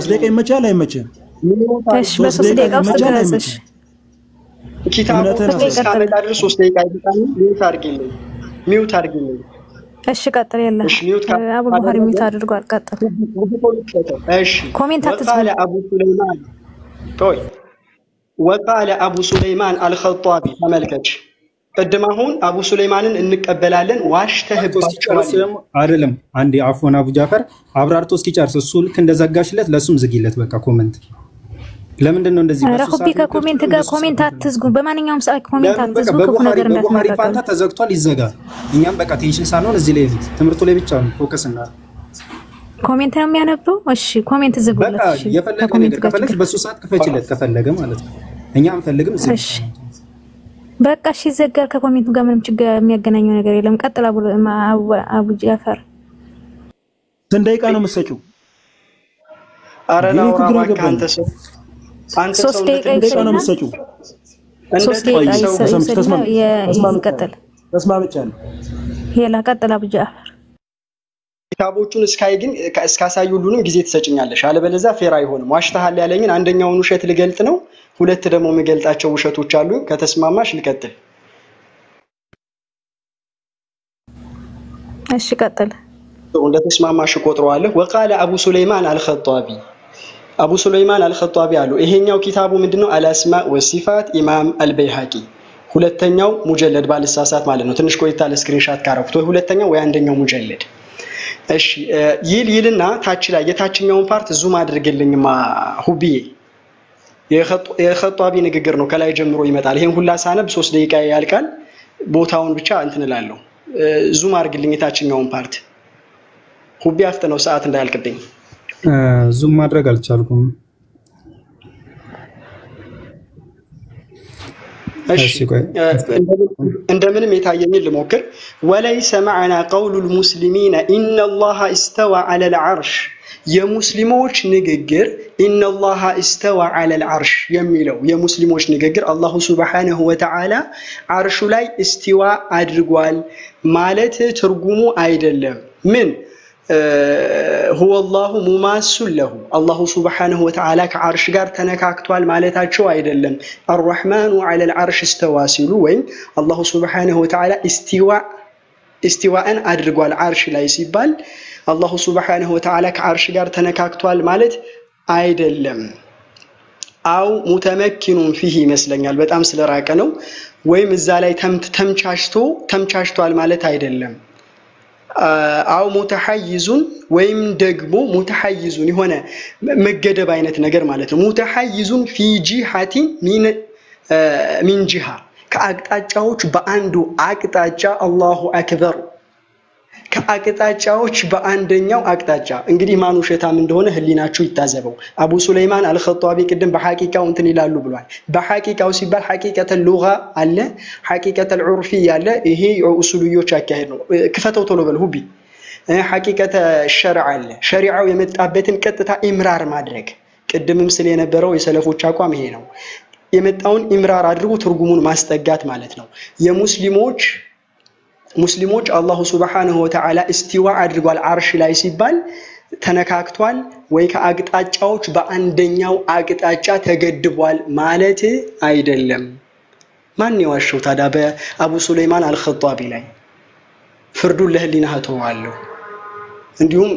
ደቂቃ ይመቻል አይመችም? እሺ በሶስት ደቂቃ ውስጥ ተነስሽ ኪታቡን እስካመጣ ድረስ 3 ደቂቃ ይበቃል። ሚውት አድርጊልኝ። እሺ ቀጥል። የለ አቡ ቡኻሪ ሚውት አድርጓል። ቀጥል። እሺ ኮሜንት አትጽፉ። አቡ ሱለይማን ቆይ وقال ابو سليمان الخطابي ተመልከች ቀድም አሁን አቡ ሱለይማንን እንቀበላለን ዋሽተህባቸዋል አይደለም አንዴ አፎን አቡ ጃፈር አብራርቶ እስኪጨርስ እሱ ልክ እንደዘጋሽለት ለሱም ዝጊለት በቃ ኮሜንት ለምንድን ነው እንደዚህ ረሁቢ ከኮሜንት ጋር ኮሜንት አትዝጉ በማንኛውም ሰዓት ኮሜንት አትዝጉ ክፉ ነገር በቡኻሪ ፋንታ ተዘግቷል ይዘጋ እኛም በቃ ቴንሽን ሳንሆን እዚህ ላይ ትምህርቱ ላይ ብቻ ነው ፎከስ እና ኮሜንት ነው የሚያነበው እሺ ኮሜንት ዝጉለት እሺ የፈለገ ነገር ከፈለግሽ በሱ ሰዓት ከፈችለት ከፈለገ ማለት ነው እኛም ፈልግም እሺ በቃ እሺ ዘጋር ከኮሜንቱ ጋር ምንም ችግር የሚያገናኘው ነገር የለም ቀጥል አቡ ጃፈር ደቂቃ ነው የምትሰጪው አረና ወራካ አንተ ሰው 3 ደቂቃ ነው የምትሰጪው 3 ደቂቃ ይቀጥል ተስማምቻለሁ ይላ ቀጥል አቡ ጃፈር ኪታቦቹን እስካይ ግን እስካሳዩ ሁሉንም ጊዜ ትሰጭኛለሽ አለበለዚያ ፌር አይሆንም ዋሽተሃል ያለኝን አንደኛውን ውሸት ልገልጥ ነው ሁለት ደግሞ መገልጣቸው ውሸቶች አሉ ከተስማማሽ ልቀጥል እሺ ቀጥል እንደተስማማሽ ቆጥረዋለሁ وقال ابو سليمان الخطابي አቡ ሱለይማን አልኸጧቢ አሉ ይሄኛው ኪታቡ ምንድነው አልአስማእ ወሲፋት ኢማም አልበይሃቂ ሁለተኛው ሙጀለድ ባልሳሳት ማለት ነው ትንሽ ቆይታ ለስክሪንሻት ካረኩት ወይ ሁለተኛው ወይ አንደኛው ሙጀለድ እሺ ይልና ታች ላይ የታችኛውን ፓርት ዙም አድርግልኝማ ሁቢዬ የኸጧቢ ንግግር ነው ከላይ ጀምሮ ይመጣል ይሄን ሁላ ሳነብ 3 ደቂቃ ያልቃል ቦታውን ብቻ እንትንላለሁ ዙም አድርግልኝ የታችኛውን ፓርት ሁቢ አፍጥነው ሰዓት እንዳያልቅብኝ ዙም ማድረግ አልቻልኩም እሺ እንደምንም የታየኝን ልሞክር وليس معنا قول المسلمين ان الله استوى على العرش የሙስሊሞች ንግግር ان الله استوى على العرش የሚለው የሙስሊሞች ንግግር አላሁ Subhanahu Wa Ta'ala አርሹ ላይ እስቲዋ አድርጓል ማለት ትርጉሙ አይደለም ምን هو الله مماثل له الله سبحانه وتعالى كعرش ጋር ተነካክቷል ማለታቸው አይደለም الرحمن على العرش استوى ሲሉ ወይም الله سبحانه وتعالى استواءን አድርጓል አርሽ ላይ ሲባል الله سبحانه وتعالى كعرش ጋር ተነካክቷል ማለት አይደለም አው متمكن فيه ይመስለኛል በጣም ስለራቀ ነው ወይም እዛ ላይ ተምቻችቷል ማለት አይደለም አው ሙተሐይዙን ወይም ደግሞ ሙተሐይዙን የሆነ መገደብ አይነት ነገር ማለት ነው ሙተሐይዙን ፊ ጂሃቲ ሚን ጂሃ ከአቅጣጫዎች በአንዱ አቅጣጫ አላሁ አክበር ከአቅጣጫዎች በአንደኛው አቅጣጫ እንግዲህ ማን ውሸታም እንደሆነ ህሊናችሁ ይታዘበው አቡ ሱለይማን አልኸጧቢ ቅድም በሐቂቃው እንትን ይላሉ ብሏል በሐቂቃው ሲባል ሐቂቀተል ሉጋ አለ ሐቂቀተል ዑርፊ ያለ ይሄ ኡሱልዮች አካሄድ ነው ክፈተው ቶሎ በል ሁቢ ሐቂቀተ ሸርዕ አለ ሸሪዓው የመጣበትን ቀጥታ ኢምራር ማድረግ ቅድምም ስለ የነበረው የሰለፎች አቋም ይሄ ነው የመጣውን ኢምራር አድርጎ ትርጉሙን ማስጠጋት ማለት ነው ሙስሊሞች አላሁ Subhanahu Wa Ta'ala እስቲዋ አድርጓል አርሽ ላይ ሲባል ተነካክቷል ወይ ከአቅጣጫዎች በአንደኛው አቅጣጫ ተገድቧል ማለት አይደለም ማን የዋሸው ታዲያ በአቡ ሱለይማን አልኸጧቢ ላይ ፍርዱን ለህሊናህ ተዋለሁ እንዲሁም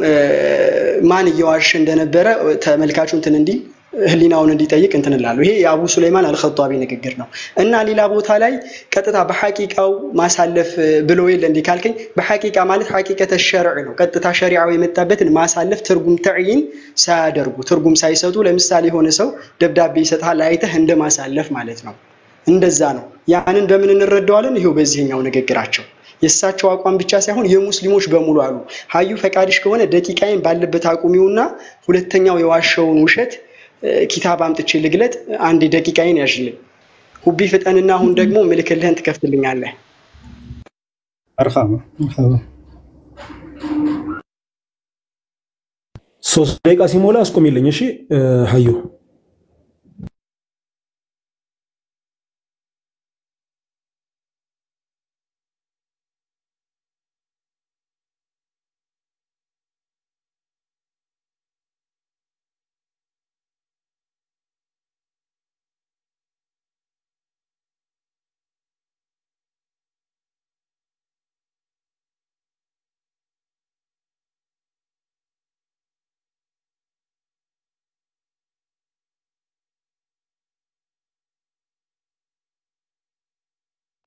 ማን እየዋሸ እንደነበረ ተመልካቹ እንትን እንዲ ህሊናውን እንዲጠይቅ እንትንላለው ይሄ የአቡ ሱለይማን አልኸጧቢ ንግግር ነው እና ሌላ ቦታ ላይ ቀጥታ በሐቂቃው ማሳለፍ ብለው ይል እንዲ ካልከኝ በሐቂቃ ማለት ሐቂቀተ ሸርዕ ነው ቀጥታ ሸሪዓው የመጣበትን ማሳለፍ ትርጉም ተዕይን ሳያደርጉ ትርጉም ሳይሰጡ ለምሳሌ ሆነ ሰው ደብዳቤ ይሰጣል አይተህ እንደማሳለፍ ማለት ነው እንደዛ ነው። ያንን በምን እንረዳዋለን? ይሄው በዚህኛው ንግግራቸው የእሳቸው አቋም ብቻ ሳይሆን የሙስሊሞች በሙሉ አሉ። ሀዩ ፈቃድሽ ከሆነ ደቂቃዬን ባለበት አቁሚውና ሁለተኛው የዋሸውን ውሸት ኪታብ አምጥቼ ልግለጥ። አንድ ደቂቃዬን ያዥልኝ ሁቢ ፍጠንና አሁን ደግሞ ምልክልህን ትከፍትልኛለህ። مرحبا 3 ደቂቃ ሲሞላ አስቆሚልኝ። እሺ ሀዩ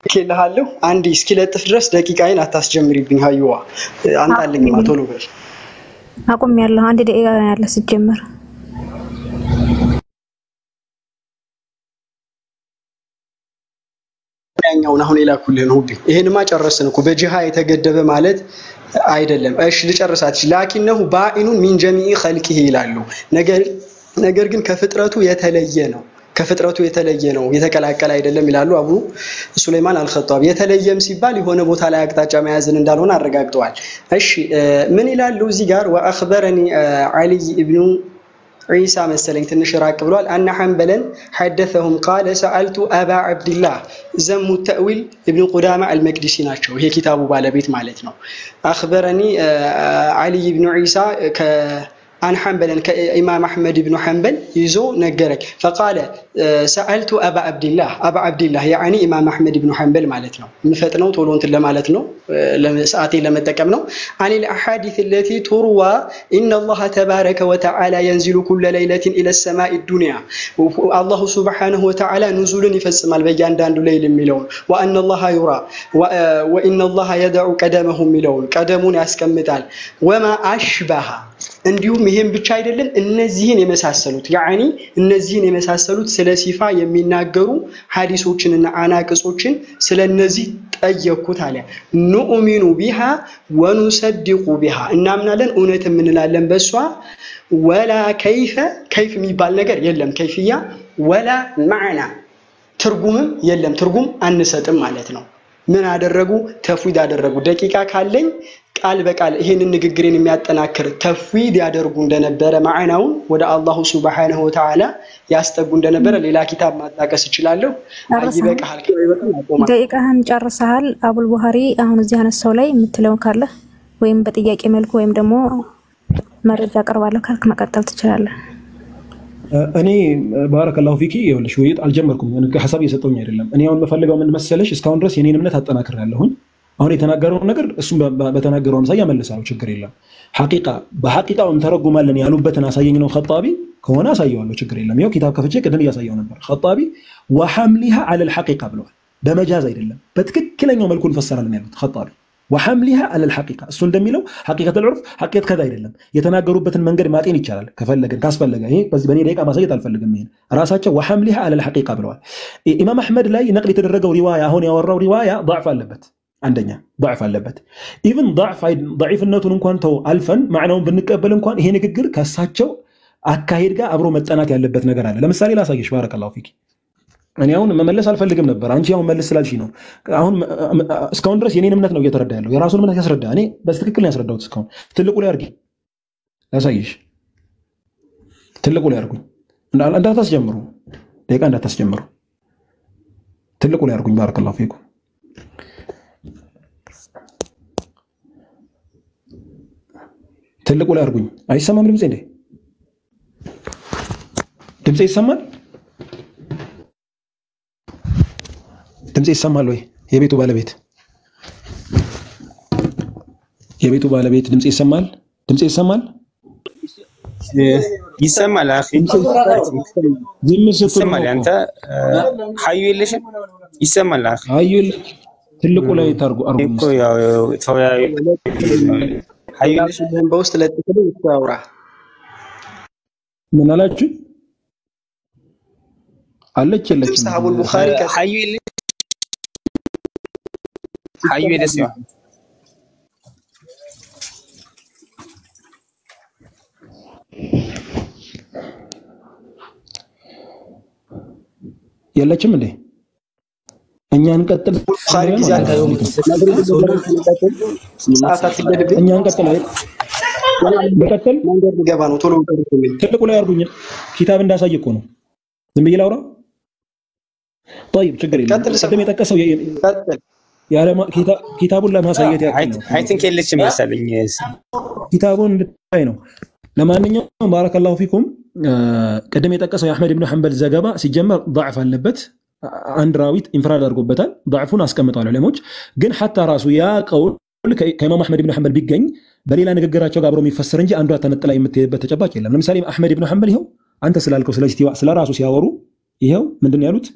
ከለሃለሁ አንዲ እስኪለጥፍ ድረስ ደቂቃዬን አታስጀምሪብኝ። ሀዩዋ አንጣልኝ ማቶሎ በል አቆም ያለው አንድ ደቂቃ ያለ ሲጀመር ያኛውን አሁን ይላኩልህ ነው። ይሄንማ ጨረስን እኮ በጂሃ የተገደበ ማለት አይደለም። እሺ ልጨርሳት። ላኪነሁ ባኢኑን ሚን ጀሚኢ ኸልቂሂ ይላሉ። ነገር ግን ከፍጥረቱ የተለየ ነው። ከፍጥረቱ የተለየ ነው፣ የተቀላቀለ አይደለም ይላሉ አቡ ሱለይማን አልኸጣቢ። የተለየም ሲባል የሆነ ቦታ ላይ አቅጣጫ መያዝን እንዳልሆነ አረጋግጠዋል። እሺ ምን ይላሉ እዚህ ጋር? ወአኽበረኒ ዓሊ ኢብኑ ዒሳ መሰለኝ ትንሽ ራቅ ብሏል። አነ ሐንበለን ሐደሰሁም ቃለ ሰአልቱ አባ ዓብድላህ ዘሙ ተእዊል ኢብኑ ቁዳማ አልመቅዲሲ ናቸው። ይሄ ኪታቡ ባለቤት ማለት ነው። አኽበረኒ ዓሊ ኢብኑ ዒሳ عن حنبل كإمام أحمد بن حنبل يزو نجرك فقال سألت أبا عبد الله يعني إمام أحمد بن حنبل مالتنا مفتنا وطولون تلا مالتنا ساعتين لما تكملنا عن الأحاديث التي تروى إن الله تبارك وتعالى ينزل كل ليلة إلى السماء الدنيا الله سبحانه وتعالى نزول يفسم البيان دان ليل ملون وأن الله يرى وإن الله يدعو قدمه ملون قدمون يسكمتال وما أشبه እንዲሁም ይሄን ብቻ አይደለም እነዚህን የመሳሰሉት ያኒ እነዚህን የመሳሰሉት ስለ ሲፋ የሚናገሩ ሐዲሶችንና አናቅጾችን ስለነዚህ ጠየቁት አለ። ኑኡሚኑ ቢሃ ወኑሰድቁ ቢሃ እናምናለን እውነትም እንላለን በሷ ወላ ከይፍ የሚባል ነገር የለም ከይፍያ ወላ ማዕና ትርጉምም የለም ትርጉም አንሰጥም ማለት ነው። ምን አደረጉ? ተፍዊድ አደረጉ። ደቂቃ ካለኝ ቃል በቃል ይሄንን ንግግሬን የሚያጠናክር ተፍዊድ ያደርጉ እንደነበረ ማዕናውን ወደ አላሁ ሱብሓነሁ ወተዓላ ያስጠጉ እንደነበረ ሌላ ኪታብ ማጣቀስ ይችላል። አይበቃል ከይበቃ ደቂቃህን ጨርሰሃል። አቡል ቡሃሪ አሁን እዚህ አነሳው ላይ የምትለው ካለ ወይም በጥያቄ መልኩ ወይም ደግሞ መረጃ አቀርባለሁ ካልክ መቀጠል ትችላለህ። እኔ ባረከላሁ ፊኪ ይኸውልሽ ወይት አልጀመርኩም ሐሳብ እየሰጠሁኝ አይደለም። እኔ አሁን መፈልገው ምን መሰለሽ እስካሁን ድረስ የኔን እምነት አጠናክራለሁኝ። አሁን የተናገረው ነገር እሱም በተናገረው አምሳያ መልሳለሁ ችግር የለም። ሐቂቃ በሐቂቃው እንተረጉማለን ያሉበትን አሳየኝ ነው ኸጣቢ ከሆነ አሳየዋለሁ ችግር የለም። ይኸው ኪታብ ከፍቼ ቅድም እያሳየው ነበር። ኸጣቢ ወሐምሊሃ على الحقيقه ብለዋል። በመጃዝ አይደለም በትክክለኛው መልኩ እንፈሰራለን ያሉት ኸጣቢ وحملها على الحقيقه እሱ እንደሚለው حقيقه العرف حقيقه ከዛ አይደለም የተናገሩበትን መንገድ ማጤን ይቻላል ከፈለገን ካስፈለገ ይሄ በዚህ በኔ ደቂቃ ማሳየት አልፈልግም። ይሄን ራሳቸው وحملها على الحقيقه ብለዋል። ኢማም አህመድ ላይ ነቅል የተደረገው ሪዋያ አሁን ያወራው ሪዋያ ضعف አለበት። አንደኛ ضعف አለበት። ኢቭን ضعيفነቱን እንኳን ተው አልፈን ማዕናውን ብንቀበል እንኳን ይሄ ንግግር ከሳቸው አካሄድ ጋር አብሮ መጠናት ያለበት ነገር አለ። ለምሳሌ ላሳየሽ ባረከላሁ ፊኪ እኔ አሁን መመለስ አልፈልግም ነበር አንቺ አሁን መልስ ስላልሽኝ ነው። አሁን እስካሁን ድረስ የኔን እምነት ነው እየተረዳ ያለው የራሱን እምነት ያስረዳ። እኔ በትክክል ያስረዳሁት እስካሁን ትልቁ ላይ አርጊ ላሳይሽ ትልቁ ላይ አርጉኝ እንዳታስጀምሩ ደቂቃ እንዳታስጀምሩ ትልቁ ላይ አርጉኝ ባረከላሁ ፊኩም ትልቁ ላይ አርጉኝ። አይሰማም ድምጼ እንዴ? ድምጼ ይሰማል? ድምጼ ይሰማል ወይ? የቤቱ ባለቤት ድምጼ ይሰማል? ድምጼ ይሰማል? ይሰማል አኺ ይሰማል። አንተ ሀዩ የለሽም? ይሰማል አኺ ሀዩ ትልቁ ላይ ታርጉ አርጉ እኮ ያው ተወያዩ ሀዩ የለሽም? በውስጥ ለጥቅም ይታወራ ምን አላችሁ? አለች የለችም صحاب البخاري حيو يلس የለችም እንዴ እኛ እንቀጥል البخاري ذاك ሰዓታት ይገድብኝ እኛ እንቀጥል በቀጥል መንገድ ገባ ነው ቶሎ ትልቁ ላይ አርጉኝ ኪታብ እንዳሳይ እኮ ነው ዝም ብዬ ላውራ طيب ችግር የለም ቀጥል የጠቀሰው ቀጥል ያለማ ኪታቡን ለማሳየት ያክል ነው አይ ቲንክ የለችም መሰለኝ ኪታቡን እንድታይ ነው ለማንኛውም ባረከላሁ ፊኩም ቀደም የጠቀሰው የአህመድ ኢብኑ ሐንበል ዘገባ ሲጀመር ضعف አለበት አንድ ራዊት ኢንፍራድ አድርጎበታል ضعفውን አስቀምጠዋል ዑለሞች ግን حتى ራሱ ያ ቀውል ከኢማም አህመድ ኢብኑ ሐንበል ቢገኝ በሌላ ንግግራቸው ጋር አብሮ የሚፈሰር እንጂ አንዷ ተነጥላ የምትሄድበት ተጨባጭ የለም ለምሳሌ አህመድ ኢብኑ ሐንበል ይሄው አንተ ስላልከው ስለ ራሱ ሲያወሩ ይሄው ምንድነው ያሉት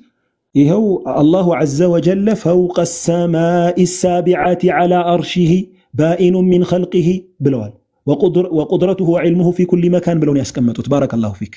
ይሄው አላሁ ዐዘ ወጀለ ፈውቀ السماء السابعة على عرشه بائن من خلقه ብለዋል وقدرته وعلمه في كل مكان ብለውን ያስቀመጡት ባረከላሁ ፊክ